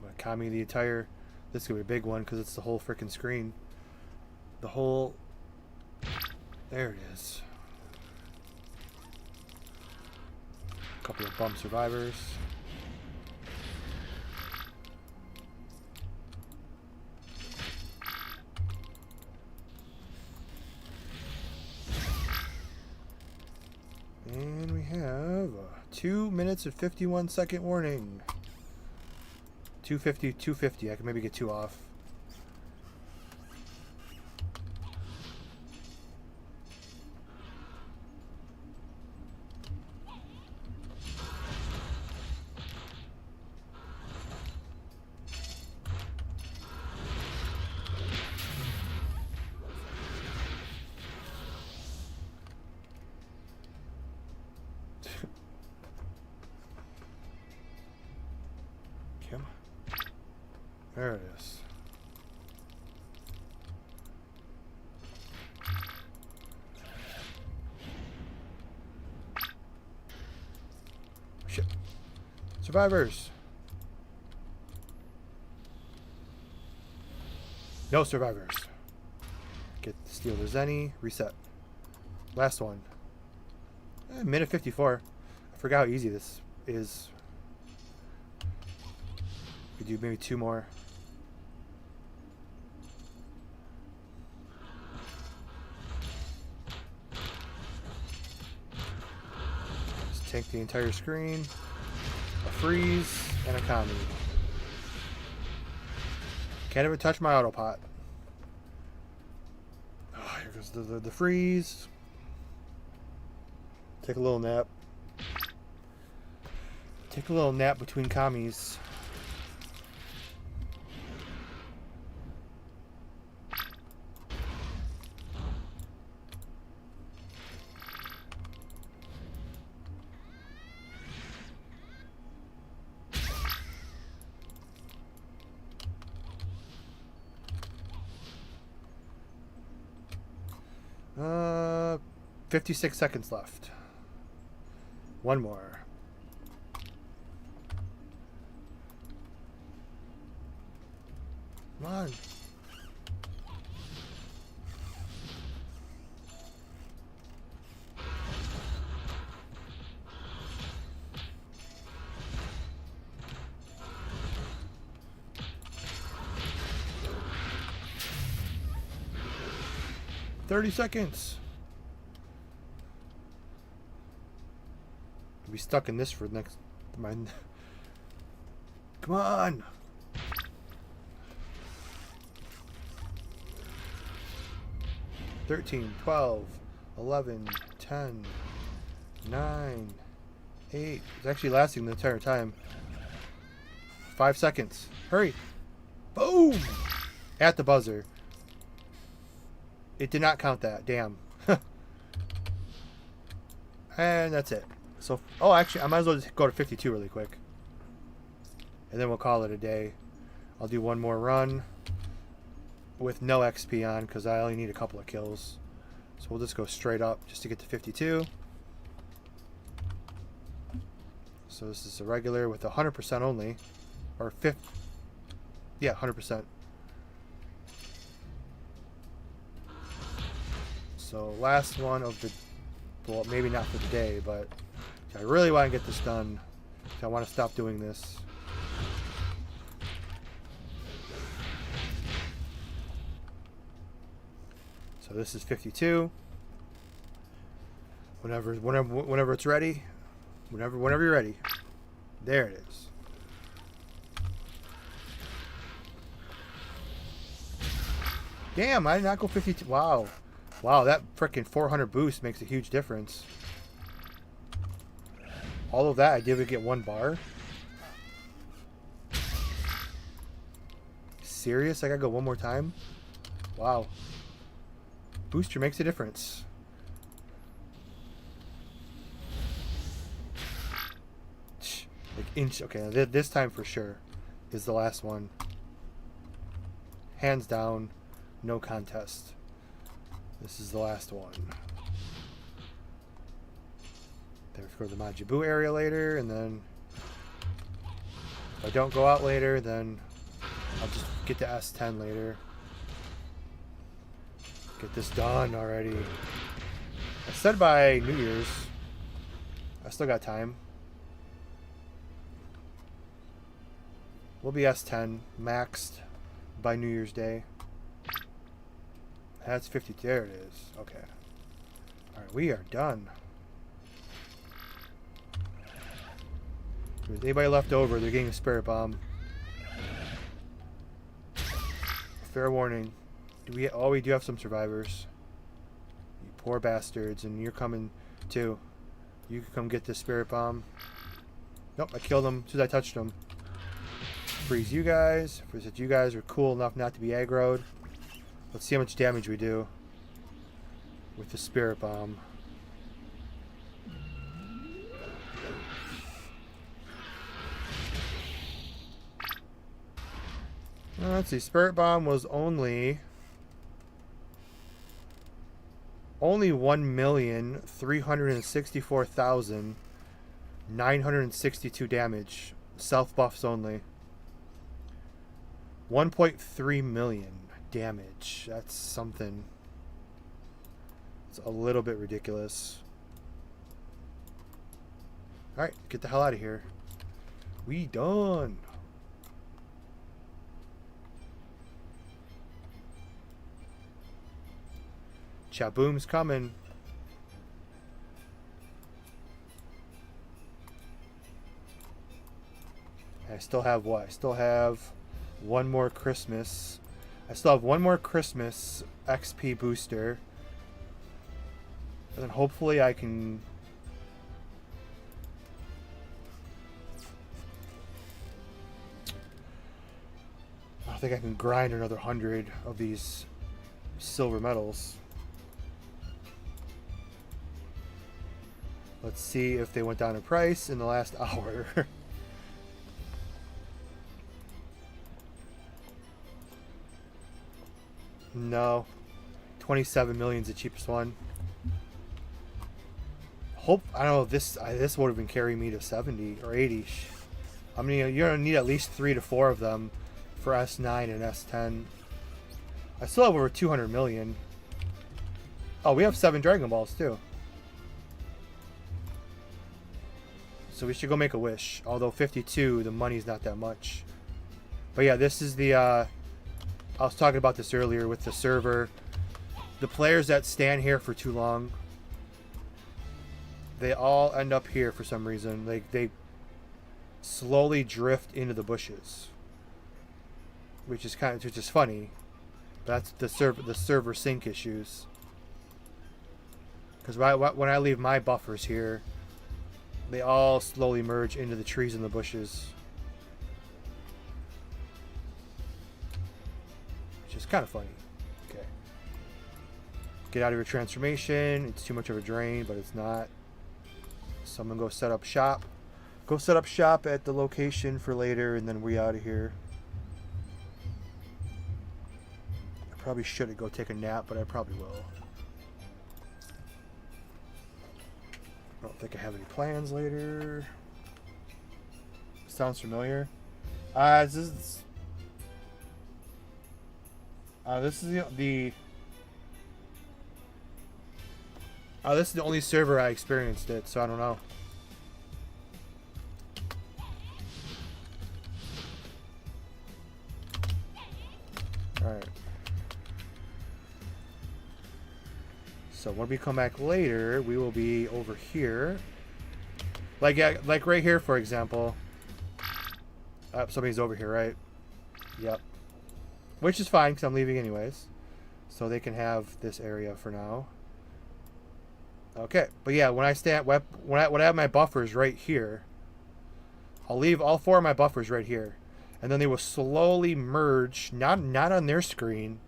gonna copy the entire. This is gonna be a big one because it's the whole freaking screen. The whole. There it is. A couple of bump survivors. And we have a 2 minutes and 51 second warning. 250, 250. I can maybe get 2 off. There it is. Survivors. No survivors. Get the steal the Zenny. Reset. Last one. Minute 54. I forgot how easy this is. We do maybe 2 more. Just tank the entire screen. A freeze and a commie. Can't even touch my autopot. Oh, here goes the freeze. Take a little nap. Take a little nap between commies. Uh, 56 seconds left. One more. Come on. "30 seconds. I'll be stuck in this for the next. Come on. "13, 12, 11, 10, 9, 8. It's actually lasting the entire time. 5 seconds. Hurry. Boom. At the buzzer. It did not count that. Damn. And that's it. So, oh, actually, I might as well just go to 52 really quick. And then we'll call it a day. I'll do one more run with no XP on because I only need a couple of kills. So we'll just go straight up just to get to 52. So this is a regular with 100% only. Or 50. Yeah, 100%. So last one of the, well, maybe not for the day, but I really want to get this done. I want to stop doing this. So this is 52. Whenever it's ready, whenever you're ready. There it is. Damn, I did not go 52. Wow. Wow, that frickin' 400 boost makes a huge difference. All of that, I did get 1 bar. Serious? I gotta go one more time? Wow. Booster makes a difference. Like inch. Okay, this time for sure is the last one. Hands down, no contest. This is the last one. Then we go to the Majibu area later, and then if I don't go out later, then I'll just get to S10 later. Get this done already. I said by New Year's. I still got time. We'll be S10 maxed by New Year's Day. That's 50. There it is. Okay. Alright, we are done. If there's anybody left over, they're getting a spirit bomb. Fair warning. We do have some survivors. You poor bastards, and you're coming too. You can come get this spirit bomb. Nope, I killed him as soon as I touched him. Freeze you guys. Freeze that you guys are cool enough not to be aggroed. Let's see how much damage we do with the spirit bomb. Let's see. Spirit bomb was only 1,364,962 damage South buffs only. 1.3 million damage. That's something. It's a little bit ridiculous. Alright, get the hell out of here. We done. Chaboom's coming. I still have what? I still have one more Christmas. I still have one more Christmas XP booster. And then hopefully I can... I think I can grind another 100 of these silver medals. Let's see if they went down in price in the last hour. No. 27 million is the cheapest one. Hope, I don't know, this would have been carrying me to 70 or 80. I mean, you're going to need at least 3 to 4 of them for S9 and S10. I still have over 200 million. Oh, we have 7 Dragon Balls too. So we should go make a wish. Although 52, the money's not that much. But yeah, this is the... I was talking about this earlier with the server. The players that stand here for too long, they all end up here for some reason. Like, they slowly drift into the bushes, which is funny. That's the server sync issues. Because when I leave my buffers here, they all slowly merge into the trees and the bushes. Which is kind of funny. Okay. Get out of your transformation. It's too much of a drain, but it's not. So I'm going to go set up shop. Go set up shop at the location for later, and then we out of here. I probably shouldn't go take a nap, but I probably will. I don't think I have any plans later. Sounds familiar. This is the this is the only server I experienced it, so I don't know. Alright. So when we come back later, we will be over here. Like right here, for example. Somebody's over here, right? Yep. Which is fine, because I'm leaving anyways. So they can have this area for now. Okay, but yeah, when I have my buffers right here, I'll leave all 4 of my buffers right here, and then they will slowly merge. Not on their screen,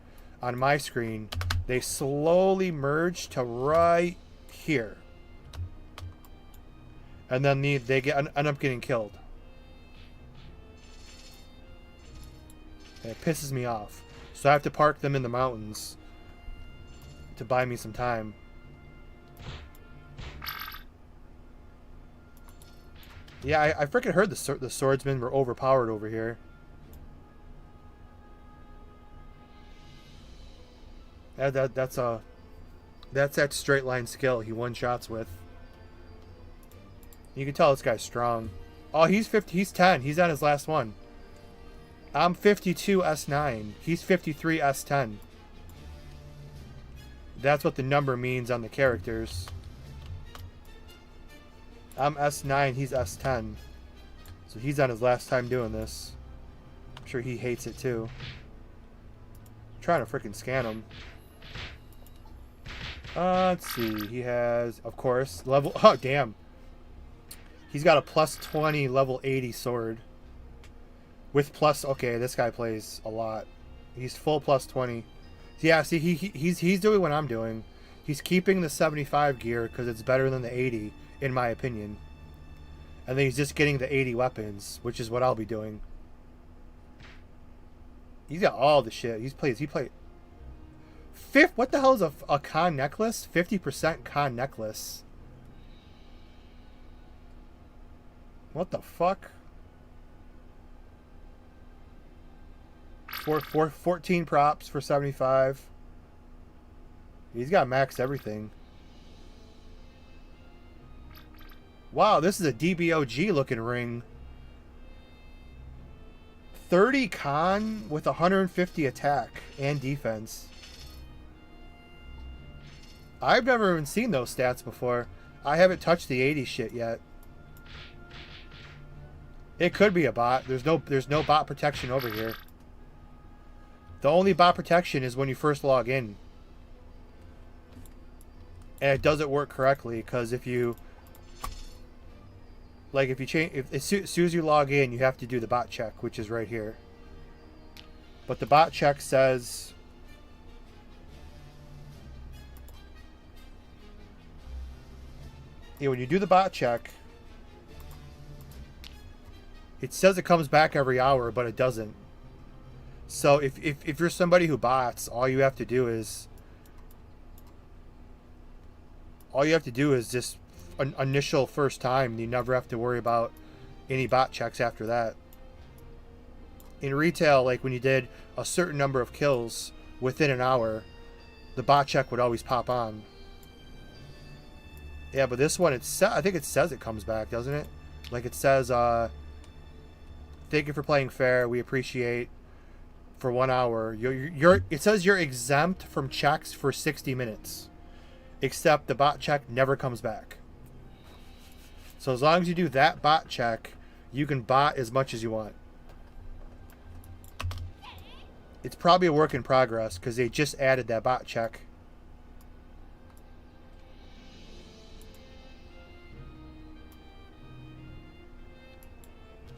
on my screen. They slowly merge to right here, and then they end up getting killed. And it pisses me off. So I have to park them in the mountains to buy me some time. Yeah, I freaking heard the swordsmen were overpowered over here. That's that straight line skill he one-shots with. You can tell this guy's strong. Oh, he's 50. He's 10. He's on his last one. I'm 52 S9. He's 53 S10. That's what the number means on the characters. I'm S9, he's S10. So he's on his last time doing this. I'm sure he hates it too. I'm trying to freaking scan him. Let's see. He has, of course, level... Oh, damn. He's got a plus 20 level 80 sword. With plus... Okay, this guy plays a lot. He's full plus 20. Yeah, see, he's doing what I'm doing. He's keeping the 75 gear because it's better than the 80, in my opinion. And then he's just getting the 80 weapons, which is what I'll be doing. He's got all the shit. He played... What the hell is a con necklace? 50% con necklace. What the fuck? 14 props for 75. He's got max everything. Wow, this is a DBOG looking ring. 30 con with 150 attack and defense. I've never even seen those stats before. I haven't touched the 80 shit yet. It could be a bot. There's no bot protection over here. The only bot protection is when you first log in. And it doesn't work correctly because if you change, as soon as you log in, you have to do the bot check, which is right here. But the bot check says when you do the bot check, it says it comes back every hour, but it doesn't. So if you're somebody who bots, all you have to do is just an initial first time. You never have to worry about any bot checks after that. In retail, like when you did a certain number of kills within an hour, the bot check would always pop on. Yeah, but this one, I think it says it comes back, doesn't it? Like it says, thank you for playing fair. We appreciate for 1 hour. It says you're exempt from checks for 60 minutes. Except the bot check never comes back. So as long as you do that bot check, you can bot as much as you want. It's probably a work in progress because they just added that bot check.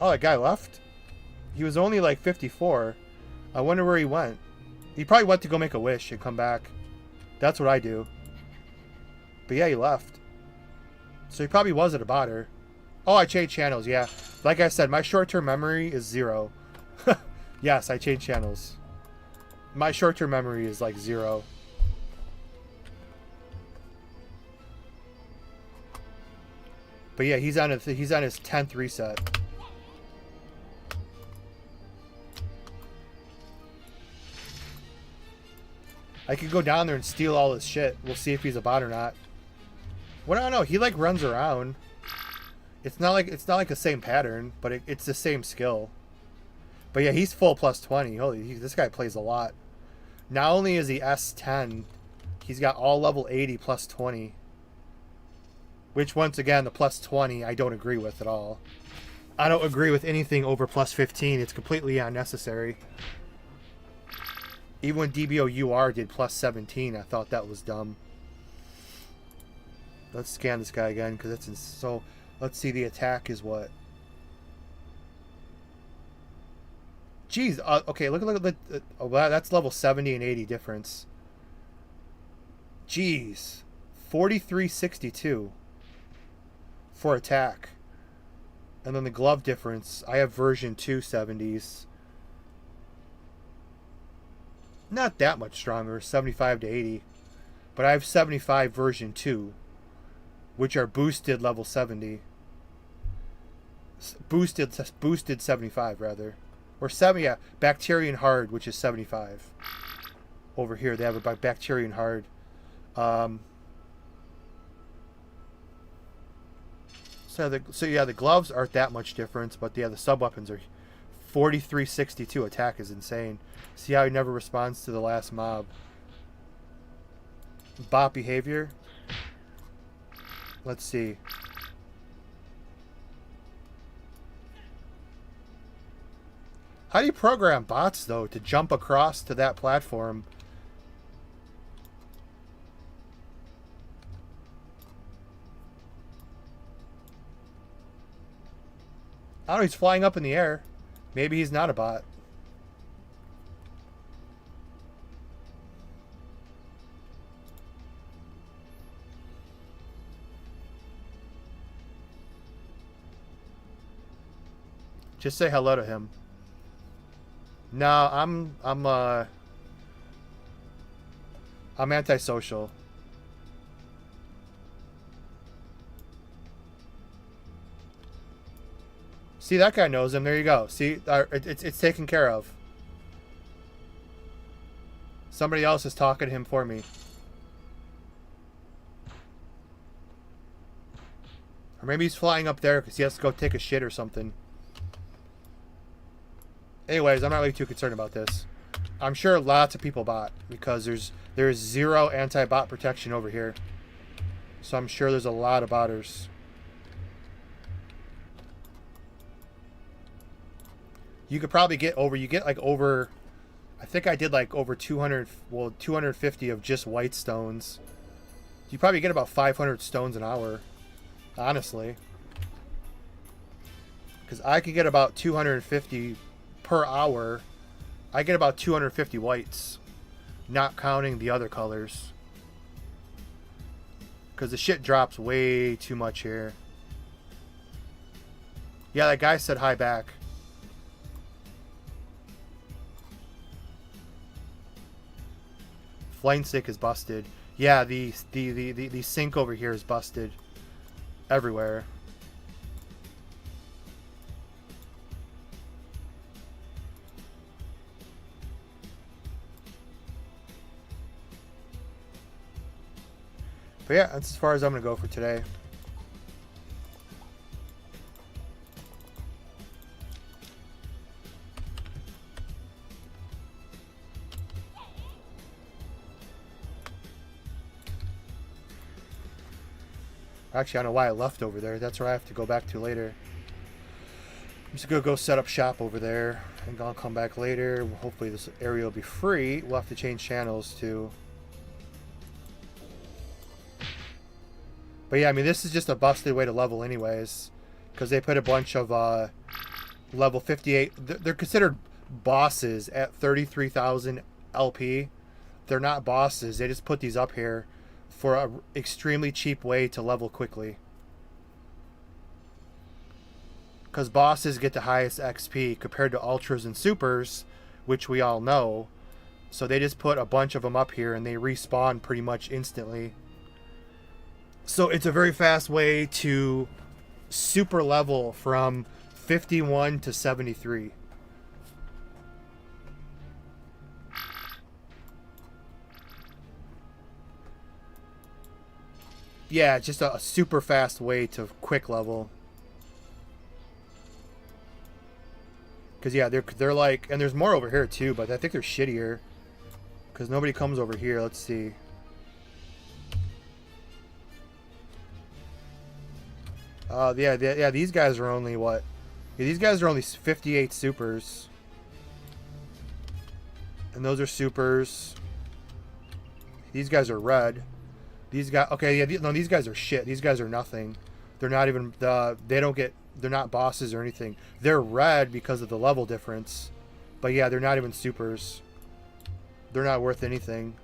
Oh, that guy left? He was only like 54. I wonder where he went. He probably went to go make a wish and come back. That's what I do. But yeah, he left. So he probably was at a botter. Oh, I changed channels, yeah. Like I said, my short-term memory is 0. Yes, I changed channels. My short-term memory is like 0. But yeah, he's on his 10th reset. I could go down there and steal all his shit. We'll see if he's a bot or not. Well, I don't know. He like runs around. It's not like the same pattern, but it's the same skill. But yeah, he's full plus 20. Holy, this guy plays a lot. Not only is he S10, he's got all level 80 plus 20. Which once again, the plus 20 I don't agree with at all. I don't agree with anything over plus 15. It's completely unnecessary. Even when DBOUR did plus 17, I thought that was dumb. Let's scan this guy again, because that's so. Let's see, the attack is what? Jeez, okay, look at the. Oh, wow, that's level 70 and 80 difference. Jeez, 4362 for attack, and then the glove difference. I have version 2 70s. Not that much stronger, 75 to 80. But I have 75 version 2, which are boosted level 70. Boosted 75, rather. Or 70, yeah. Bacterian Hard, which is 75. Over here, they have a Bacterian Hard. So yeah, the gloves aren't that much difference, but yeah, the sub-weapons are 4362 attack is insane. See how he never responds to the last mob. Bot behavior. Let's see. How do you program bots, though, to jump across to that platform? I don't know, he's flying up in the air. Maybe he's not a bot. Just say hello to him. No, I'm antisocial. See, that guy knows him. There you go. See, it's taken care of. Somebody else is talking to him for me. Or maybe he's flying up there because he has to go take a shit or something. Anyways, I'm not really too concerned about this. I'm sure lots of people bot because there's zero anti-bot protection over here. So I'm sure there's a lot of botters. You could probably get over, I think I did like over 250 of just white stones. You probably get about 500 stones an hour, honestly. Because I could get about 250 per hour. I get about 250 whites, not counting the other colors. Because the shit drops way too much here. Yeah, that guy said hi back. Flame stick is busted. Yeah, the sink over here is busted. Everywhere. But yeah, that's as far as I'm going to go for today. Actually, I don't know why I left over there. That's where I have to go back to later. I'm just going to go set up shop over there. And I'll come back later. Hopefully this area will be free. We'll have to change channels too. But yeah, I mean, this is just a busted way to level anyways. Because they put a bunch of level 58. They're considered bosses at 33,000 LP. They're not bosses. They just put these up here for an extremely cheap way to level quickly. Because bosses get the highest XP compared to ultras and supers, which we all know. So they just put a bunch of them up here and they respawn pretty much instantly. So it's a very fast way to super level from 51 to 73. Yeah, just a super fast way to quick level. Because yeah, they're like, and there's more over here too, but I think they're shittier. Because nobody comes over here. Let's see. Yeah, these guys are only what? Yeah, these guys are only 58 supers. And those are supers. These guys are red. These guys, okay, yeah, no, these guys are shit. These guys are nothing. They're not even, they're not bosses or anything. They're red because of the level difference. But yeah, they're not even supers. They're not worth anything.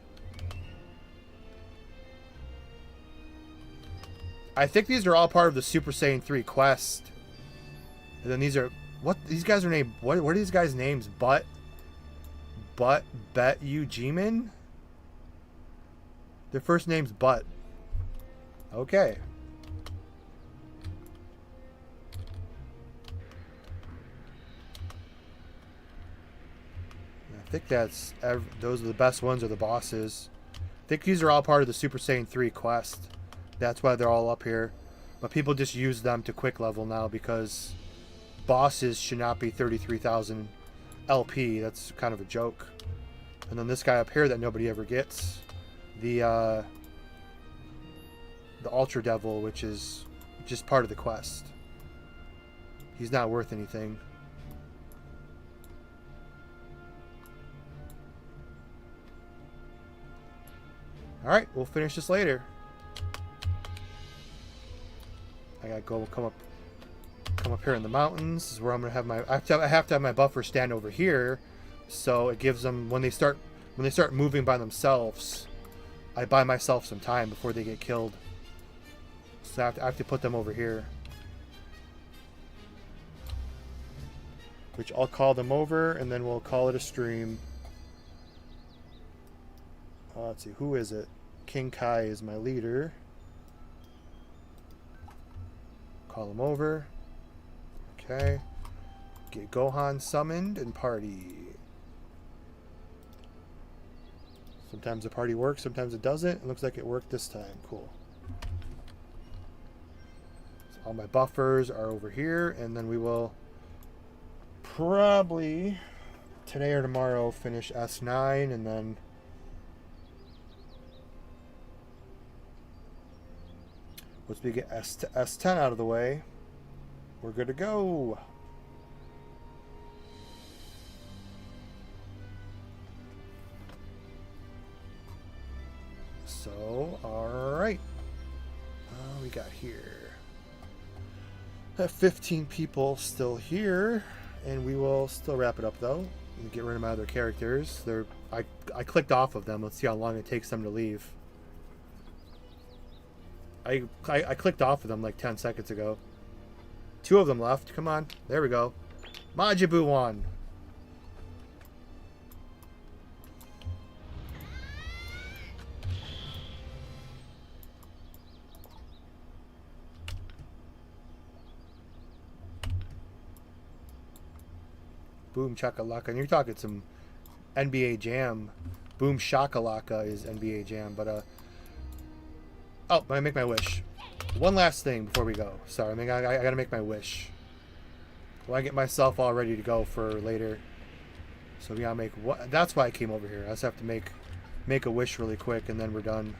I think these are all part of the Super Saiyan 3 quest. And then these are, what, these guys are named, what are these guys' names? Bet You Jimin? Their first name's Butt. Okay. I think those are the best ones, are the bosses. I think these are all part of the Super Saiyan 3 quest. That's why they're all up here. But people just use them to quick level now because bosses should not be 33,000 LP. That's kind of a joke. And then this guy up here that nobody ever gets. The Ultra Devil, which is just part of the quest. He's not worth anything. Alright, we'll finish this later. I gotta go come up here in the mountains. This is where I'm gonna have my I have to have my buffer stand over here, so it gives them when they start moving by themselves, I buy myself some time before they get killed. So I have to put them over here. Which I'll call them over and then we'll call it a stream. Let's see, who is it? King Kai is my leader. Call him over. Okay. Get Gohan summoned and party. Sometimes the party works, sometimes it doesn't. It looks like it worked this time. Cool. So all my buffers are over here, and then we will probably today or tomorrow finish S9, and then once we get S10 out of the way, we're good to go. So, alright. We got here. Have 15 people still here, and we will still wrap it up though. And get rid of my other characters. I clicked off of them. Let's see how long it takes them to leave. I clicked off of them like 10 seconds ago. 2 of them left. Come on. There we go. Majibu won. Boom Chakalaka. And you're talking some NBA Jam. Boom Shakalaka is NBA Jam. But, oh, I make my wish. One last thing before we go. Sorry, I gotta make my wish. Well, I get myself all ready to go for later. So we gotta make what? That's why I came over here. I just have to make a wish really quick, and then we're done.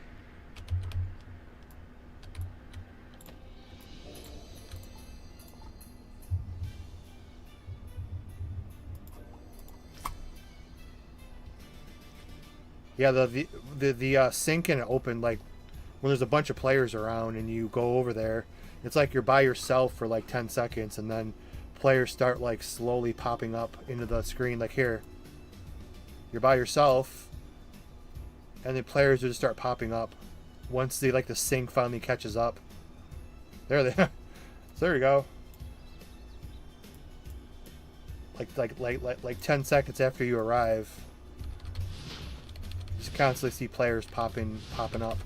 Yeah, the sink can open like when there's a bunch of players around and you go over there. It's like you're by yourself for like 10 seconds, and then players start like slowly popping up into the screen. Like here, you're by yourself, and then players will just start popping up once the sink finally catches up. There they so there you go. Like 10 seconds after you arrive. You just constantly see players popping up.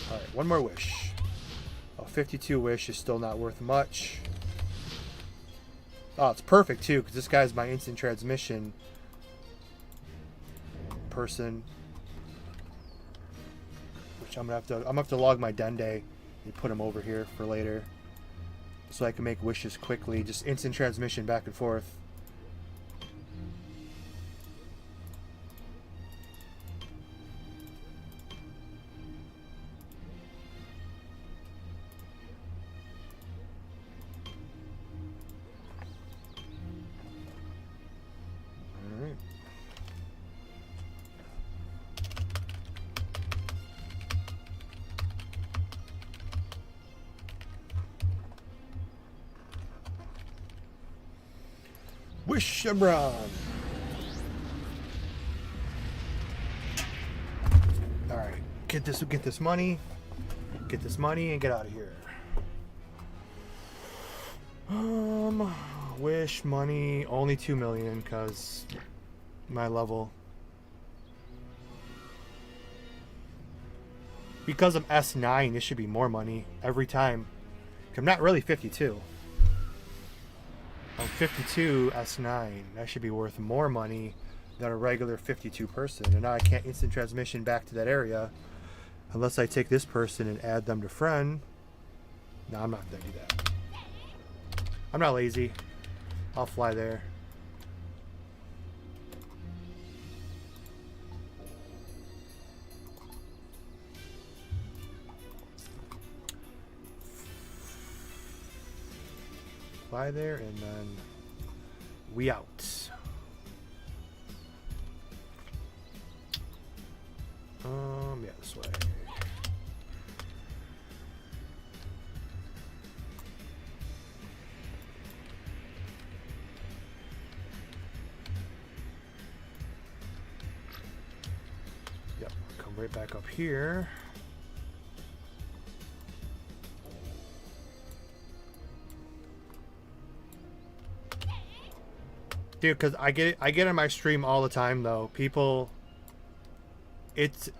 Alright, one more wish. Oh, 52 wish is still not worth much. Oh, it's perfect too, because this guy's my instant transmission person. Which I'm gonna have to log my Dende and put him over here for later. So I can make wishes quickly. Just instant transmission back and forth. Wish Shabran. Alright, get this money. Get this money and get out of here. Wish money only 2 million because my level. Because I'm S9, this should be more money every time. I'm not really 52. I'm 52 S9. That should be worth more money than a regular 52 person. And now I can't instant transmission back to that area unless I take this person and add them to friend. No, I'm not going to do that. I'm not lazy. I'll fly there. Fly there, and then we out. Yeah, this way. Yep, come right back up here. Dude, because I get on my stream all the time though. People, it's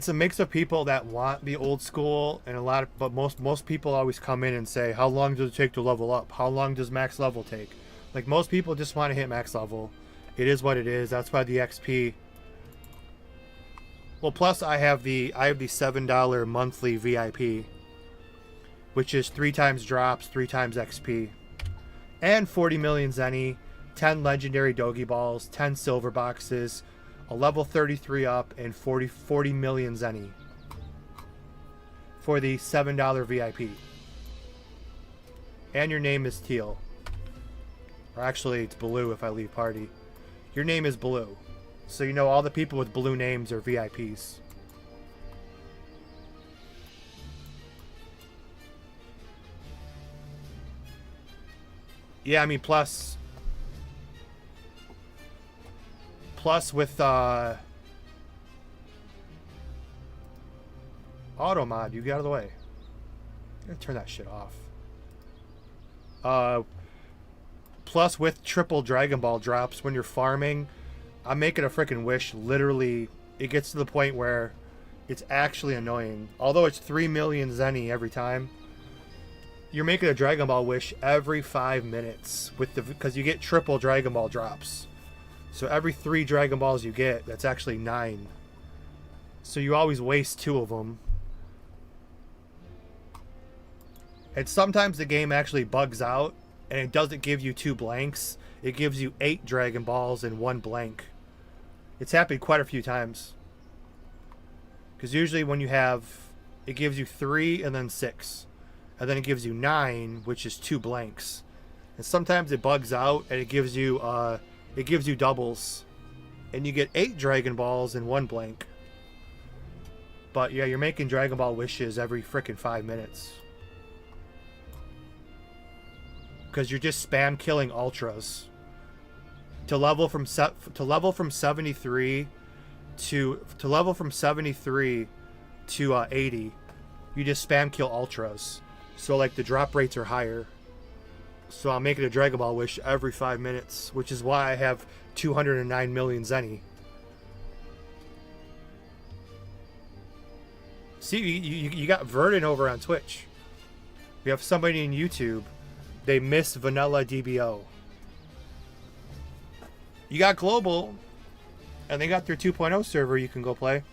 a mix of people that want the old school and but most people always come in and say, how long does it take to level up? How long does max level take? Like most people just want to hit max level, It is what it is. That's why the XP. Well, plus I have the $7 monthly VIP, which is 3 times drops, 3 times XP, and 40 million Zenny, 10 legendary Dogi balls, 10 silver boxes, a level 33 up, and 40 million Zenny for the $7 VIP. And your name is Teal. Or actually, it's blue if I leave party. Your name is blue. So you know all the people with blue names are VIPs. Yeah, I mean, plus with auto mod, you get out of the way. I'm gonna turn that shit off. Plus with triple Dragon Ball drops when you're farming, I'm making a freaking wish. Literally, it gets to the point where it's actually annoying. Although it's 3 million Zenny every time, you're making a Dragon Ball wish every 5 minutes because you get triple Dragon Ball drops. So every 3 Dragon Balls you get, that's actually 9. So you always waste 2 of them. And sometimes the game actually bugs out and it doesn't give you 2 blanks. It gives you 8 Dragon Balls and 1 blank. It's happened quite a few times. Because usually when you have, it gives you 3 and then 6. And then it gives you 9, which is 2 blanks. And sometimes it bugs out and it gives you doubles. And you get 8 Dragon Balls and 1 blank. But yeah, you're making Dragon Ball wishes every freaking 5 minutes. Because you're just spam killing ultras. To level from 73 to 80, you just spam kill ultras. So like the drop rates are higher. So I'm making a Dragon Ball wish every 5 minutes, which is why I have 209 million Zenny. See, you got Verdant over on Twitch. We have somebody in YouTube. They miss Vanilla DBO. You got Global, and they got their 2.0 server you can go play.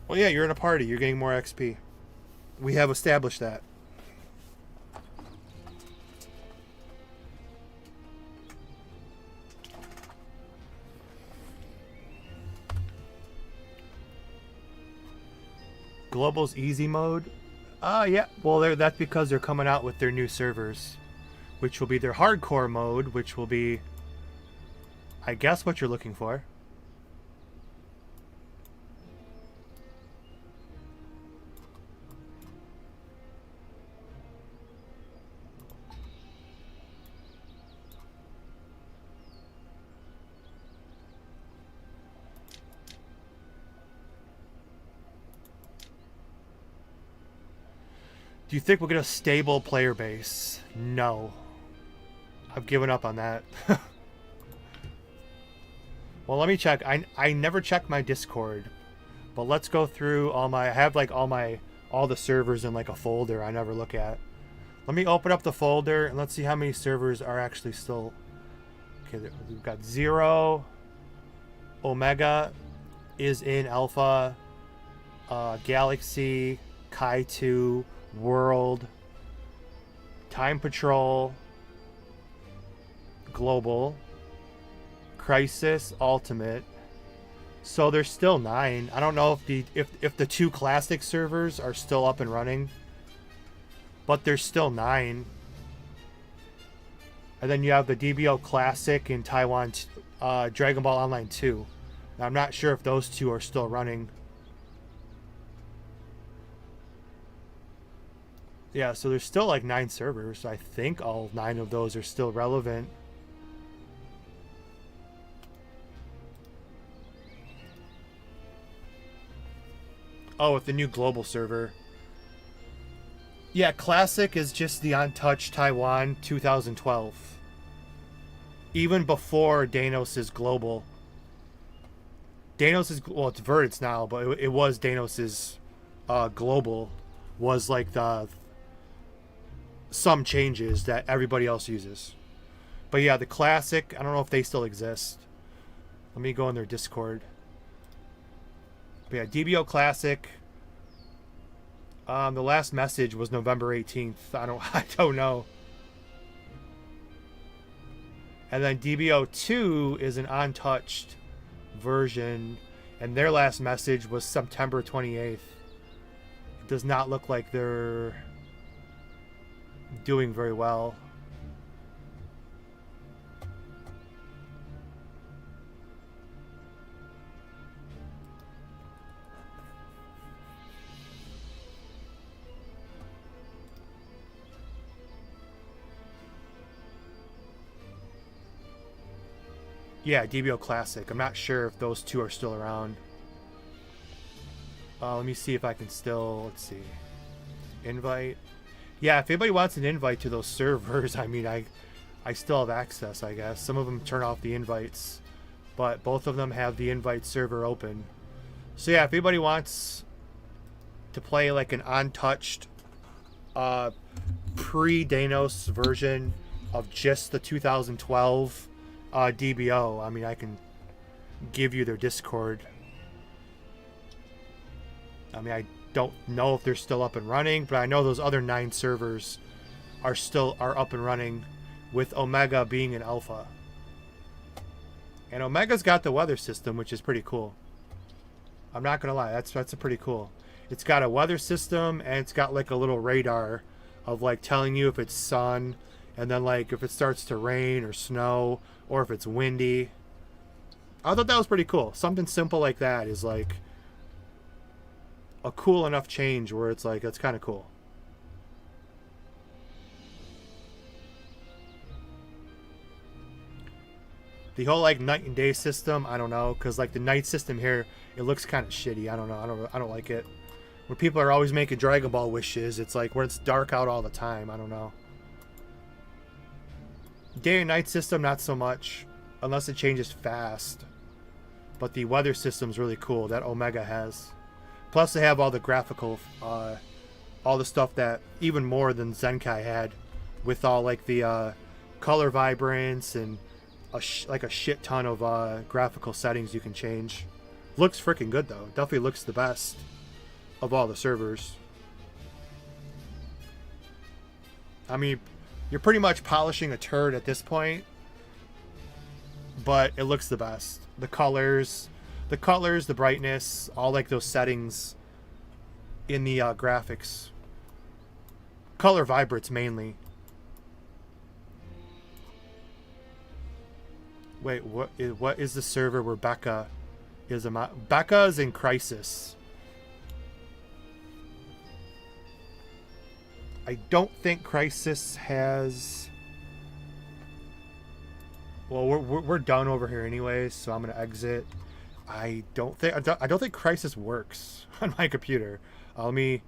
Well, yeah, you're in a party. You're getting more XP. We have established that. Global's easy mode? Yeah. Well, that's because they're coming out with their new servers, which will be their hardcore mode, which will be, I guess, what you're looking for. Do you think we'll get a stable player base? No. I've given up on that. Well, let me check. I never check my Discord. But let's go through all my... I have like all the servers in like a folder I never look at. Let me open up the folder and let's see how many servers are actually still... Okay, we've got 0. Omega is in Alpha. Galaxy. Kai 2. World, Time Patrol, Global, Crisis, Ultimate. So there's still 9. I don't know if the 2 classic servers are still up and running, but there's still 9. And then you have the DBO Classic in Taiwan, Dragon Ball Online 2. Now, I'm not sure if those 2 are still running. Yeah, so there's still like 9 servers. I think all 9 of those are still relevant. Oh, with the new global server. Yeah, Classic is just the Untouched Taiwan 2012. Even before Danos' global. Danos' well, it's Verdance now, but it was Danos' global was like the some changes that everybody else uses. But yeah, the classic, I don't know if they still exist. Let me go in their Discord. But yeah, DBO Classic. The last message was November 18th. I don't know. And then DBO 2 is an untouched version, and their last message was September 28th. It does not look like they're doing very well. Yeah, DBO Classic. I'm not sure if those two are still around. Let me see if I can still... Let's see. Invite. Yeah, if anybody wants an invite to those servers, I mean, I still have access, I guess. Some of them turn off the invites, but both of them have the invite server open. So yeah, if anybody wants to play like an untouched pre-Danos version of just the 2012 DBO, I mean, I can give you their Discord. I mean, I don't know if they're still up and running, but I know those other 9 servers are up and running, with Omega being an alpha. And Omega's got the weather system, which is pretty cool. I'm not gonna lie, that's a pretty cool. It's got a weather system, and it's got like a little radar of like telling you if it's sun, and then like if it starts to rain or snow, or if it's windy. I thought that was pretty cool. Something simple like that is like a cool enough change where it's like, that's kind of cool. The whole like night and day system, I don't know, because like the night system here, it looks kind of shitty. I don't know. I don't like it. When people are always making Dragon Ball wishes, it's like where it's dark out all the time. I don't know. Day and night system, not so much, unless it changes fast. But the weather system's really cool that Omega has. Plus they have all the graphical, all the stuff that even more than Zenkai had, with all like the color vibrance and like a shit ton of graphical settings you can change. Looks freaking good though. Definitely looks the best of all the servers. I mean, you're pretty much polishing a turd at this point, but it looks the best. The colors, the brightness, all like those settings in the graphics. Color vibrance mainly. Wait, what is the server where Becca is Becca is in Crisis. I don't think Crisis has... Well, we're done over here anyways, so I'm gonna exit. I don't think Crisis works on my computer. Let me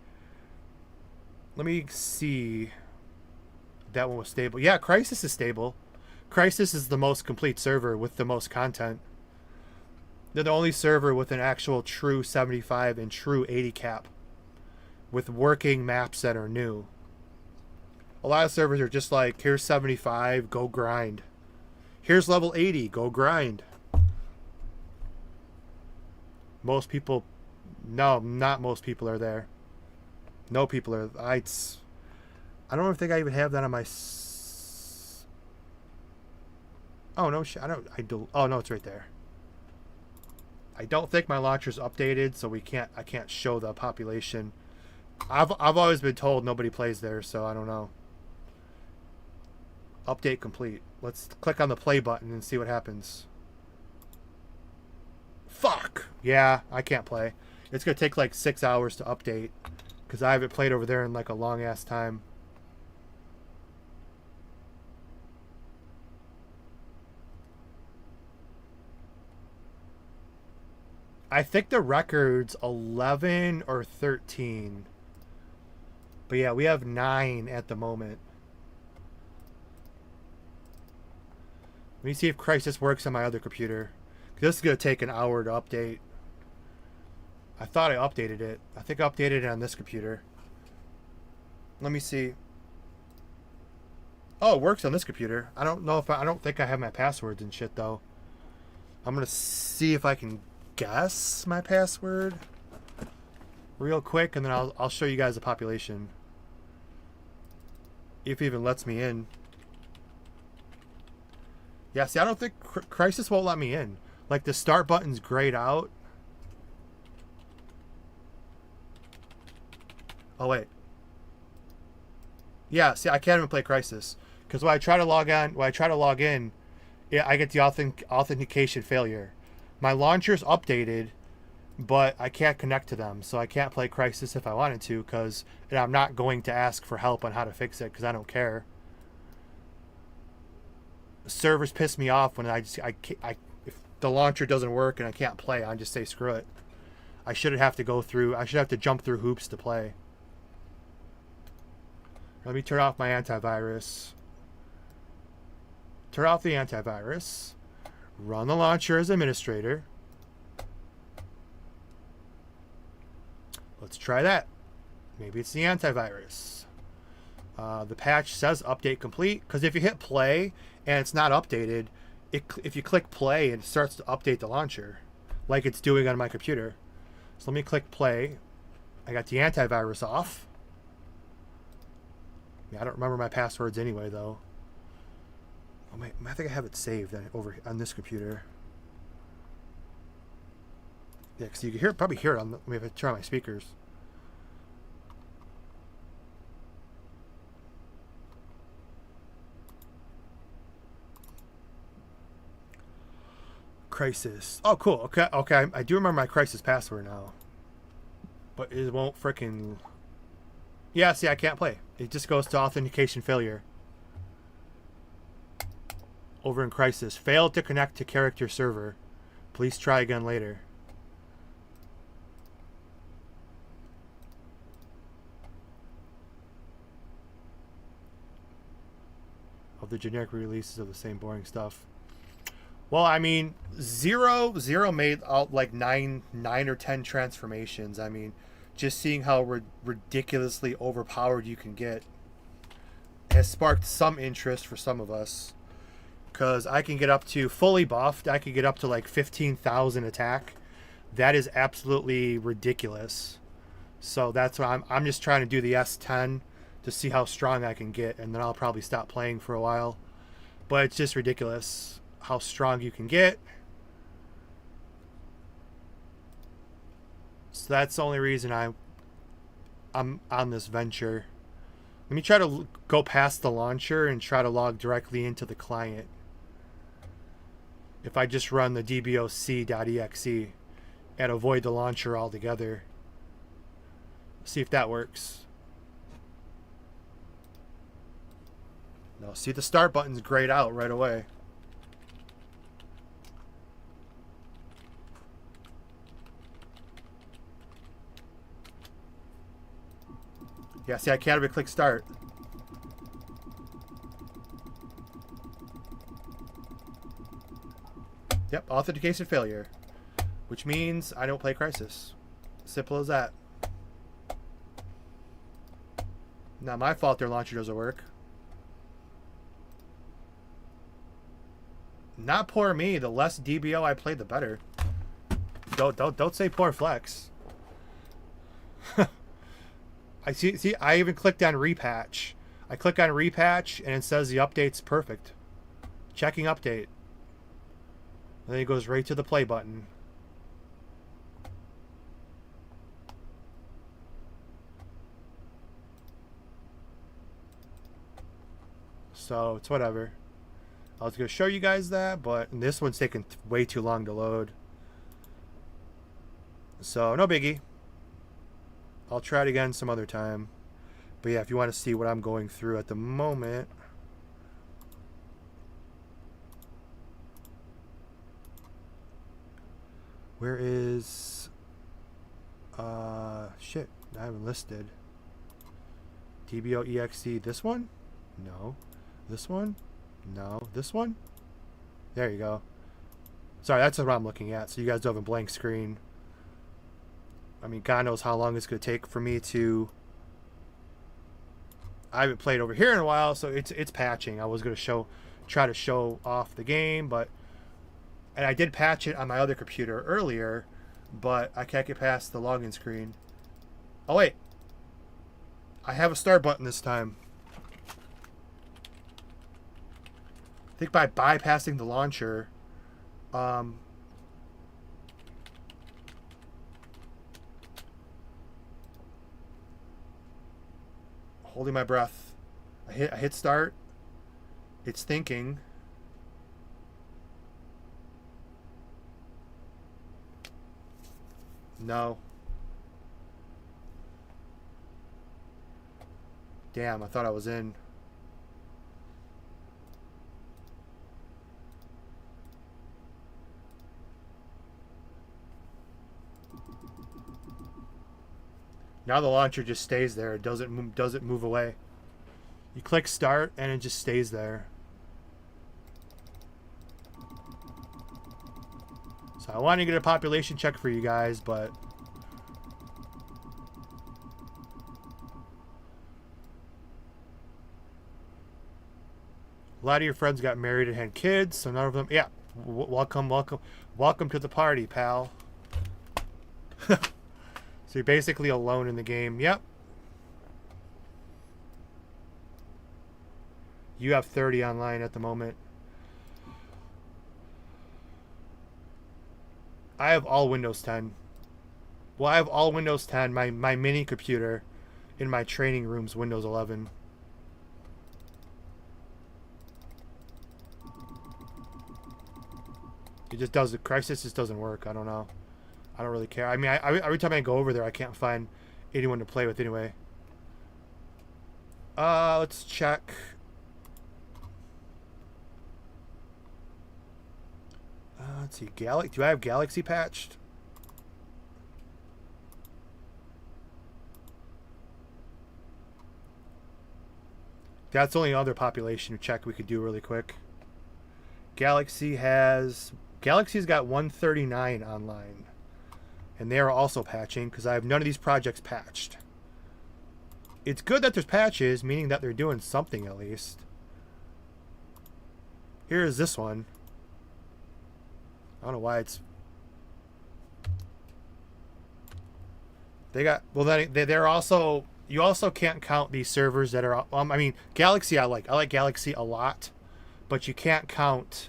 see. That one was stable. Yeah, Crisis is stable. Crisis is the most complete server with the most content. They're the only server with an actual true 75 and true 80 cap, with working maps that are new. A lot of servers are just like, here's 75, go grind. Here's level 80, go grind. Most people... No, not most people are there. No people are... I don't think I even have that on my... Oh, no, oh, no, it's right there. I don't think my launcher's updated, so I can't show the population. I've always been told nobody plays there, so I don't know. Update complete. Let's click on the play button and see what happens. Fuck! Yeah, I can't play. It's gonna take like 6 hours to update, because I haven't played over there in like a long ass time. I think the record's 11 or 13. But yeah, we have 9 at the moment. Let me see if Crisis works on my other computer. This is going to take an hour to update. I thought I updated it. I think I updated it on this computer. Let me see. Oh, it works on this computer. I don't know if I don't think I have my passwords and shit though. I'm gonna see if I can guess my password real quick, and then I'll show you guys the population. If it even lets me in. Yeah, see, I don't think Crisis won't let me in. Like, the start button's grayed out. Oh, wait. Yeah, see, I can't even play Crisis. Because when I try to log in, yeah, I get the authentication failure. My launcher's updated, but I can't connect to them. So I can't play Crisis if I wanted to, because I'm not going to ask for help on how to fix it, because I don't care. Servers piss me off when if the launcher doesn't work and I can't play, I just say screw it. I should have to jump through hoops to play. Let me turn off my antivirus. Turn off the antivirus. Run the launcher as administrator. Let's try that. Maybe it's the antivirus. The patch says update complete, because if you hit play and it's not updated, if you click play, it starts to update the launcher like it's doing on my computer. So let me click play. I got the antivirus off. Yeah, I don't remember my passwords anyway, though. Oh, wait, I think I have it saved over on this computer. Yeah, because you can probably hear it on. Let me turn on my speakers. Crisis. Oh, cool. Okay. I do remember my Crisis password now. But it won't frickin'... Yeah, see, I can't play. It just goes to authentication failure. Over in Crisis. Failed to connect to character server. Please try again later. Of the generic releases of the same boring stuff. Well, I mean, Zero made out like nine or 10 transformations. I mean, just seeing how ridiculously overpowered you can get has sparked some interest for some of us. Because I can get up to fully buffed. I can get up to like 15,000 attack. That is absolutely ridiculous. So that's why I'm just trying to do the S10 to see how strong I can get, and then I'll probably stop playing for a while. But it's just ridiculous how strong you can get. So that's the only reason I'm on this venture. Let me try to go past the launcher and try to log directly into the client. If I just run the dboc.exe and avoid the launcher altogether. See if that works. No, see, the start button's grayed out right away. Yeah, see, I can't even click start. Yep, authentication failure. Which means I don't play Crisis. Simple as that. Not my fault their launcher doesn't work. Not poor me. The less DBO I play, the better. Don't say poor Flex. I see. I even clicked on repatch. I click on repatch and it says the update's perfect. Checking update. And then it goes right to the play button. So it's whatever. I was going to show you guys that, but this one's taking way too long to load. So no biggie. I'll try it again some other time. But yeah, if you want to see what I'm going through at the moment. Where is... shit, I haven't listed. DBO.exe, this one? No. This one? No. This one? There you go. Sorry, that's what I'm looking at, so you guys don't have a blank screen. I mean, God knows how long it's going to take for me to I haven't played over here in a while, so it's patching. I was gonna try to show off the game, and I did patch it on my other computer earlier, but I can't get past the login screen. Oh wait, I have a start button this time. I think by bypassing the launcher, holding my breath. I hit start. It's thinking. No. Damn, I thought I was in. Now the launcher just stays there. It doesn't move away. You click start and it just stays there. So I want to get a population check for you guys, but a lot of your friends got married and had kids, so none of them. Yeah, welcome to the party, pal. So you're basically alone in the game. Yep. You have 30 online at the moment. I have all Windows 10. Well, I have all Windows 10. My mini computer in my training room's Windows 11. It just doesn't. Crisis just doesn't work. I don't know. I don't really care. I mean, every time I go over there, I can't find anyone to play with anyway. Let's check. Let's see. Do I have Galaxy patched? That's the only other population check we could do really quick. Galaxy's got 139 online. And they are also patching because I have none of these projects patched. It's good that there's patches, meaning that they're doing something at least. Here is this one. I don't know why it's... They got... Well, they're also... You also can't count these servers that are... I mean, Galaxy I like. I like Galaxy a lot. But you can't count...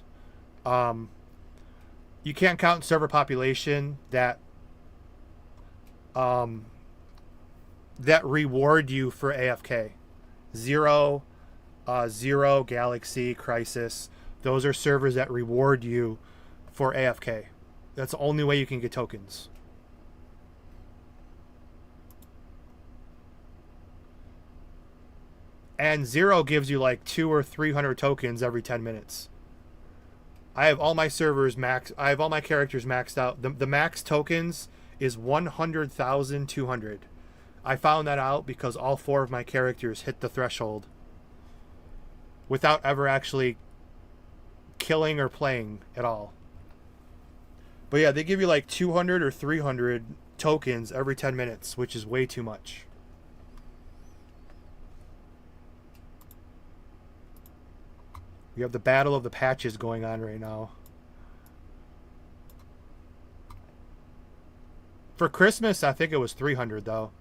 you can't count server population that reward you for AFK. Zero, Galaxy, Crisis. Those are servers that reward you for AFK. That's the only way you can get tokens. And Zero gives you like 200 or 300 tokens every 10 minutes. I have all my servers maxed. I have all my characters maxed out. The max tokens is 100,200. I found that out because all 4 of my characters hit the threshold without ever actually killing or playing at all. But yeah, they give you like 200 or 300 tokens every 10 minutes, which is way too much. We have the battle of the patches going on right now. For Christmas, I think it was 300 though.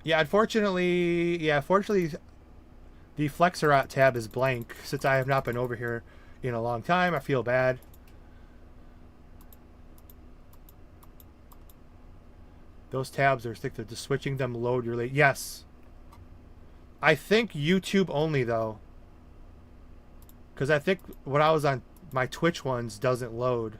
Yeah, unfortunately, the Flexarot tab is blank since I have not been over here in a long time. I feel bad. Those tabs are stick to switching them load your late. Yes. I think YouTube only though. Because I think when I was on my Twitch ones doesn't load.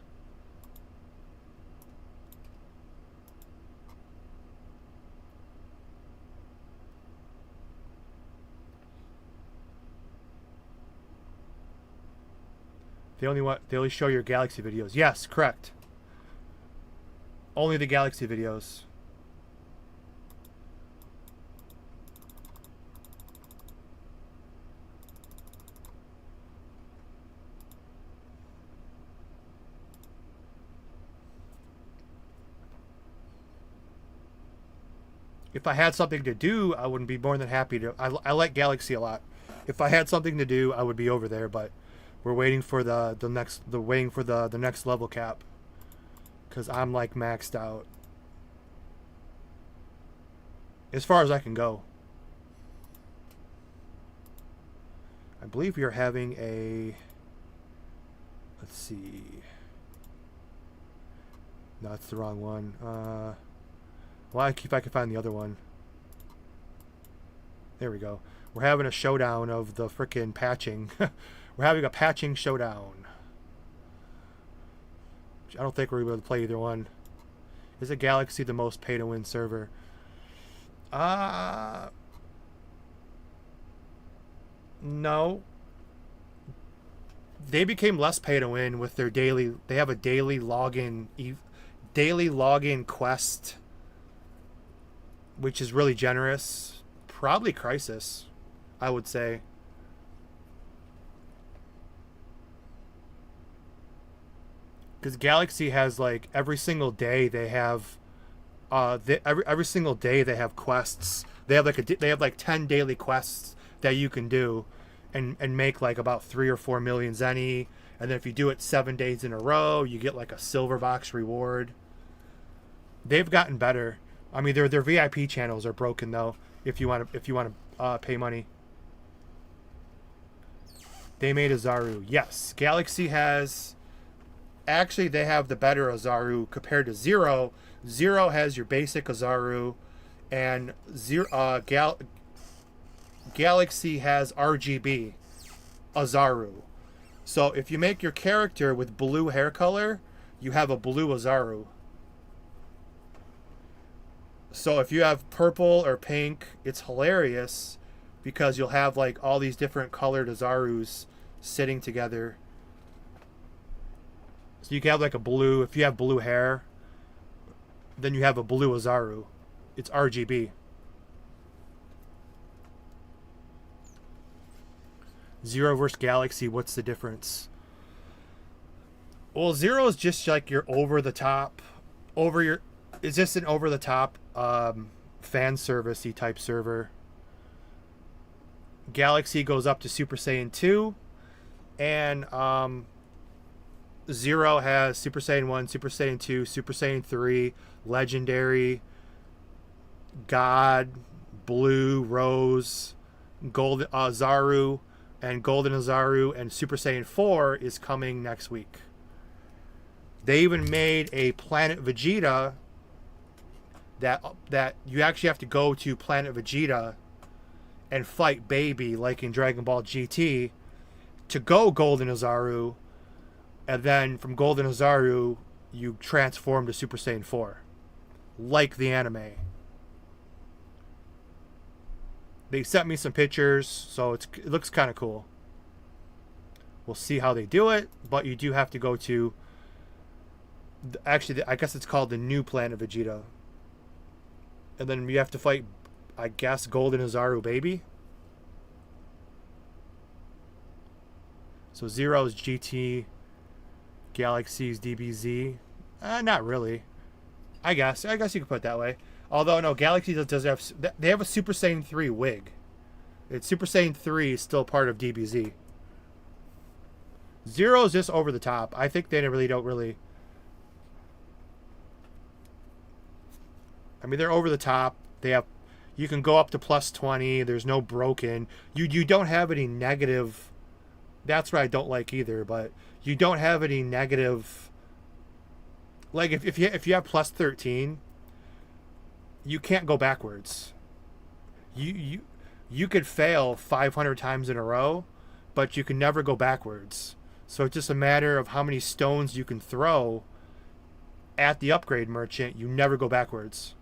They only show your Galaxy videos. Yes, correct. Only the Galaxy videos. If I had something to do, I wouldn't be more than happy to. I like Galaxy a lot. If I had something to do, I would be over there. But we're waiting for the next level cap, because I'm like maxed out as far as I can go. I believe we are having a. Let's see. No, that's the wrong one. Well, if I can find the other one. There we go. We're having a showdown of the frickin' patching. We're having a patching showdown. I don't think we're able to play either one. Is a Galaxy the most pay-to-win server? No. They became less pay-to-win with their daily. They have a daily login quest, which is really generous. Probably Crisis, I would say. Because Galaxy has like every single day they have, every single day they have quests. They have like 10 daily quests that you can do, and make like about 3 or 4 million zenny. And then if you do it 7 days in a row, you get like a silver box reward. They've gotten better. I mean, their VIP channels are broken though. If you want to pay money. They made Azaru. Yes, Galaxy has. Actually, they have the better Azaru compared to Zero. Zero has your basic Azaru, and Galaxy has RGB Azaru. So if you make your character with blue hair color, you have a blue Azaru. So if you have purple or pink, it's hilarious because you'll have like all these different colored Azarus sitting together. So you can have like a blue, if you have blue hair, then you have a blue Azaru. It's RGB. Zero versus Galaxy, what's the difference? Well, Zero is just like your over the top, it's just an over the top fan service-y type server. Galaxy goes up to Super Saiyan 2, and Zero has Super Saiyan 1, Super Saiyan 2, Super Saiyan 3, Legendary, God, Blue, Rose, Golden Azaru, and Golden Azaru, and Super Saiyan 4 is coming next week. They even made a Planet Vegeta that you actually have to go to Planet Vegeta and fight Baby like in Dragon Ball GT to go Golden Azaru, and then from Golden Azaru you transform to Super Saiyan 4 like the anime. They sent me some pictures, so it looks kind of cool. We'll see how they do it, but you do have to go to actually I guess it's called the new Planet Vegeta. And then you have to fight, I guess, Golden Azaru Baby. So Zero's GT, Galaxy's DBZ. Not really. I guess you could put it that way. Although no, Galaxy does have. They have a Super Saiyan 3 wig. It's Super Saiyan 3 is still part of DBZ. Zero is just over the top. I think they really don't really. I mean, they're over the top. They have, you can go up to plus 20. There's no broken. You don't have any negative. That's what I don't like either. But you don't have any negative. Like if you have plus 13, you can't go backwards. You could fail 500 times in a row, but you can never go backwards. So it's just a matter of how many stones you can throw at the upgrade merchant. You never go backwards.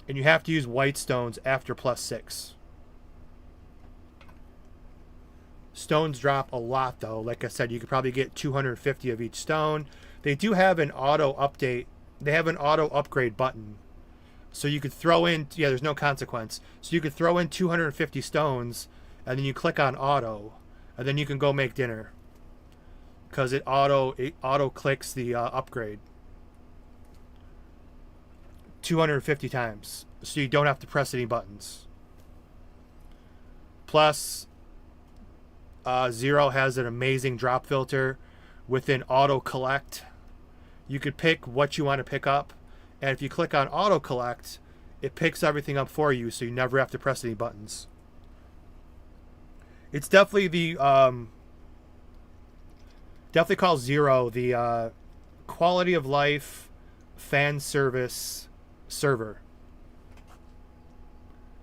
And you have to use white stones after plus 6. Stones drop a lot though. Like I said, you could probably get 250 of each stone. They do have an auto update. They have an auto upgrade button. So you could throw in, yeah, there's no consequence. So you could throw in 250 stones, and then you click on auto, and then you can go make dinner. Because it auto clicks the upgrade. 250 times, so you don't have to press any buttons. Plus, Zero has an amazing drop filter with an auto collect. You could pick what you want to pick up, and if you click on auto collect, it picks everything up for you, so you never have to press any buttons. It's definitely the definitely call Zero the quality of life fan service server.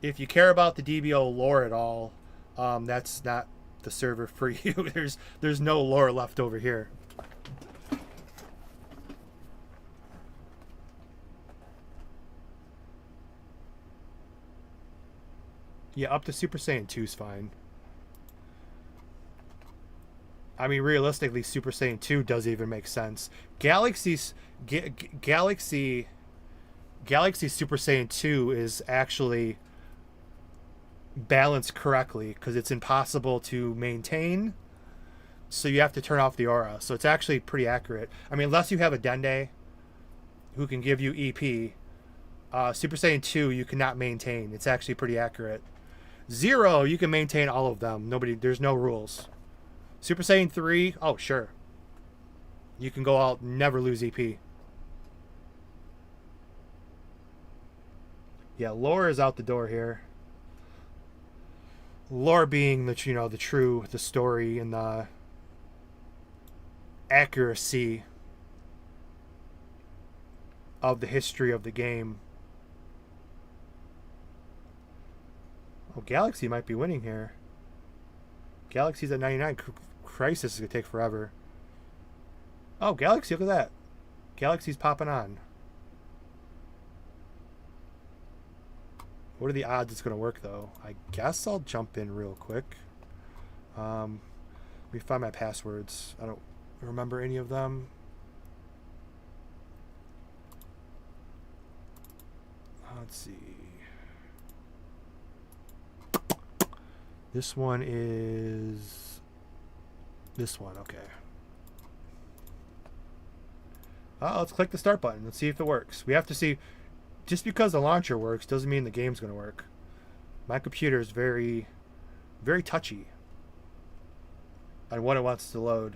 If you care about the DBO lore at all, that's not the server for you. There's no lore left over here. Yeah, up to Super Saiyan 2 is fine. I mean, realistically, Super Saiyan 2 doesn't even make sense. Galaxy Super Saiyan 2 is actually balanced correctly because it's impossible to maintain, so you have to turn off the aura. So it's actually pretty accurate. I mean, unless you have a Dende who can give you EP, Super Saiyan 2 you cannot maintain. It's actually pretty accurate. Zero, you can maintain all of them. There's no rules. Super Saiyan 3, oh sure. You can go out, never lose EP. Yeah, lore is out the door here. Lore being the the story and the accuracy of the history of the game. Oh, Galaxy might be winning here. Galaxy's at 99. Crisis is going to take forever. Oh, Galaxy, look at that. Galaxy's popping on. What are the odds it's going to work, though? I guess I'll jump in real quick. Let me find my passwords. I don't remember any of them. Let's see. This one is this one, okay. Let's click the start button. Let's see if it works. We have to see, just because the launcher works doesn't mean the game's going to work. My computer is very, very touchy on what it wants to load.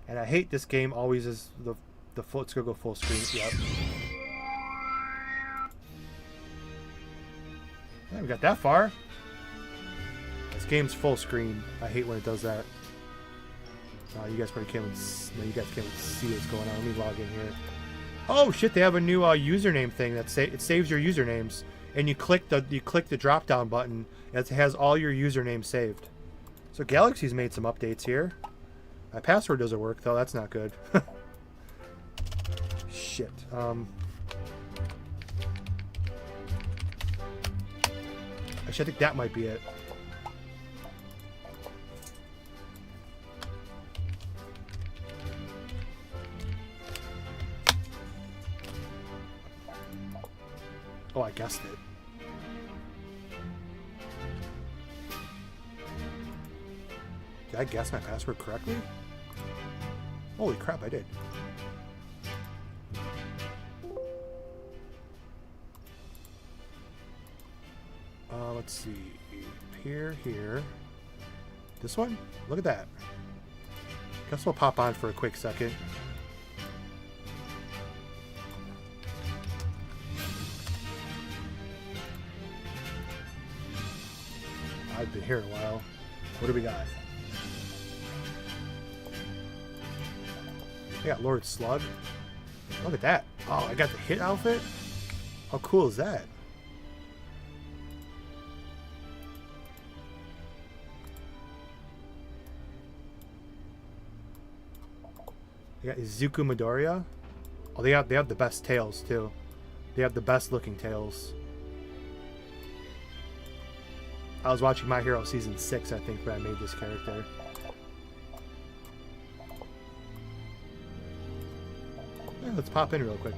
And I hate this game always is the full, it's going to go full screen. Yep. Yeah, we got that far. This game's full screen. I hate when it does that. You guys probably can't. No, you guys can't see what's going on. Let me log in here. Oh shit! They have a new username thing that it saves your usernames, and you click the drop down button. And it has all your usernames saved. So Galaxy's made some updates here. My password doesn't work though. That's not good. Shit. Actually, I think that might be it. Oh, I guessed it. Did I guess my password correctly? Holy crap, I did. Let's see. Here. This one? Look at that. Guess we'll pop on for a quick second. I've been here a while. What do we got? We got Lord Slug. Look at that. Oh, I got the hit outfit? How cool is that? They got Izuku Midoriya. Oh, they have the best tails too. They have the best looking tails. I was watching My Hero Season 6, I think, when I made this character. Yeah, let's pop in real quick.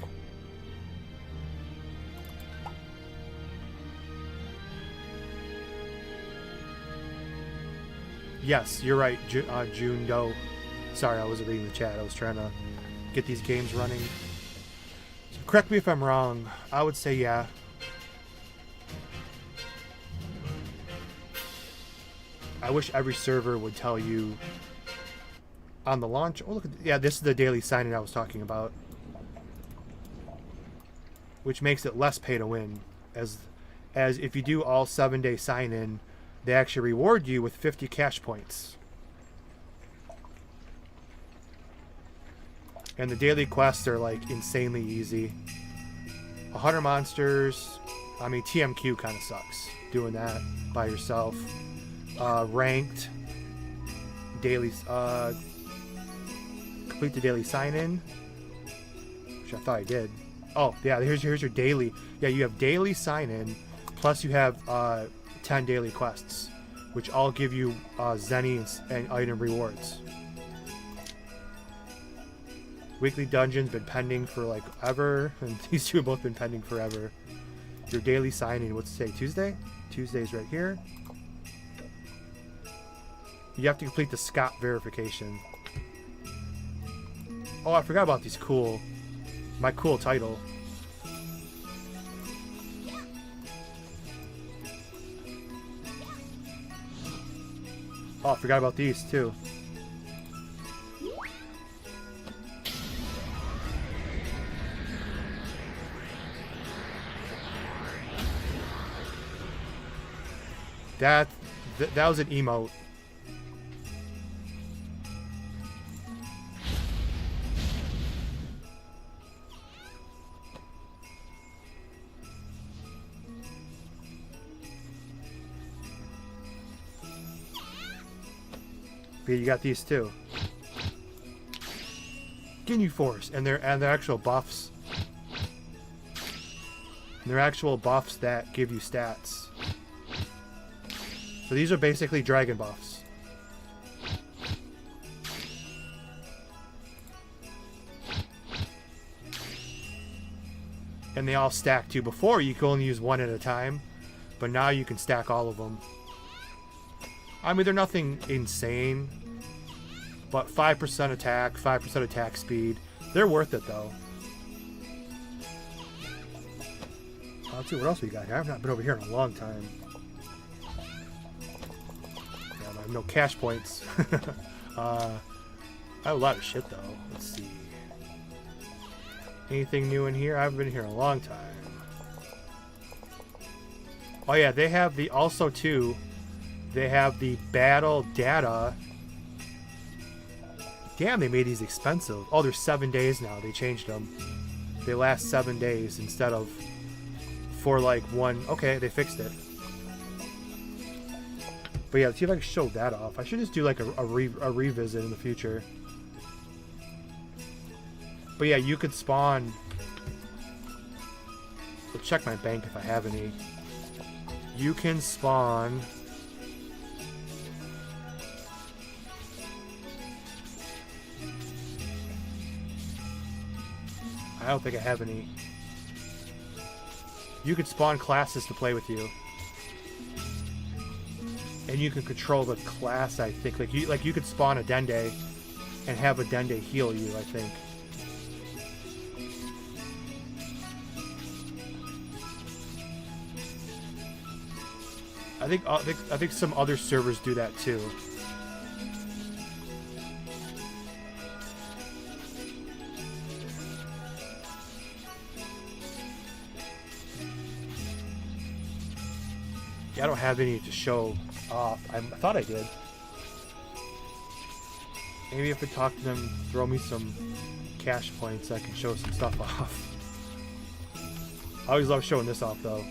Yes, you're right, June Doe. Sorry, I wasn't reading the chat. I was trying to get these games running. Correct me if I'm wrong. I would say yeah. I wish every server would tell you on the launch. Oh, look at, yeah, this is the daily sign-in I was talking about, which makes it less pay to win. As if you do all 7-day sign-in, they actually reward you with 50 cash points. And the daily quests are like insanely easy. 100 monsters. I mean, TMQ kind of sucks doing that by yourself. Ranked daily. Complete the daily sign-in, which I thought I did. Oh yeah, here's your daily. Yeah, you have daily sign-in, plus you have 10 daily quests, which all give you Zenny and item rewards. Weekly dungeons been pending for like ever, and these two have both been pending forever. Your daily sign-in, what's it say? Tuesday? Tuesday's right here. You have to complete the Scott verification. Oh, I forgot about these cool, my cool title. Oh, I forgot about these too. That was an emote. But you got these too. Ginyu Force, and they're actual buffs. And they're actual buffs that give you stats. So these are basically dragon buffs. And they all stack too. Before you could only use one at a time, but now you can stack all of them. I mean, they're nothing insane, but 5% attack, 5% attack speed. They're worth it though. Let's see what else we got here. I've not been over here in a long time. I have no cash points. I have a lot of shit though. Let's see. Anything new in here? I haven't been here in a long time. Oh yeah, they have the also too. They have the battle data. Damn, they made these expensive. Oh, they're 7 days now. They changed them. They last 7 days instead of for like one. Okay, they fixed it. But yeah, let's see if I can show that off. I should just do like a revisit in the future. But yeah, you could spawn. Let's check my bank if I have any. You can spawn. I don't think I have any. You could spawn classes to play with you. And you can control the class, I think. Like you could spawn a Dende and have a Dende heal you, I think. I think some other servers do that too. Yeah, I don't have any to show off. I thought I did. Maybe if I talk to them, throw me some cash points, I can show some stuff off. I always love showing this off though.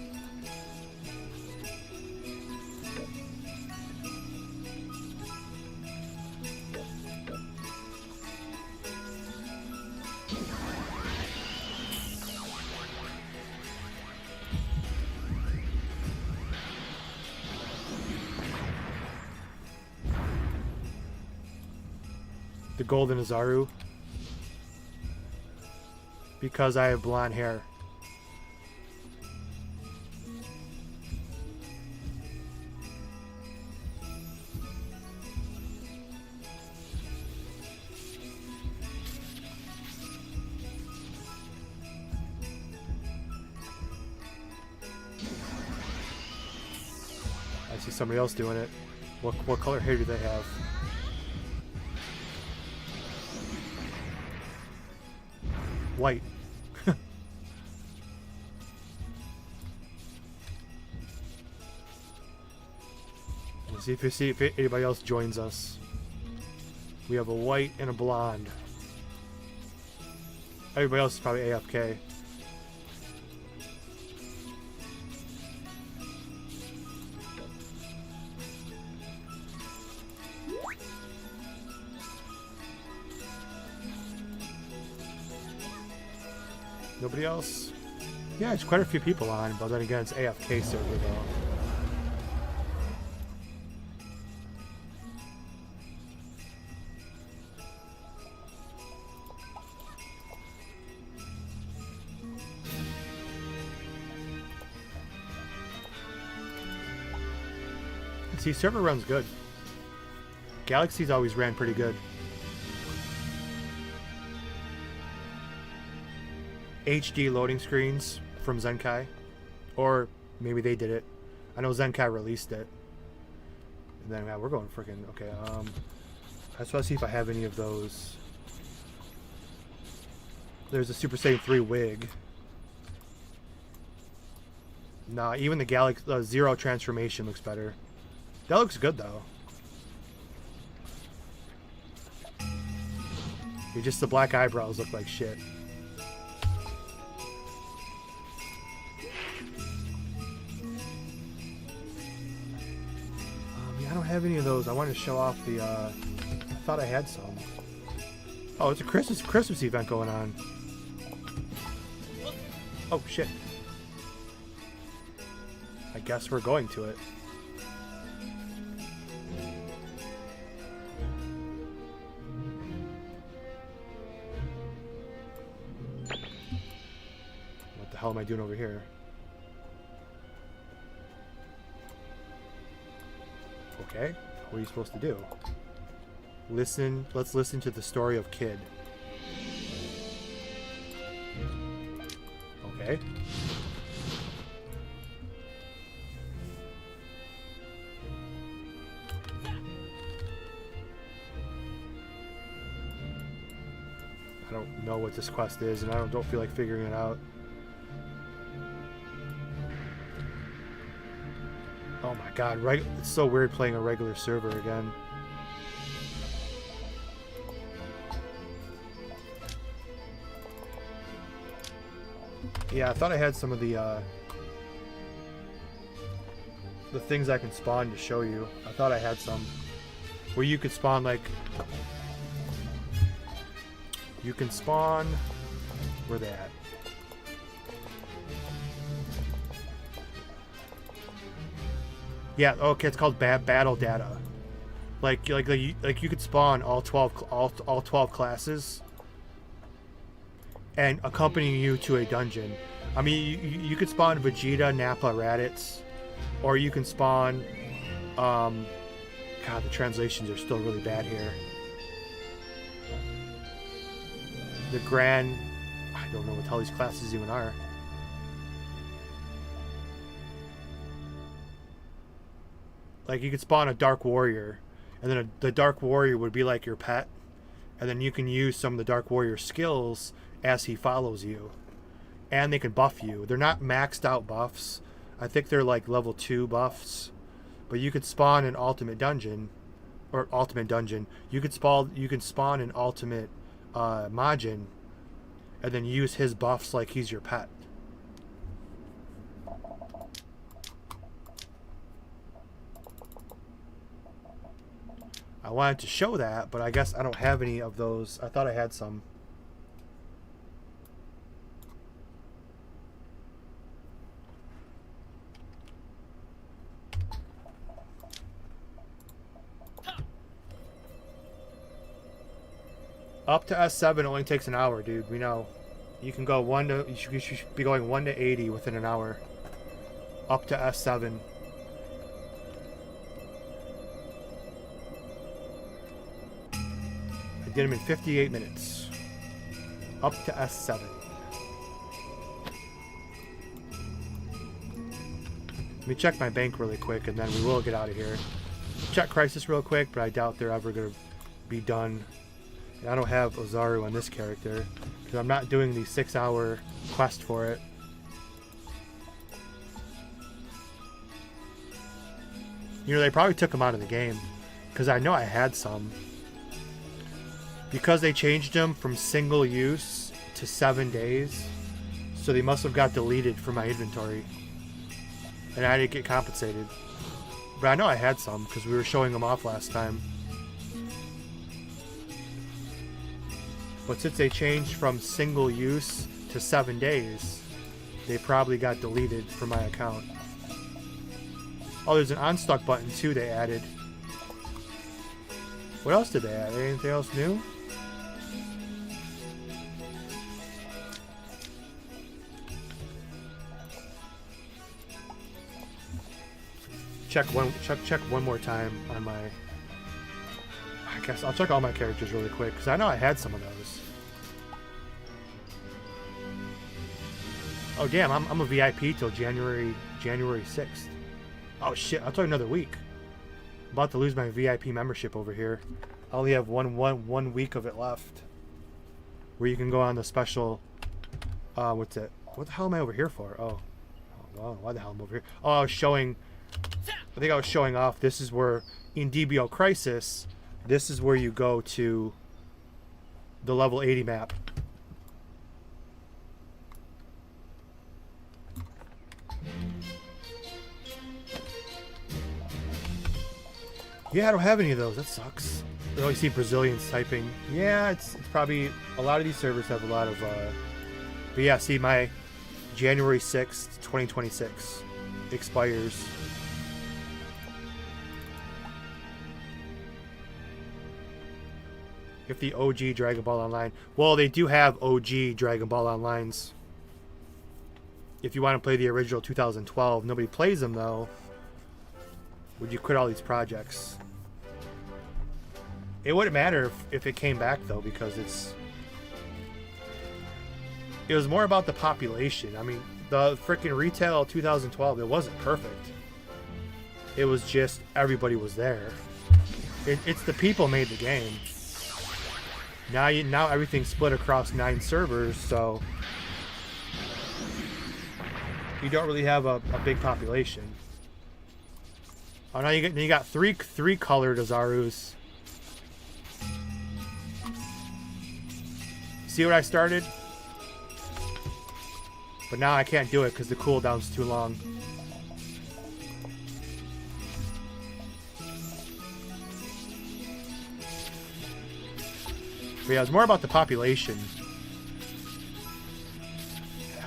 The Golden Azaru. Because I have blonde hair. somebody else doing it. What color hair do they have? White. Let's see if anybody else joins us. We have a white and a blonde. Everybody else is probably AFK. Nobody else? Yeah, there's quite a few people on, but then again, it's AFK server though. See, server runs good. Galaxy's always ran pretty good. HD loading screens from Zenkai. Or maybe they did it. I know Zenkai released it. And then we're going freaking... Okay, I just want to see if I have any of those. There's a Super Saiyan 3 wig. Nah, even the Galaxy Zero transformation looks better. That looks good though. Just the black eyebrows look like shit. Yeah, I don't have any of those. I wanted to show off the. I thought I had some. Oh, it's a Christmas event going on. Oh shit. I guess we're going to it. What the hell am I doing over here? Okay, what are you supposed to do? Listen, let's listen to the story of Kid. Okay. I don't know what this quest is, and I don't feel like figuring it out. Oh my god, it's so weird playing a regular server again. Yeah, I thought I had some of the things I can spawn to show you. I thought I had some. Where you could spawn, like... You can spawn... Where they at? Yeah, okay, it's called battle data. Like you could spawn all 12 classes and accompany you to a dungeon. I mean, you could spawn Vegeta, Nappa, Raditz, or you can spawn God, the translations are still really bad here. The Grand... I don't know what the hell these classes even are. Like, you could spawn a Dark Warrior, and then the Dark Warrior would be like your pet, and then you can use some of the Dark Warrior skills as he follows you. And they can buff you. They're not maxed out buffs. I think they're like level 2 buffs. But you could spawn an Ultimate Dungeon, or Ultimate Dungeon. You can spawn an Ultimate Majin, and then use his buffs like he's your pet. I wanted to show that, but I guess I don't have any of those. I thought I had some. Up to S7 only takes an hour, dude. We know. You can go you should be going 1 to 80 within an hour. Up to S7. I did them in 58 minutes. Up to S7. Let me check my bank really quick, and then we will get out of here. Check Crisis real quick, but I doubt they're ever going to be done. And I don't have Ozaru on this character, because I'm not doing the 6-hour quest for it. You know, they probably took them out of the game, because I know I had some. Because they changed them from single use to 7 days, so they must have got deleted from my inventory. And I didn't get compensated. But I know I had some, because we were showing them off last time. But since they changed from single use to 7 days, they probably got deleted from my account. Oh, there's an unstuck button too they added. What else did they add? Anything else new? Check one more time on my... I guess I'll check all my characters really quick, because I know I had some of those. Oh damn, I'm a VIP till January 6th. Oh shit, I'll talk another week. I'm about to lose my VIP membership over here. I only have one week of it left. Where you can go on the special... what's it? What the hell am I over here for? Oh well, why the hell am I over here? Oh, I was showing... I think I was showing off. This is where, in DBO Crisis, this is where you go to the level 80 map. Yeah, I don't have any of those. That sucks. I always see Brazilians typing. Yeah, it's probably... A lot of these servers have a lot of... But yeah, see, my January 6th, 2026 expires. If the OG Dragon Ball Online... Well, they do have OG Dragon Ball Onlines. If you want to play the original 2012. Nobody plays them, though. Would you quit all these projects? It wouldn't matter if it came back, though, because it was more about the population. I mean, the freaking retail 2012, it wasn't perfect. It was just everybody was there. It's the people made the game. Now everything's split across 9 servers, so you don't really have a big population. Oh, now you got three colored Ozarus. See what I started? But now I can't do it because the cooldown's too long. But yeah, it's more about the population.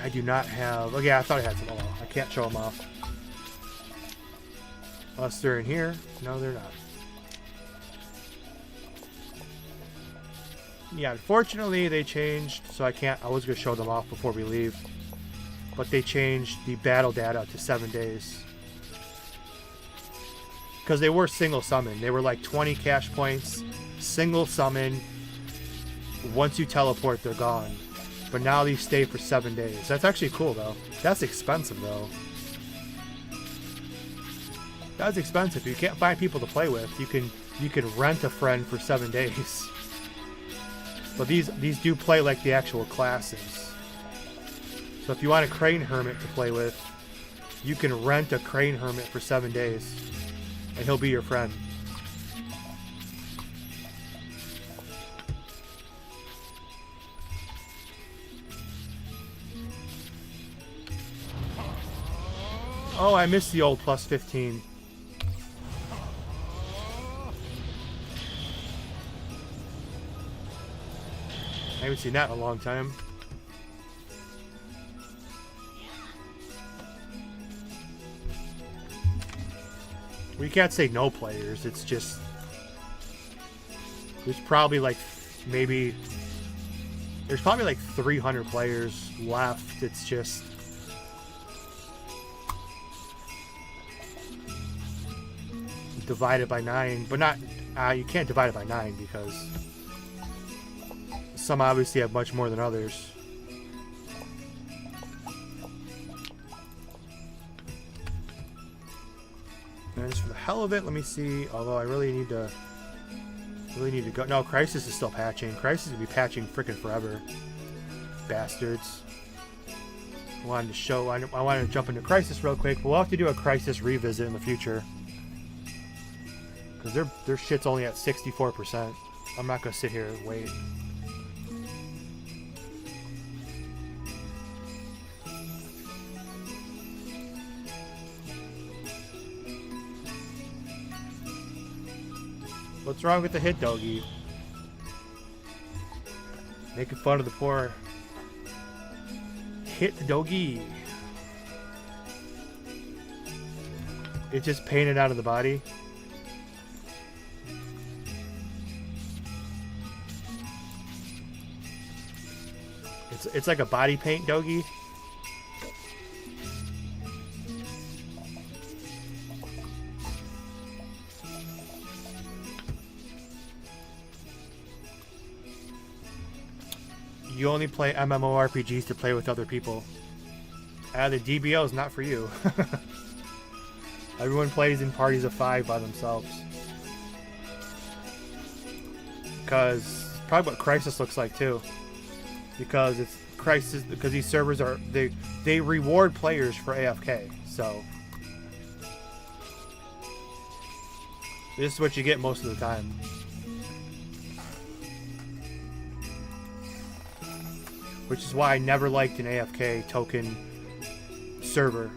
I do not have... Oh yeah, I thought I had some. Oh, I can't show them off. Unless they're in here. No, they're not. Yeah, unfortunately they changed, so I can't... I was going to show them off before we leave. But they changed the battle data to 7 days. Because they were single summon. They were like 20 cash points, single summon. Once you teleport, they're gone. But now these stay for 7 days. That's actually cool, though. That's expensive, though. That's expensive. You can't find people to play with. You can rent a friend for 7 days. But these do play like the actual classes. So if you want a Crane Hermit to play with, you can rent a Crane Hermit for 7 days. And he'll be your friend. Oh, I missed the old plus 15. I haven't seen that in a long time. We can't say no players. It's just... There's probably like... Maybe... There's probably like 300 players left. It's just... divided by 9, but not you can't divide it by 9 because some obviously have much more than others. then just for the hell of it, let me see. Although I really need to go. No, Crisis is still patching. Crisis will be patching freaking forever. Bastards. I wanted to jump into Crisis real quick, but we'll have to do a Crisis revisit in the future. Because their shit's only at 64%. I'm not going to sit here and wait. What's wrong with the hit doggy? Making fun of the poor hit doggy. It's just painted out of the body. It's like a body paint doggy. You only play MMORPGs to play with other people. The DBO is not for you. Everyone plays in parties of 5 by themselves. Because probably what Crisis looks like too. Because it's Crisis, because these servers are they reward players for AFK. So this is what you get most of the time. Which is why I never liked an AFK token server.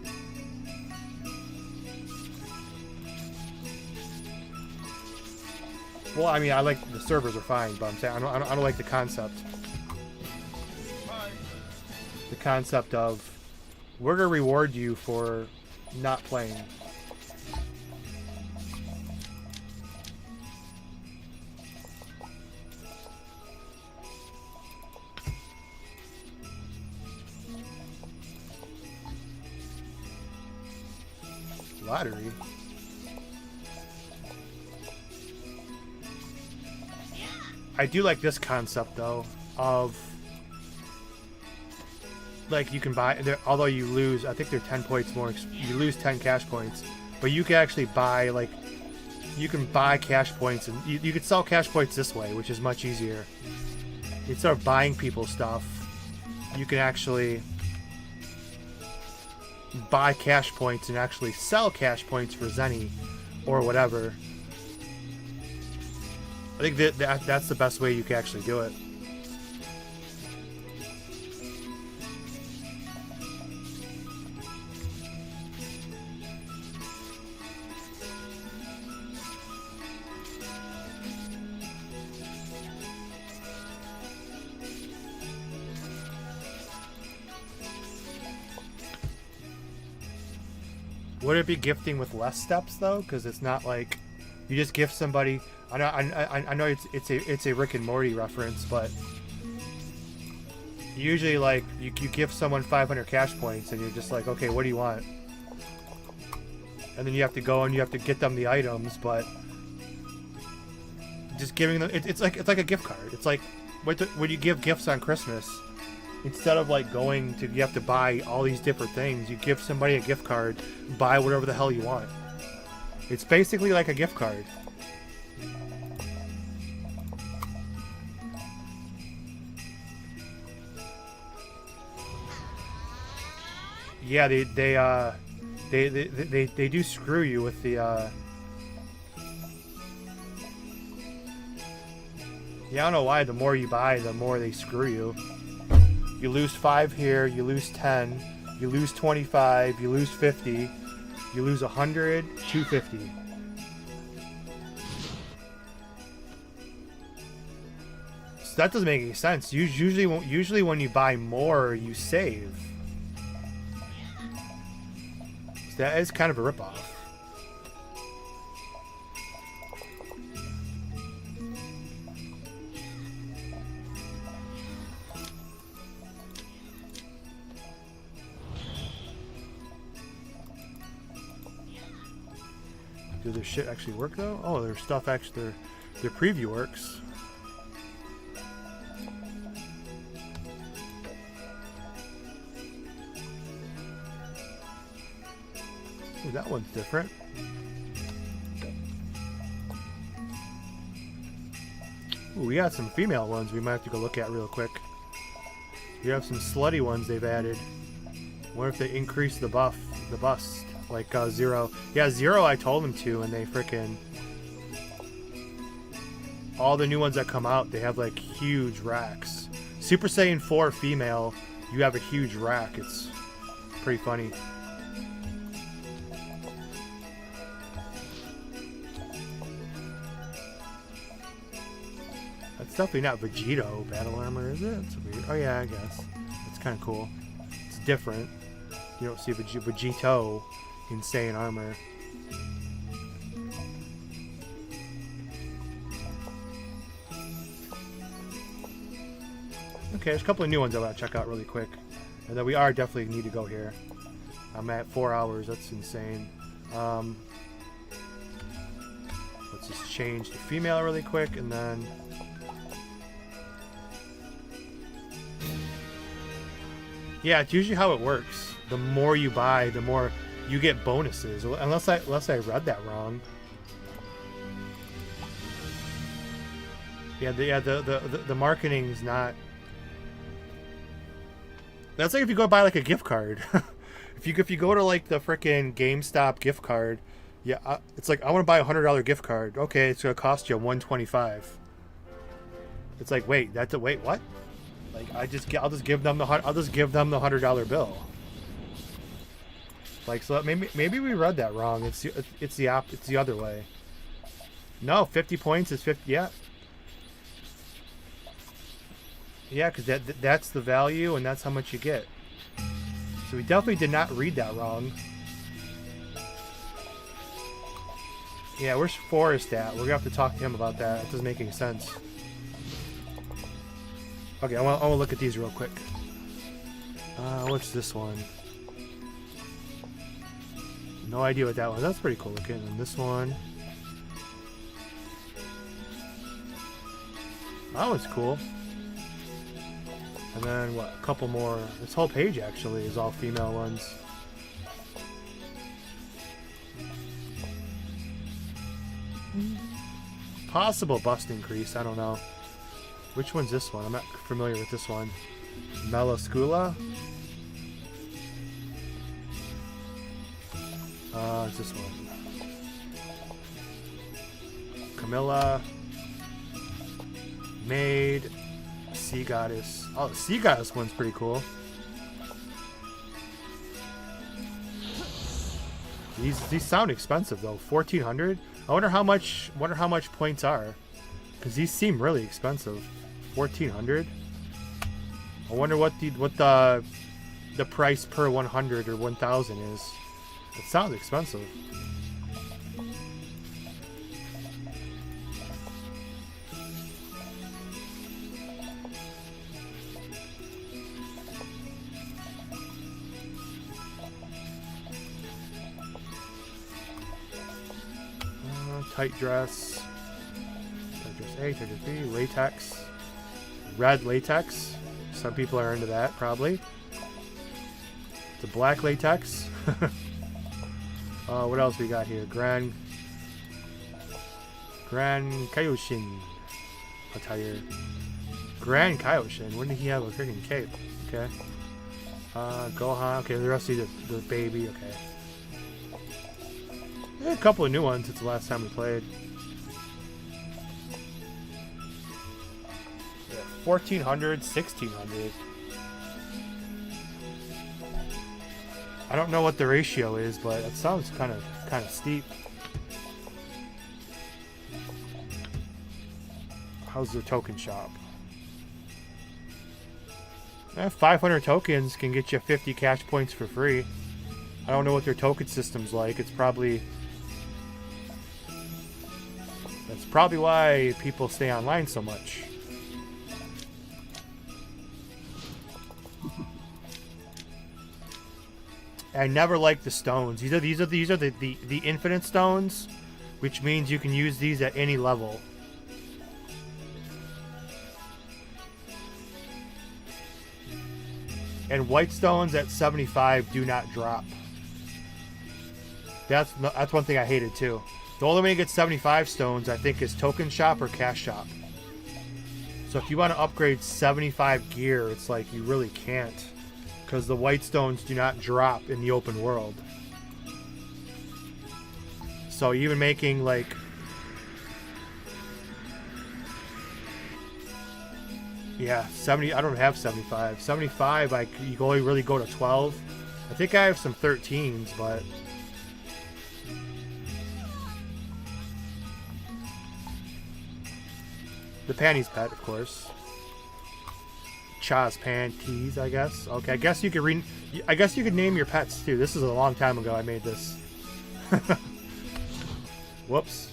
Well, I mean, I like the servers are fine, but I'm saying I don't like the concept. The concept of we're gonna reward you for not playing. Lottery. I do like this concept though of like you can buy, although you lose, I think they're 10 points more, you lose 10 cash points, but you can actually buy, like, you can buy cash points, and you can sell cash points this way, which is much easier. Instead of buying people stuff, you can actually buy cash points and actually sell cash points for Zenny or whatever. I think that's the best way you can actually do it. Would it be gifting with less steps though? Because it's not like you just gift somebody. I know it's a Rick and Morty reference, but usually like you gift someone 500 cash points, and you're just like, okay, what do you want? And then you have to go and you have to get them the items, but just giving them it's like a gift card. It's like when you give gifts on Christmas. Instead of like going to, you have to buy all these different things, you give somebody a gift card, buy whatever the hell you want. It's basically like a gift card. Yeah, they do screw you with the yeah, I don't know why. The more you buy, the more they screw you. You lose 5 here, you lose 10, you lose 25, you lose 50, you lose 100, 250. So that doesn't make any sense. Usually when you buy more, you save. So that is kind of a ripoff. Do their shit actually work though? Oh, their stuff actually, their preview works. Ooh, that one's different. Ooh, we got some female ones we might have to go look at real quick. We have some slutty ones they've added. Wonder if they increase the buff, the bust, like Zero. Yeah, Zero I told them to, and they frickin'... All the new ones that come out, they have like huge racks. Super Saiyan 4 female, you have a huge rack. It's pretty funny. That's definitely not Vegito battle armor, is it? It's weird. Oh yeah, I guess. It's kind of cool. It's different. You don't see Vegito in Saiyan armor. Okay, there's a couple of new ones I want to check out really quick. And then we are definitely need to go here. I'm at 4 hours. That's insane. Let's just change to female really quick, and then... Yeah, it's usually how it works. The more you buy, the more you get bonuses. Unless I read that wrong. Yeah, the marketing's not... That's like if you go buy like a gift card. if you go to like the frickin' GameStop gift card, yeah, it's like I want to buy a $100 gift card. Okay, it's gonna cost you $125. It's like wait, what? Like I'll just give them the $100 bill. Like so maybe we read that wrong. It's the other way. No, 50 points is 50. Yeah. Yeah, because that's the value, and that's how much you get. So we definitely did not read that wrong. Yeah, where's Forrest at? We're going to have to talk to him about that. It doesn't make any sense. Okay, I want to look at these real quick. What's this one? No idea what that one is. That's pretty cool looking. And this one. That one's cool. And then, what, a couple more. This whole page, actually, is all female ones. Possible bust increase, I don't know. Which one's this one? I'm not familiar with this one. Melascula? It's this one. Camilla. Maid. Sea Goddess. Oh, the Sea Goddess one's pretty cool. These sound expensive though. 1,400. I wonder how much points are, because these seem really expensive. 1,400. I wonder what the price per 100 or 1,000 is. It sounds expensive. Tight dress. Tight dress A, tight dress B, latex. Red latex. Some people are into that, probably. The black latex. What else we got here? Grand Kaioshin attire. Grand Kaioshin. When did he have a freaking cape? Okay. Gohan. Okay, the rest of the baby. Okay. A couple of new ones since the last time we played. Yeah, 1,400, 1,600. I don't know what the ratio is, but it sounds kind of steep. How's the token shop? 500 tokens can get you 50 cash points for free. I don't know what their token system's like. It's probably... That's probably why people stay online so much. I never liked the stones. These are the infinite stones, which means you can use these at any level. And white stones at 75 do not drop. That's one thing I hated too. The only way to get 75 stones, I think, is Token Shop or Cash Shop. So if you want to upgrade 75 gear, it's like you really can't, because the white stones do not drop in the open world. So even making like, yeah, 70, I don't have 75. 75, you can only really go to 12. I think I have some 13s, but the panties pet, of course. Cha's panties, I guess. Okay, I guess you could name your pets too. This is a long time ago I made this. Whoops.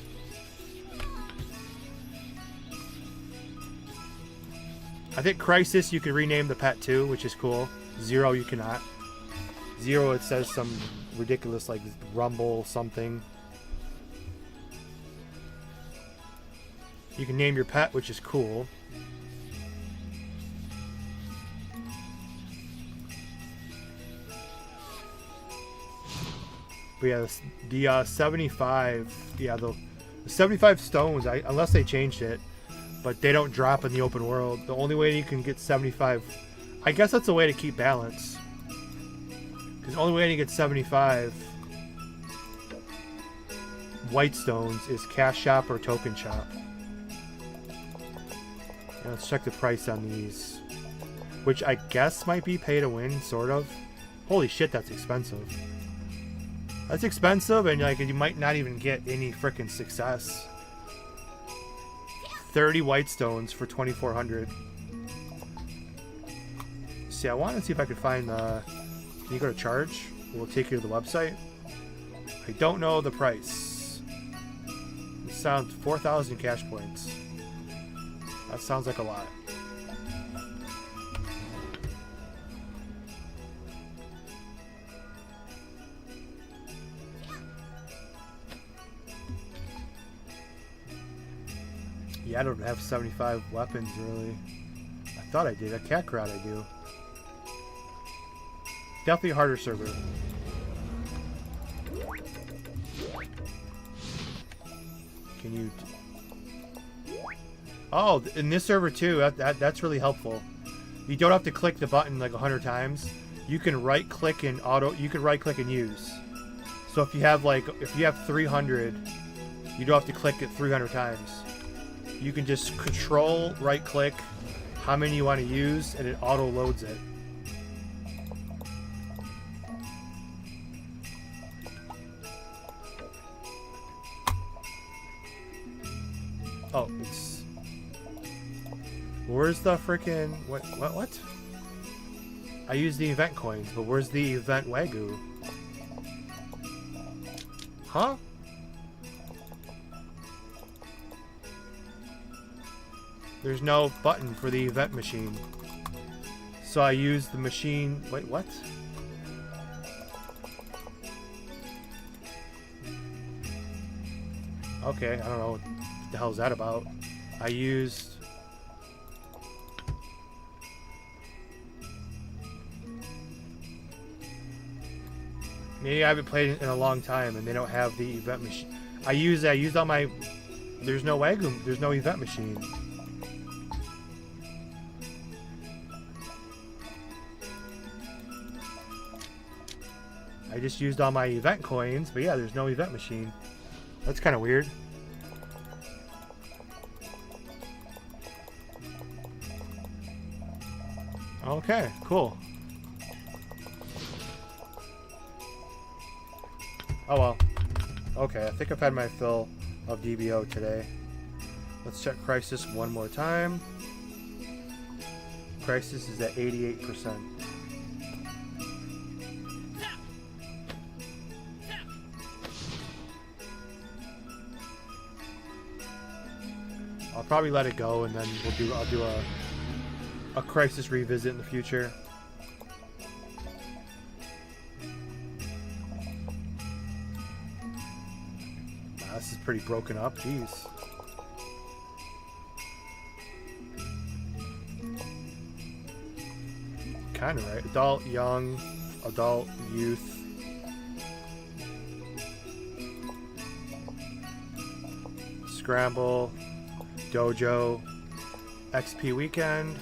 I think Crisis you can rename the pet too, which is cool. Zero you cannot. Zero, it says some ridiculous like rumble something. You can name your pet, which is cool. But yeah, the 75, yeah, the 75 stones, unless they changed it, but they don't drop in the open world. The only way you can get 75, I guess that's a way to keep balance. Because the only way to get 75 white stones is Cashapp or Token Shop. And let's check the price on these, which I guess might be pay to win, sort of. Holy shit, that's expensive. That's expensive, and like you might not even get any freaking success. 30 white stones for 2,400. See, I want to see if I could find the. Can you go to charge? We'll take you to the website. I don't know the price. It sounds 4,000 cash points. That sounds like a lot. Yeah, I don't have 75 weapons, really. I thought I did. A Cashapp I do. Definitely a harder server. Can you... Oh, in this server too, that's really helpful. You don't have to click the button like 100 times. You can right click and you can right click and use. So if you have 300, you don't have to click it 300 times. You can just control right click how many you want to use and it auto loads it. Oh, it's... Where's the freaking... What? I use the event coins, but where's the event Wagyu? Huh? There's no button for the event machine. So I use the machine... Wait, what? Okay, I don't know what the hell is that about. I used... Maybe I haven't played it in a long time and they don't have the event machine. I used all my... There's no Wagyu, there's no event machine. I just used all my event coins, but yeah, there's no event machine. That's kind of weird. Okay, cool. Oh well. Okay, I think I've had my fill of DBO today. Let's check Crisis one more time. Crisis is at 88%. I'll probably let it go and then I'll do a Crisis revisit in the future. Wow, this is pretty broken up, jeez. Kinda right. Adult, young, adult, youth. Scramble, dojo, XP Weekend,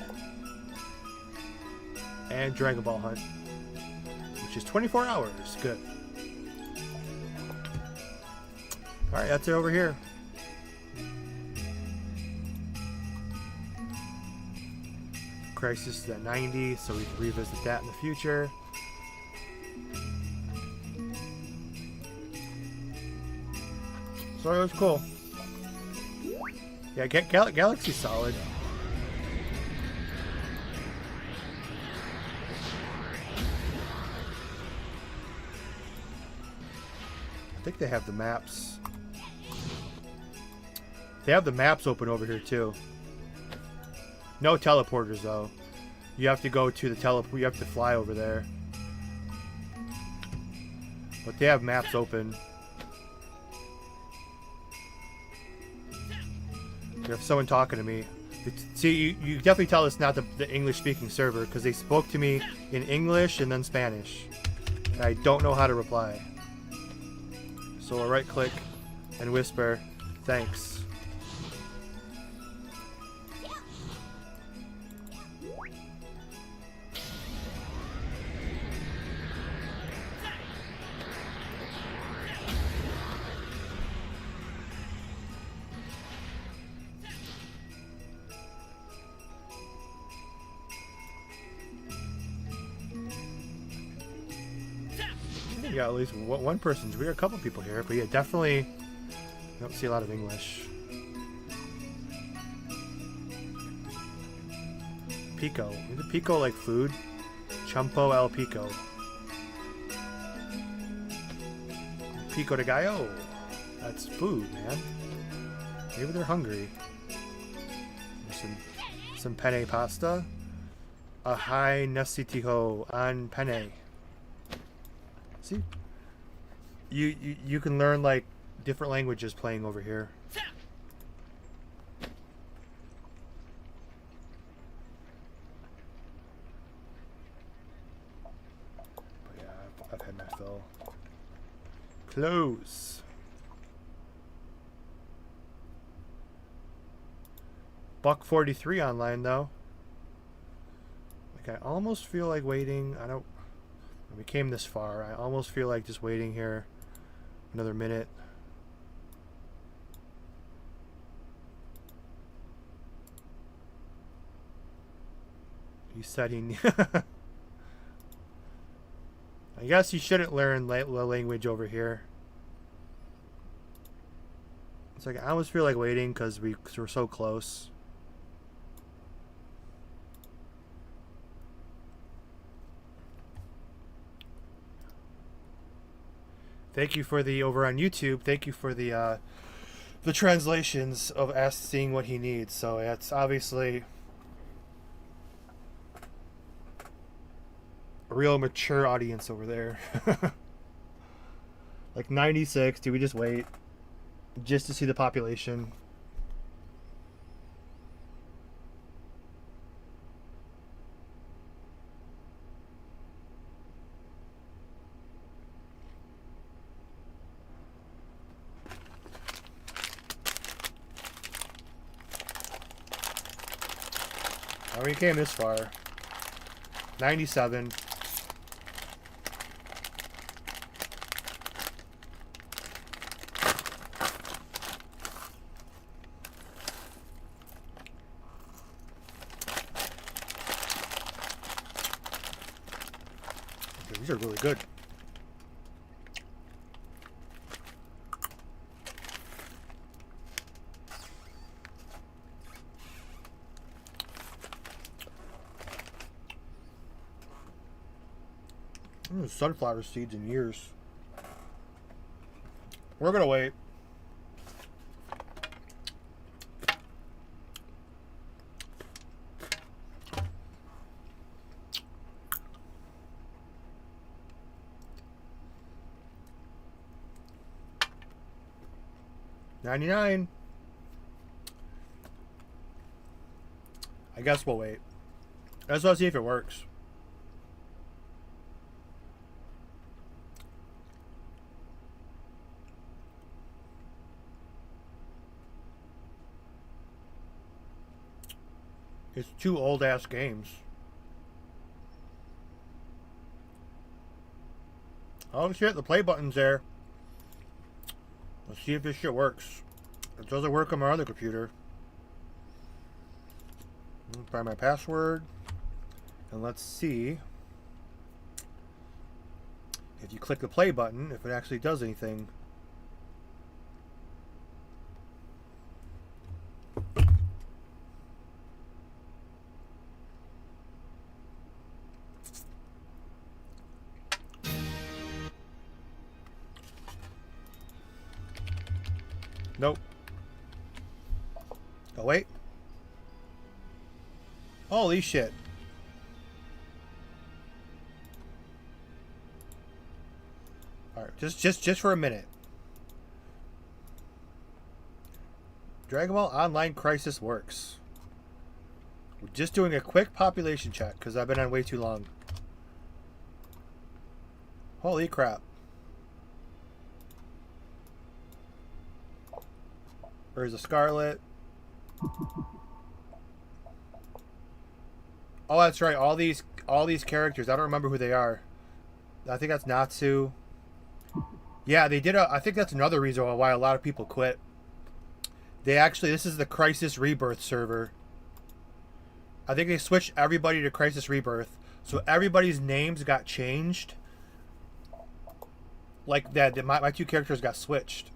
and Dragon Ball Hunt, which is 24 hours. Good. Alright, that's it over here. Crisis is at 90, so we can revisit that in the future. So it was cool. Yeah, Galaxy's solid. I think they have the maps. They have the maps open over here too. No teleporters though. You have to go to the teleport. You have to fly over there. But they have maps open. You have someone talking to me. See, you definitely tell it's not the English-speaking server because they spoke to me in English and then Spanish. And I don't know how to reply. So I'll right-click and whisper, "Thanks." Yeah, at least one person's. We got a couple people here, but yeah, definitely don't see a lot of English. Pico. Is it Pico like food? Champo al Pico. Pico de gallo. That's food, man. Maybe they're hungry. Some penne pasta. A high necessitiho an penne. See, you can learn like different languages playing over here. But yeah, I've had my fill. Close. $1.43 online though. Like I almost feel like waiting. I don't. We came this far. I almost feel like just waiting here another minute. He said he... I guess you shouldn't learn the language over here. It's like I almost feel like waiting because we're so close. Thank you for the over on YouTube. Thank you for the translations of us seeing what he needs. So it's obviously a real mature audience over there. Like 96. Do we just wait just to see the population? We came this far. 97. These are really good. Sunflower seeds in years. We're gonna wait. $99. I guess we'll wait. I just want to see if it works. It's 2 old ass games. Oh shit, the play button's there. Let's see if this shit works. It doesn't work on my other computer. Find my password. And let's see if you click the play button, if it actually does anything. Nope. Oh, wait. Holy shit. Alright, just for a minute. Dragon Ball Online Crisis works. We're just doing a quick population check because I've been on way too long. Holy crap. Where's the Scarlet? Oh, that's right. All these characters. I don't remember who they are. I think that's Natsu. Yeah, they did I think that's another reason why a lot of people quit. They actually, this is the Crisis Rebirth server. I think they switched everybody to Crisis Rebirth. So everybody's names got changed. Like that, my 2 characters got switched.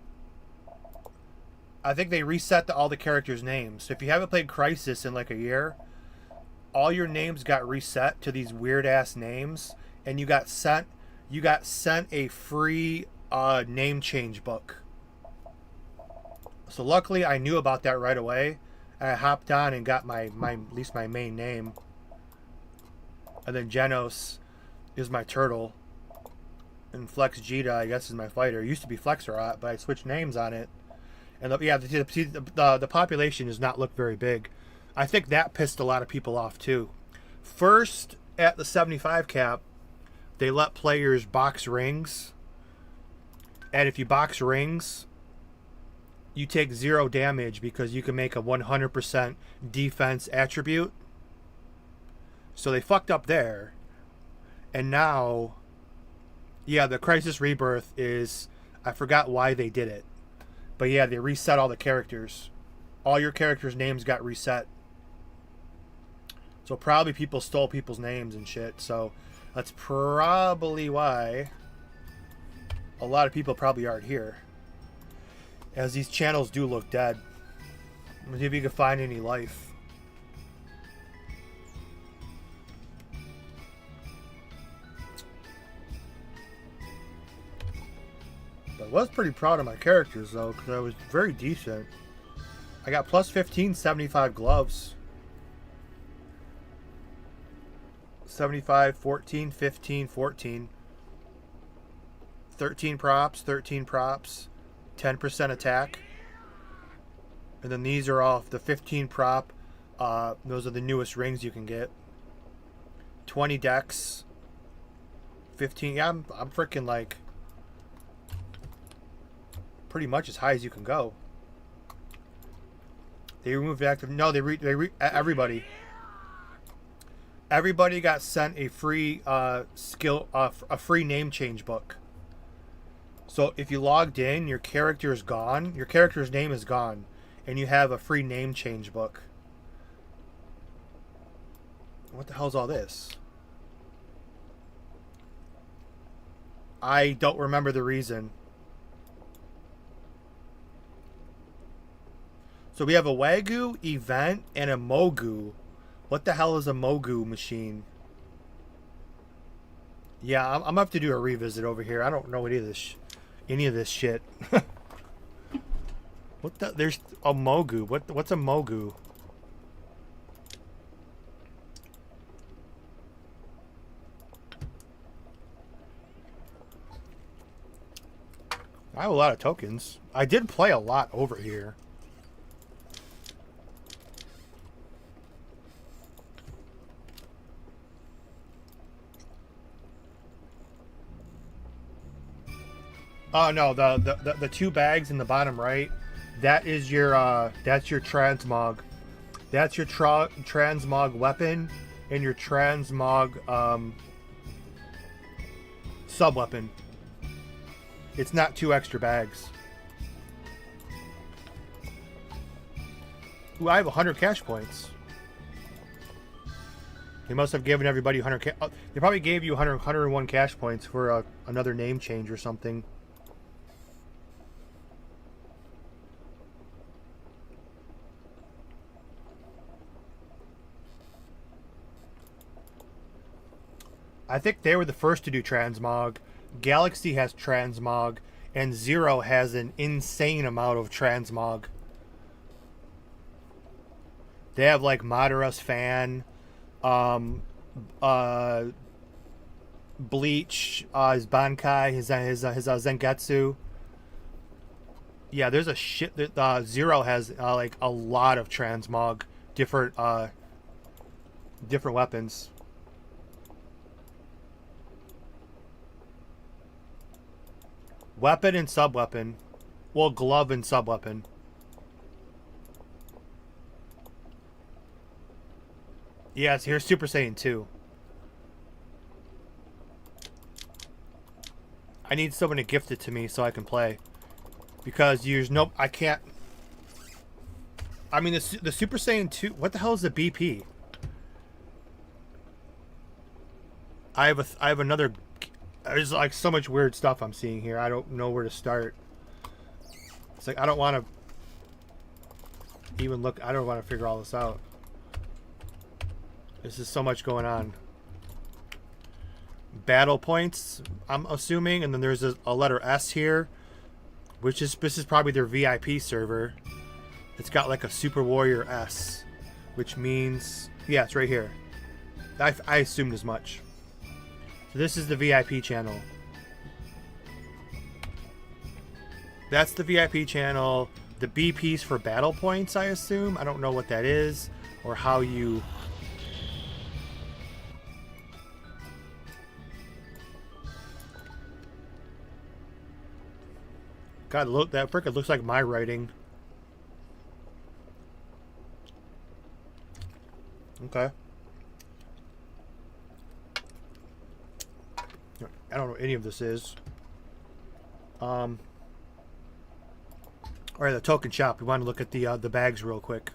I think they reset all the characters' names. So if you haven't played Crisis in like a year, all your names got reset to these weird ass names, and you got sent a free name change book. So luckily I knew about that right away. I hopped on and got my at least my main name. And then Genos is my turtle. And Flex Jita, I guess, is my fighter. It used to be Flexarot, but I switched names on it. And the population does not look very big. I think that pissed a lot of people off too. First, at the 75 cap, they let players box rings. And if you box rings, you take 0 damage because you can make a 100% defense attribute. So they fucked up there. And now, yeah, the Crisis Rebirth is, I forgot why they did it. But yeah, they reset all the characters. All your characters' names got reset. So probably people stole people's names and shit. So that's probably why a lot of people probably aren't here. As these channels do look dead. Let's see if you can find any life. I was pretty proud of my characters though, because I was very decent. I got plus 15, 75 gloves. 75, 14, 15, 14. 13 props, 10% attack. And then these are off the 15 prop. Those are the newest rings you can get. 20 decks. 15. Yeah, I'm freaking like pretty much as high as you can go. They removed active. No, everybody. Everybody got sent a free a free name change book. So if you logged in, your character is gone. Your character's name is gone, and you have a free name change book. What the hell's all this? I don't remember the reason. So we have a Wagyu, event, and a Mogu. What the hell is a Mogu machine? Yeah, I'm gonna have to do a revisit over here. I don't know any of this shit. What the? There's a Mogu. What's a Mogu? I have a lot of tokens. I did play a lot over here. Oh no, the 2 bags in the bottom right, that is your that's your transmog. That's your transmog weapon and your transmog sub weapon. It's not 2 extra bags. Ooh, I have 100 cash points. They must have given everybody 100. They probably gave you 101 cash points for another name change or something. I think they were the first to do transmog. Galaxy has transmog, and Zero has an insane amount of transmog. They have like Madara's fan, Bleach, his Bankai, his Zengetsu. Yeah, there's a shit. Zero has like a lot of transmog, different weapons. Weapon and sub-weapon. Well, glove and sub-weapon. Yes, here's Super Saiyan 2. I need someone to gift it to me so I can play. Because there's no... I can't... I mean, the Super Saiyan 2... What the hell is the BP? I have another... There's like so much weird stuff I'm seeing here. I don't know where to start. It's like I don't want to even look. I don't want to figure all this out. This is so much going on. Battle points, I'm assuming, and then there's a letter S here, which is this is probably their VIP server. It's got like a Super Warrior S, which means yeah, it's right here. I assumed as much. So this is the VIP channel. That's the VIP channel. The BP's for battle points, I assume. I don't know what that is or how you... God, look, that frickin' looks like my writing. Okay. I don't know what any of this is. Alright, the token shop. We want to look at the bags real quick.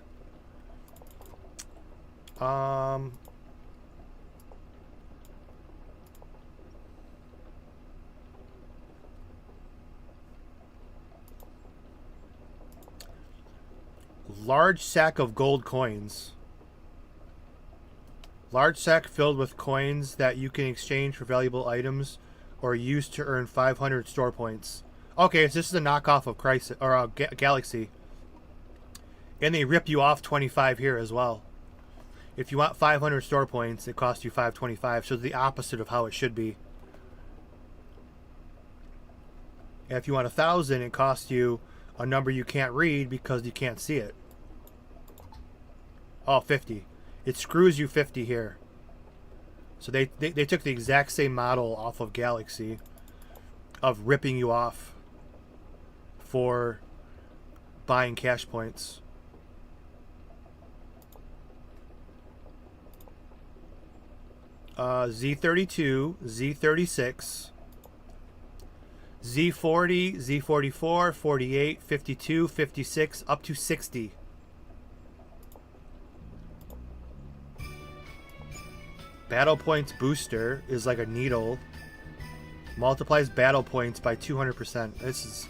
Large sack of gold coins. Large sack filled with coins that you can exchange for valuable items or use to earn 500 store points. Okay, so this is a knockoff of Crisis or Galaxy. And they rip you off 25 here as well. If you want 500 store points, it costs you 525. So it's the opposite of how it should be. And if you want 1,000, it costs you a number you can't read because you can't see it. Oh, 50. It screws you 50 here. So they took the exact same model off of Galaxy of ripping you off for buying cash points. Z32, Z36, Z40, Z44, 48, 52, 56, up to 60. Battle points booster is like a needle. Multiplies battle points by 200%. This is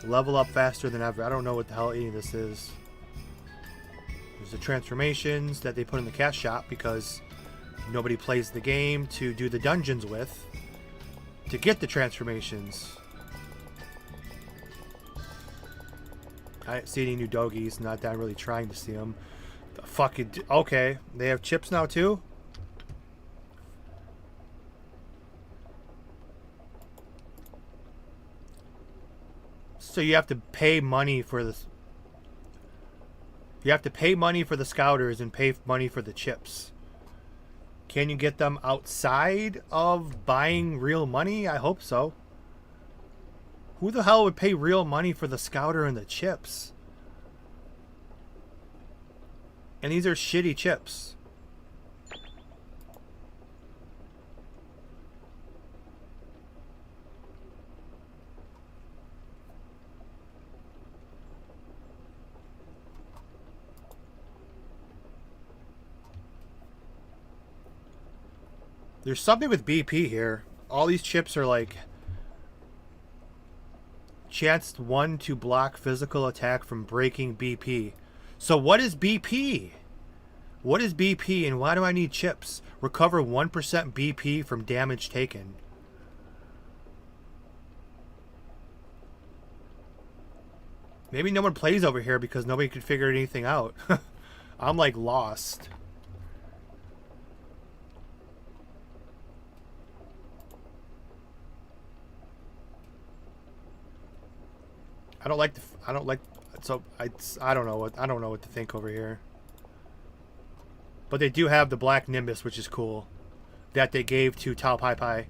level up faster than ever. I don't know what the hell any of this is. There's the transformations that they put in the Cashapp because nobody plays the game to do the dungeons with to get the transformations. I didn't see any new doggies. Not that I'm really trying to see them. The fucking okay, they have chips now too. So you have to pay money for this. You have to pay money for the scouters and pay money for the chips. Can you get them outside of buying real money? I hope so. Who the hell would pay real money for the scouter and the chips? And these are shitty chips. There's something with BP here. All these chips are like chanced 1 to block physical attack from breaking BP. So what is BP? What is BP and why do I need chips? Recover 1% BP from damage taken. Maybe no one plays over here because nobody could figure anything out. I'm like lost. I don't like so I don't know what to think over here. But they do have the black Nimbus, which is cool. That they gave to Tao Pai Pai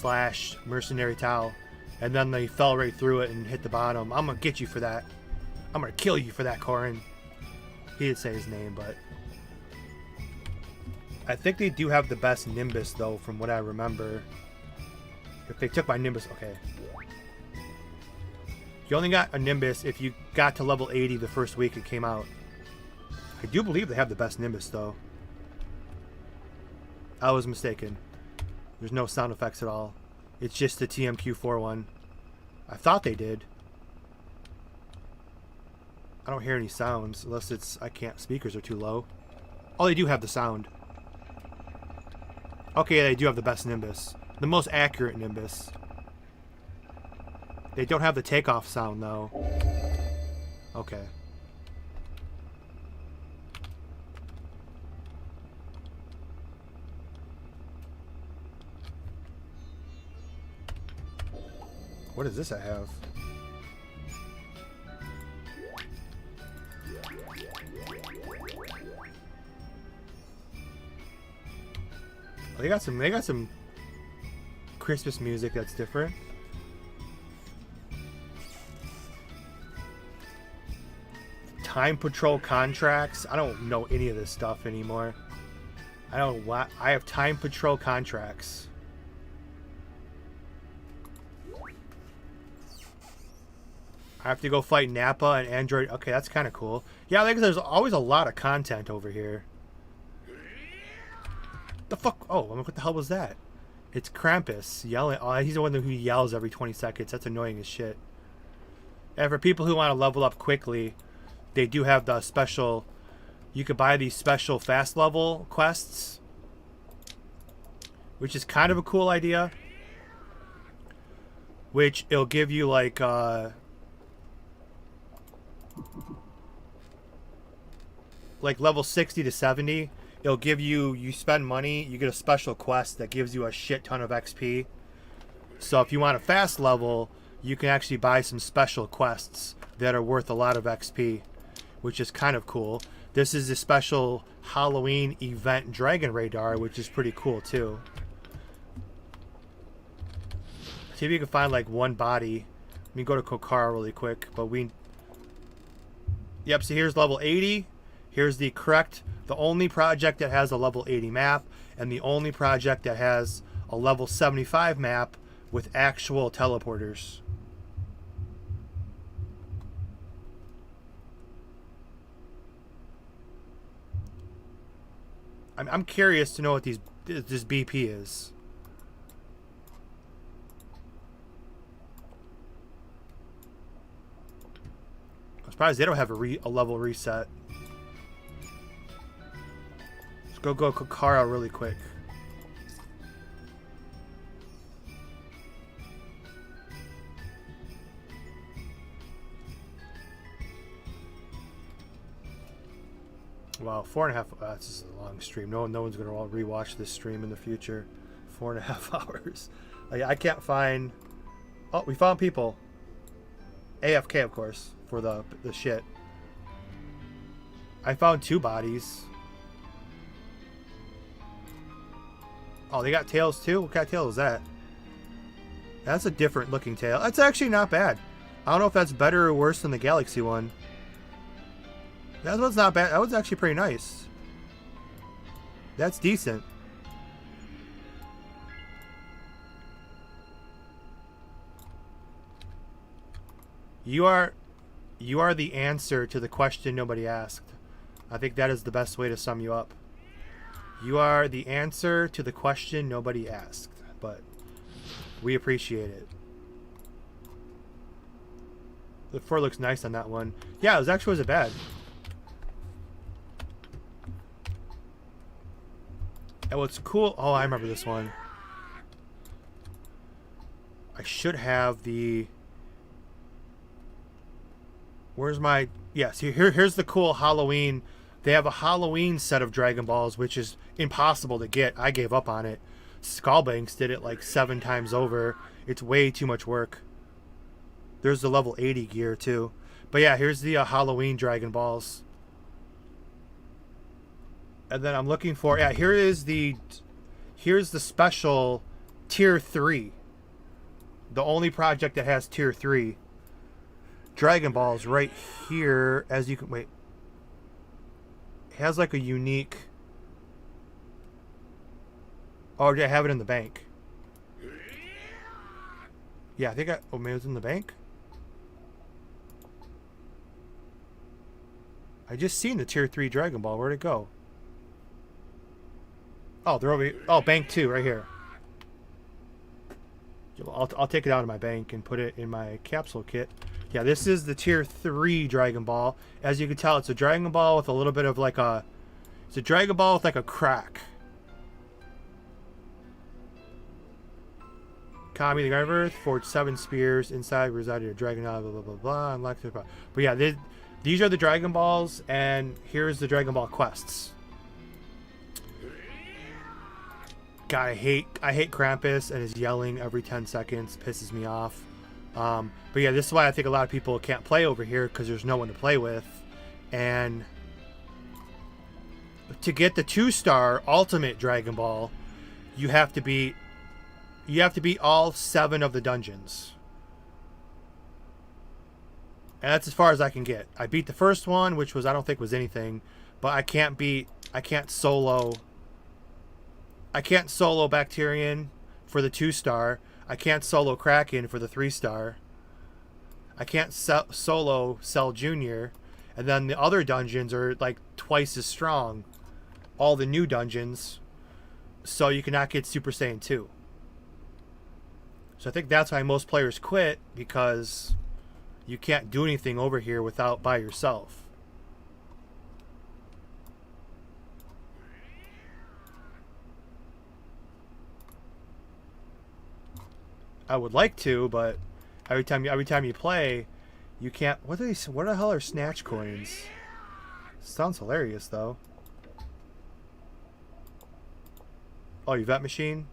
/ Mercenary Tao. And then they fell right through it and hit the bottom. I'm gonna get you for that. I'm gonna kill you for that, Corin. He didn't say his name, but I think they do have the best Nimbus though, from what I remember. If they took my Nimbus, okay. You only got a Nimbus if you got to level 80 the first week it came out. I do believe they have the best Nimbus, though. I was mistaken. There's no sound effects at all. It's just the TMQ4 one. I thought they did. I don't hear any sounds, unless it's... I can't... Speakers are too low. Oh, they do have the sound. Okay, they do have the best Nimbus. The most accurate Nimbus. They don't have the takeoff sound, though. Okay. What is this I have? Oh, they got some Christmas music that's different. Time Patrol contracts. I don't know any of this stuff anymore. I don't want. I have Time Patrol contracts. I have to go fight Nappa and Android. Okay, that's kind of cool. Yeah, I think there's always a lot of content over here. The fuck? Oh, what the hell was that? It's Krampus yelling. Oh, he's the one who yells every 20 seconds. That's annoying as shit. And for people who want to level up quickly, they do have the special... You could buy these special fast level quests, which is kind of a cool idea. Which it'll give you like... like level 60 to 70, it'll give you, you spend money, you get a special quest that gives you a shit ton of XP. So if you want a fast level, you can actually buy some special quests that are worth a lot of XP, which is kind of cool. This is a special Halloween event Dragon Radar, which is pretty cool too. See if you can find like one body. Let me go to Kokara really quick, but we... Yep, so here's level 80. Here's the only project that has a level 80 map, and the only project that has a level 75 map with actual teleporters. I'm curious to know what this BP is. I'm surprised they don't have a level reset. Let's go Kokara really quick. Wow, 4.5. This is a long stream. No one's gonna rewatch this stream in the future. 4.5 hours. I can't find. Oh, we found people. AFK, of course, for the shit. I found 2 bodies. Oh, they got tails too? What kind of tail is that? That's a different looking tail. That's actually not bad. I don't know if that's better or worse than the Galaxy one. That was not bad. That was actually pretty nice. That's decent. You are the answer to the question nobody asked. I think that is the best way to sum you up. You are the answer to the question nobody asked, but we appreciate it. The fur looks nice on that one. Yeah, it wasn't bad. And what's cool... Oh, I remember this one. I should have the... Where's my... Yes, here's the cool Halloween... They have a Halloween set of Dragon Balls, which is impossible to get. I gave up on it. Skullbanks did it like 7 times over. It's way too much work. There's the level 80 gear too. But yeah, here's the Halloween Dragon Balls. And then I'm looking for... Yeah, here's the special Tier 3. The only project that has Tier 3. Dragon Balls right here. As you can... Wait. It has like a unique... Oh, I have it in the bank. Yeah, I think oh, maybe it's in the bank? I just seen the Tier 3 Dragon Ball. Where'd it go? Oh, they're over here. Oh, bank 2, right here. I'll take it out of my bank and put it in my capsule kit. Yeah, this is the Tier 3 Dragon Ball. As you can tell, it's a Dragon Ball with a little bit of like a... It's a Dragon Ball with like a crack. Kami the Rebirth forged 7 spears. Inside resided a dragon, blah, blah, blah, blah. Unlocked the... But yeah, these are the Dragon Balls, and here's the Dragon Ball quests. God, I hate Krampus and his yelling every 10 seconds. Pisses me off. But yeah, this is why I think a lot of people can't play over here, because there's no one to play with. And to get the 2-star Ultimate Dragon Ball, you have to beat all 7 of the dungeons. And that's as far as I can get. I beat the first one, which was I don't think was anything, but I can't solo Bacterian for the 2-star. I can't solo Kraken for the 3-star. I can't solo Cell Jr. And then the other dungeons are like twice as strong. All the new dungeons. So you cannot get Super Saiyan 2. So I think that's why most players quit, because you can't do anything over here by yourself. I would like to, but every time you play, you can't. What the hell are snatch coins? Sounds hilarious though. Oh, event machine.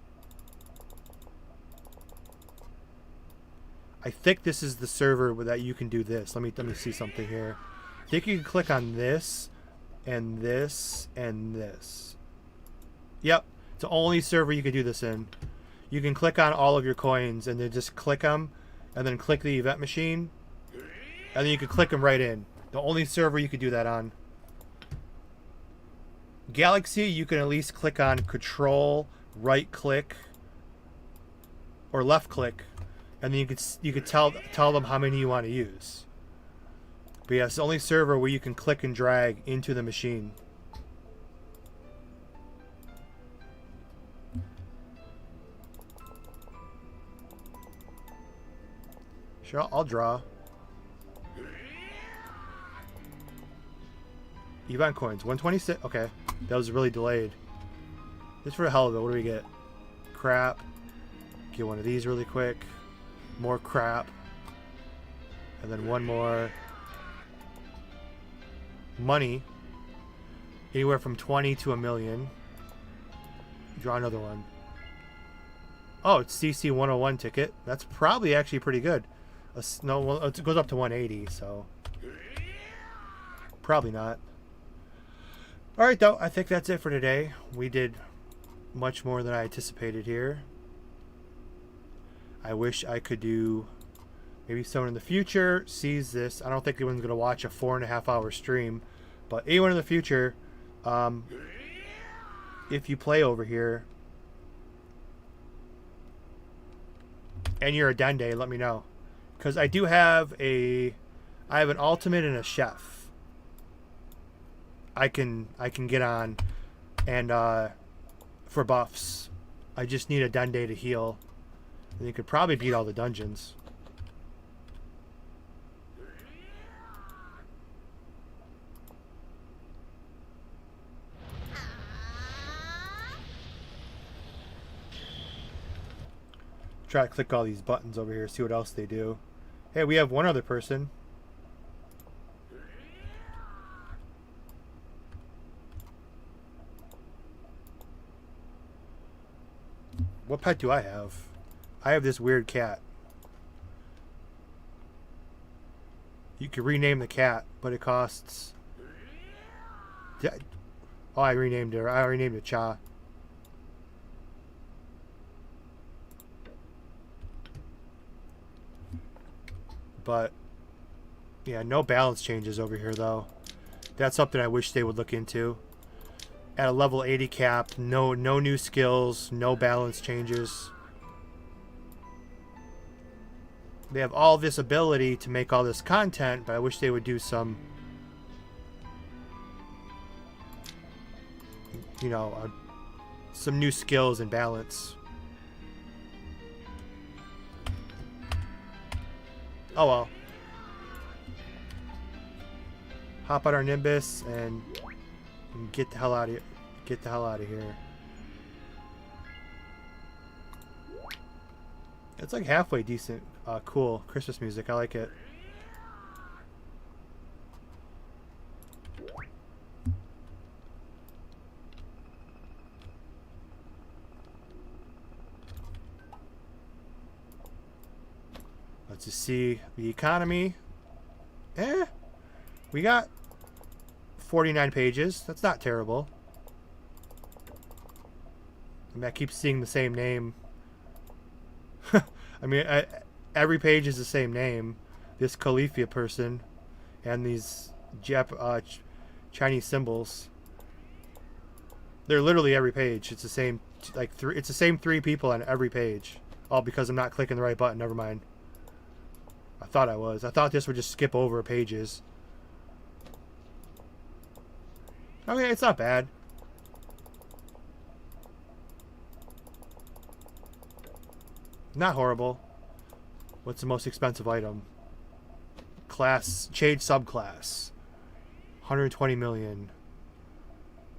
I think this is the server that you can do this. Let me see something here. I think you can click on this, and this, and this. Yep, it's the only server you can do this in. You can click on all of your coins, and then just click them, and then click the event machine, and then you can click them right in. The only server you could do that on. Galaxy, you can at least click on Control, right click, or left click, and then you could tell them how many you want to use. But yeah, it's the only server where you can click and drag into the machine. Sure, I'll draw. Event coins, 126. Okay, that was really delayed. Just for the hell of it, what do we get? Crap. Get one of these really quick. More crap. And then one more. Money. Anywhere from 20 to 1 million. Draw another one. Oh, it's CC 101 ticket. That's probably actually pretty good. No, it goes up to 180, so probably not. Alright though, I think that's it for today. We did much more than I anticipated here. I wish I could do... Maybe someone in the future sees this. I don't think anyone's going to watch a 4.5-hour stream. But anyone in the future, if you play over here and you're a Dende, let me know. Because I do have I have an ultimate and a chef. I can get on, and for buffs, I just need a Dende to heal, and you could probably beat all the dungeons. Try to click all these buttons over here, see what else they do. Hey, we have one other person. What pet do I have? I have this weird cat. You could rename the cat, but it costs... Oh, I renamed her. I renamed it Cha. But yeah, no balance changes over here though. That's something I wish they would look into. At a level 80 cap, no new skills, no balance changes. They have all this ability to make all this content, but I wish they would do some, you know, some new skills and balance. Oh well. Hop out our Nimbus and get the hell out of here. Get the hell out of here. It's like halfway decent. Cool Christmas music. I like it. Let's just see the economy. We got 49 pages. That's not terrible. I mean, I keep seeing the same name. I mean, every page is the same name. This Califia person and these Chinese symbols. They're literally every page. It's the same, like it's the same 3 people on every page. All because I'm not clicking the right button. Never mind. I thought I was. I thought this would just skip over pages. Okay, it's not bad. Not horrible. What's the most expensive item? Class, change subclass. 120 million.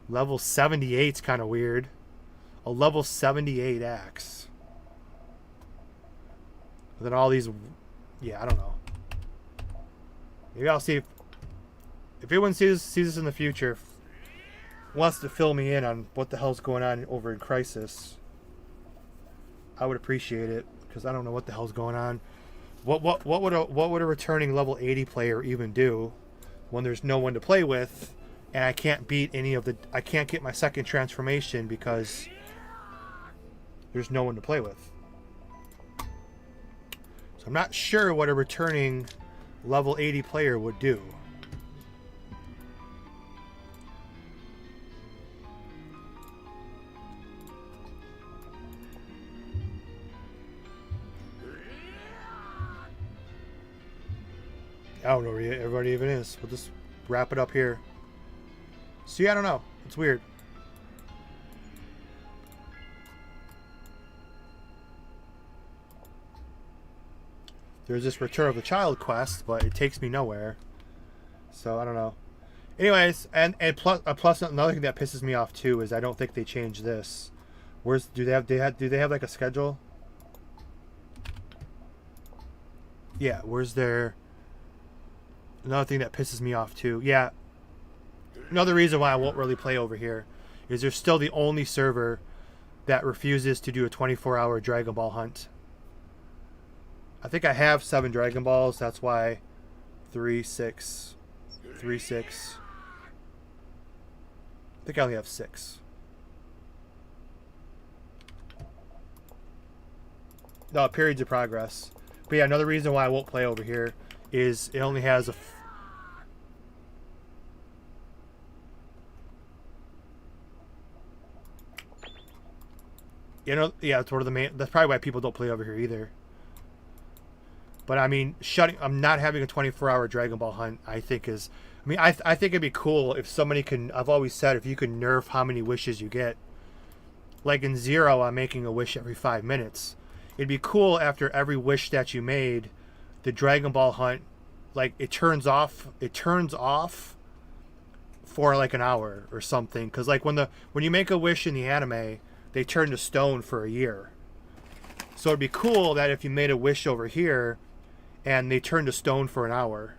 Level 78's kind of weird. A level 78 axe. And then all these... Yeah, I don't know. Maybe I'll see if anyone sees this in the future, wants to fill me in on what the hell's going on over in Crisis, I would appreciate it, because I don't know what the hell's going on. What would a returning level 80 player even do when there's no one to play with, and I can't beat I can't get my second transformation because there's no one to play with. So I'm not sure what a returning level 80 player would do. I don't know where everybody even is. We'll just wrap it up here. See, I don't know. It's weird. There's this Return of the Child quest, but it takes me nowhere. So I don't know. Anyways, and plus another thing that pisses me off too is I don't think they changed this. Do they have like a schedule? Yeah, where's their... Another thing that pisses me off too. Yeah. Another reason why I won't really play over here is they're still the only server that refuses to do a 24-hour Dragon Ball hunt. I think I have 7 Dragon Balls. That's why 3, 6, 3, 6. I think I only have 6. No, periods of progress. But yeah, another reason why I won't play over here is it only has You know, yeah, that's one of the main. That's probably why people don't play over here either. But I mean, I'm not having a 24-hour Dragon Ball hunt. I think is. I mean, I think it'd be cool if somebody can. I've always said if you can nerf how many wishes you get. Like in Zero, I'm making a wish every 5 minutes. It'd be cool after every wish that you made, the Dragon Ball hunt, like it turns off. It turns off for like an hour or something. Because like when you make a wish in the anime, they turn to stone for a year. So it'd be cool that if you made a wish over here, and they turn to stone for an hour,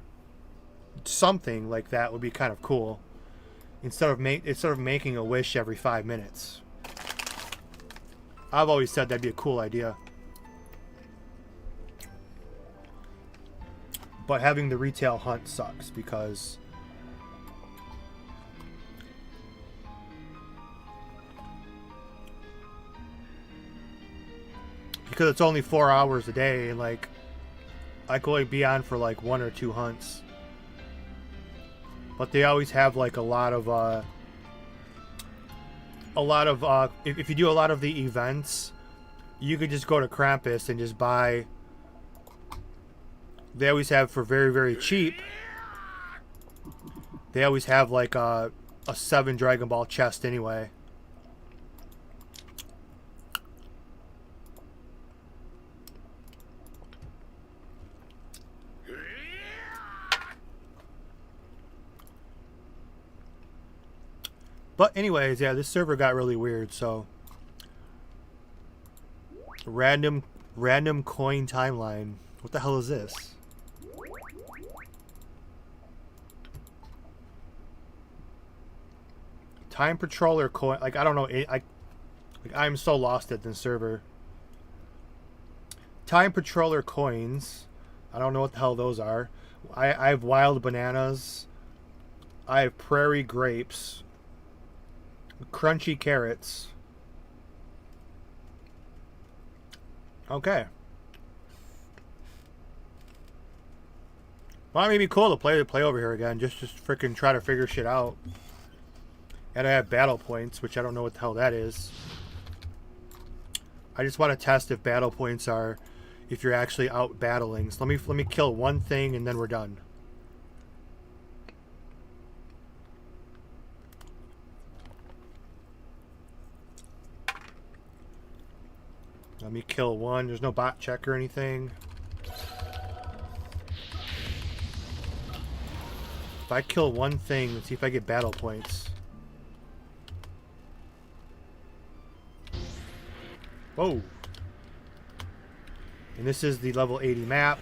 something like that would be kind of cool. Instead of making a wish every 5 minutes. I've always said that'd be a cool idea. But having the retail hunt sucks because it's only 4 hours a day, and like I could only be on for like 1 or 2 hunts. But they always have like a lot of if you do a lot of the events, you could just go to Krampus and just buy. They always have for very, very cheap. They always have like a 7 Dragon Ball chest anyway. But anyways, yeah, this server got really weird, so random coin timeline. What the hell is this? Time Patroller coin. Like I don't know. I'm so lost at this server. Time Patroller coins. I don't know what the hell those are. I have wild bananas. I have prairie grapes. Crunchy carrots. Okay. Well, it'd be cool to play over here again. Just freaking try to figure shit out. And I have battle points, which I don't know what the hell that is. I just want to test if battle points are if you're actually out battling. So let me kill one thing and then we're done. Let me kill one. There's no bot check or anything. If I kill one thing, let's see if I get battle points. Whoa. And this is the level 80 map.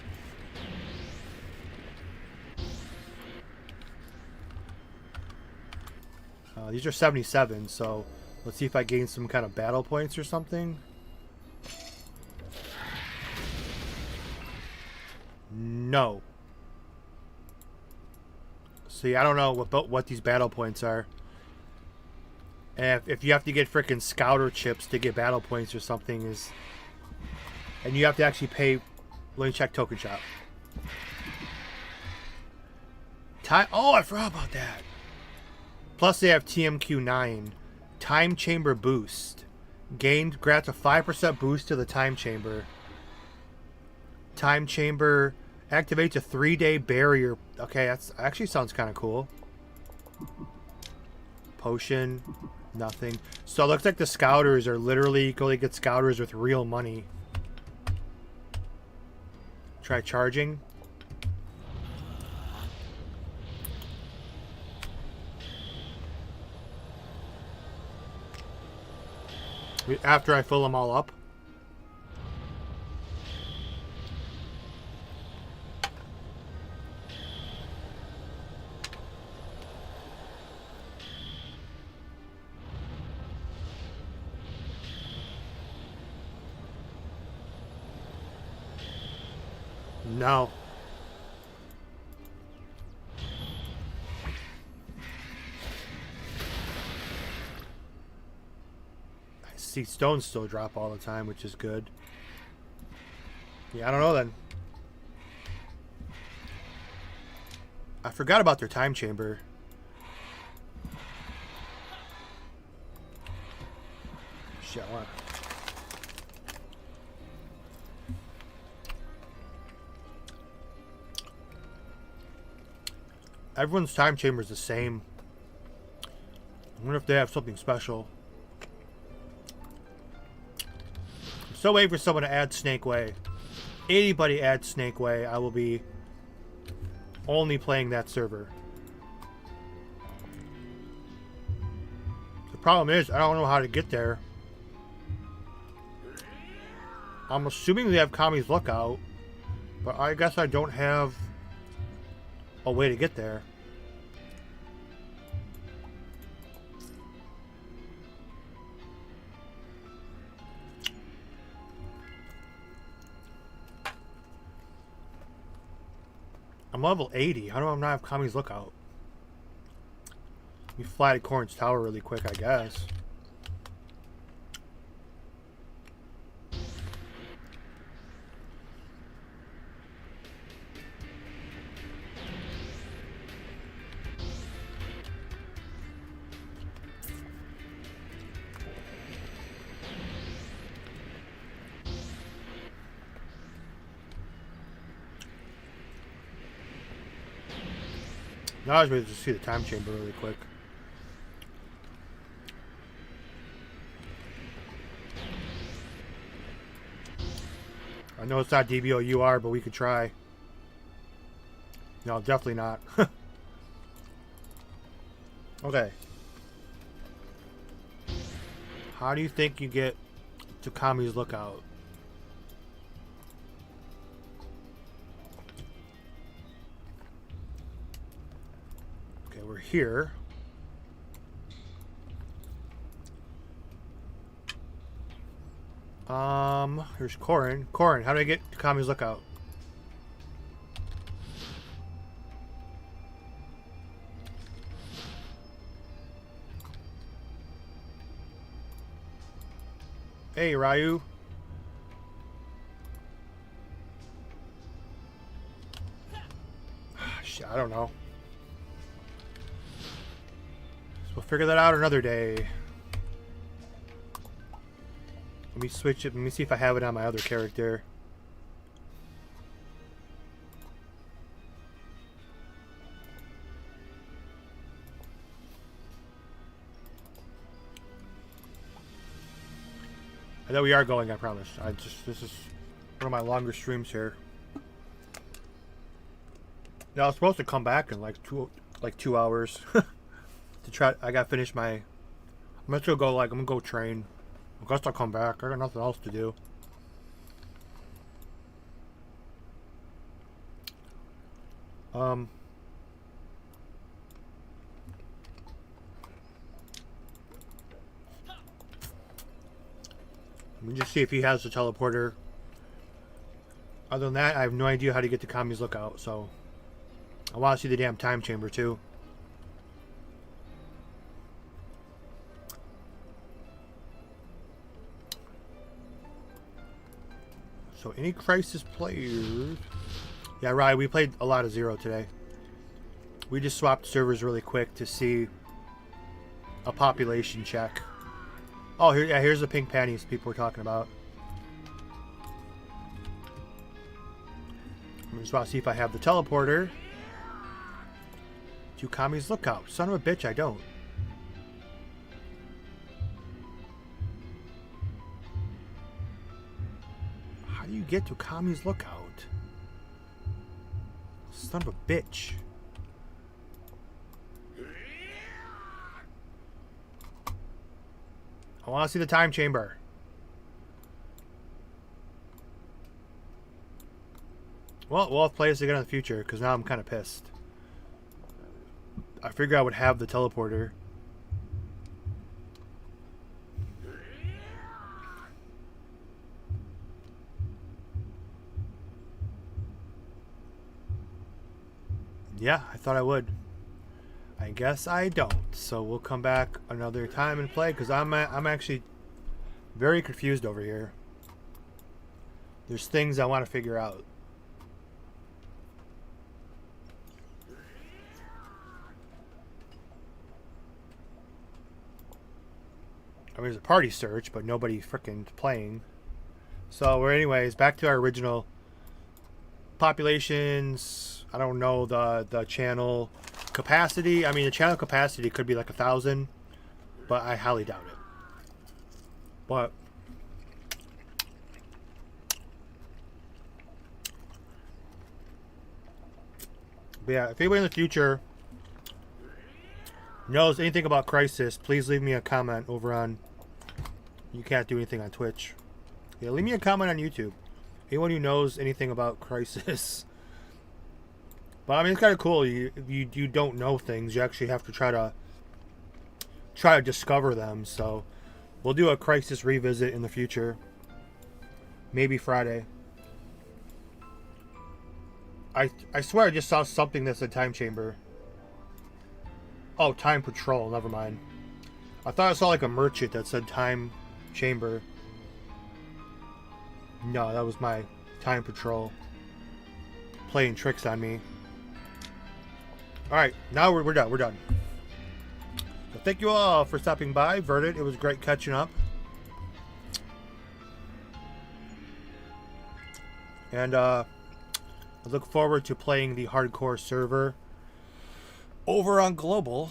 These are 77, so let's see if I gain some kind of battle points or something. No. See, I don't know what these battle points are. And if you have to get frickin' scouter chips to get battle points or something is... And you have to actually pay... Let me check Token Shop. Oh, I forgot about that. Plus they have TMQ9. Time Chamber Boost. Grants a 5% boost to the Time Chamber. Time Chamber activates a 3-day barrier. Okay, that's actually sounds kind of cool. Potion, nothing. So it looks like the scouters are literally going to get scouters with real money. Try charging. After I fill them all up. No. I see stones still drop all the time, which is good. Yeah, I don't know then. I forgot about their time chamber. Shit, what? Everyone's time chamber is the same. I wonder if they have something special. I'm still waiting for someone to add Snake Way. Anybody adds Snake Way, I will be only playing that server. The problem is, I don't know how to get there. I'm assuming they have Kami's Lookout, but I guess I don't have a way to get there. I'm level 80. How do I not have Kami's Lookout? Let me fly to Corn's Tower really quick, I guess. Now I was ready to see the time chamber really quick. I know it's not DBOUR, but we could try. No, definitely not. Okay. How do you think you get to Kami's Lookout? Okay, we're here. Here's Corin. Corin, how do I get to Kami's Lookout? Hey, Ryu. Shit, I don't know. So we'll figure that out another day. Let me switch it. Let me see if I have it on my other character. I know we are going, I promise. This is one of my longer streams here. Now I was supposed to come back in like 2 hours to try. I got to finish my. I'm just gonna go I'm gonna go train. I guess I'll come back. I got nothing else to do. Let me just see if he has the teleporter. Other than that, I have no idea how to get to Kami's Lookout, so I want to see the damn time chamber too. So any Crisis players? Yeah, right. We played a lot of Zero today. We just swapped servers really quick to see a population check. Oh, here's the pink panties people were talking about. I just want to see if I have the teleporter to Kami's Lookout. Son of a bitch, I don't. How do you get to Kami's Lookout? Son of a bitch. I want to see the time chamber. Well, we'll have to play this again in the future, because now I'm kind of pissed. I figured I would have the teleporter. Yeah, I thought I would. I guess I don't. So we'll come back another time and play, because I'm actually very confused over here. There's things I want to figure out. I mean, there's a party search, but nobody frickin' playing. So we're anyways back to our original populations. I don't know the channel. Capacity, I mean, the channel capacity could be like 1,000, but I highly doubt it. But yeah, if anybody in the future knows anything about Crisis, please leave me a comment over on. You can't do anything on Twitch. Yeah, leave me a comment on YouTube. Anyone who knows anything about Crisis. But I mean, it's kind of cool. You don't know things. You actually have to try to discover them. So we'll do a Crisis revisit in the future. Maybe Friday. I swear I just saw something that said Time Chamber. Oh, Time Patrol. Never mind. I thought I saw like a merchant that said Time Chamber. No, that was my Time Patrol playing tricks on me. Alright, now we're done. We're done. So thank you all for stopping by. Verdict, it was great catching up. And I look forward to playing the hardcore server over on Global.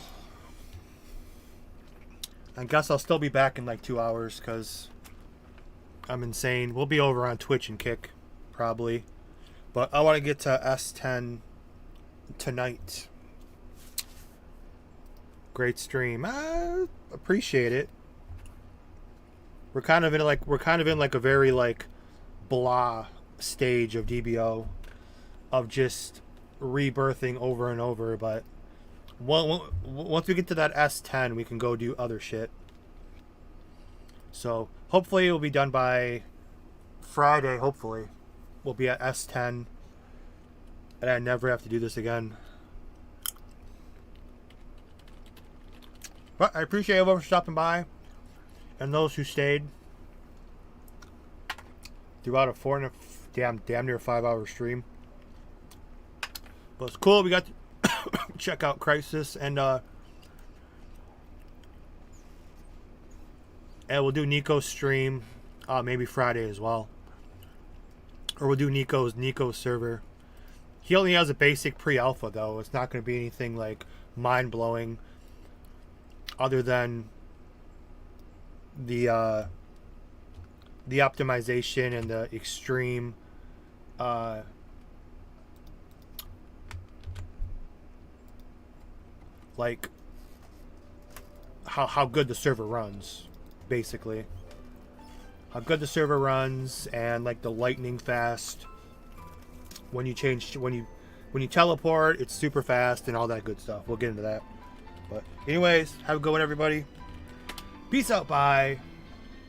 I guess I'll still be back in like 2 hours because I'm insane. We'll be over on Twitch and Kick, probably. But I want to get to S10 tonight. Great stream. I appreciate it. We're kind of in like a very like blah stage of DBO, of just rebirthing over and over. But once we get to that S10, we can go do other shit. So hopefully it will be done by Friday. Hopefully we'll be at S10 and I never have to do this again. But I appreciate everyone for stopping by and those who stayed throughout a damn near 5 hour stream. But it's cool. We got to check out Crisis and we'll do Nico's stream maybe Friday as well. Or we'll do Nico's server. He only has a basic pre-alpha though. It's not going to be anything like mind-blowing other than the optimization and the extreme like how good the server runs, basically. How good the server runs and like the lightning fast. When you teleport, it's super fast and all that good stuff. We'll get into that. But anyways, have a good one, everybody. Peace out, bye.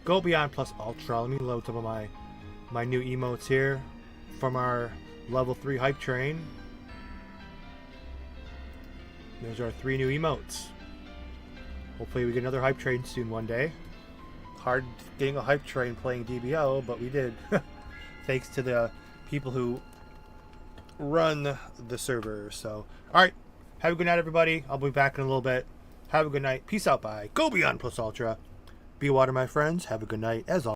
Go Beyond plus Ultra. Let me load some of my new emotes here from our level 3 hype train. Those are 3 new emotes. Hopefully we get another hype train soon one day. Hard getting a hype train playing DBO, but we did. Thanks to the people who run the server. So, alright. Have a good night, everybody. I'll be back in a little bit. Have a good night. Peace out, bye. Go Beyond plus Ultra. Be water, my friends. Have a good night, as always.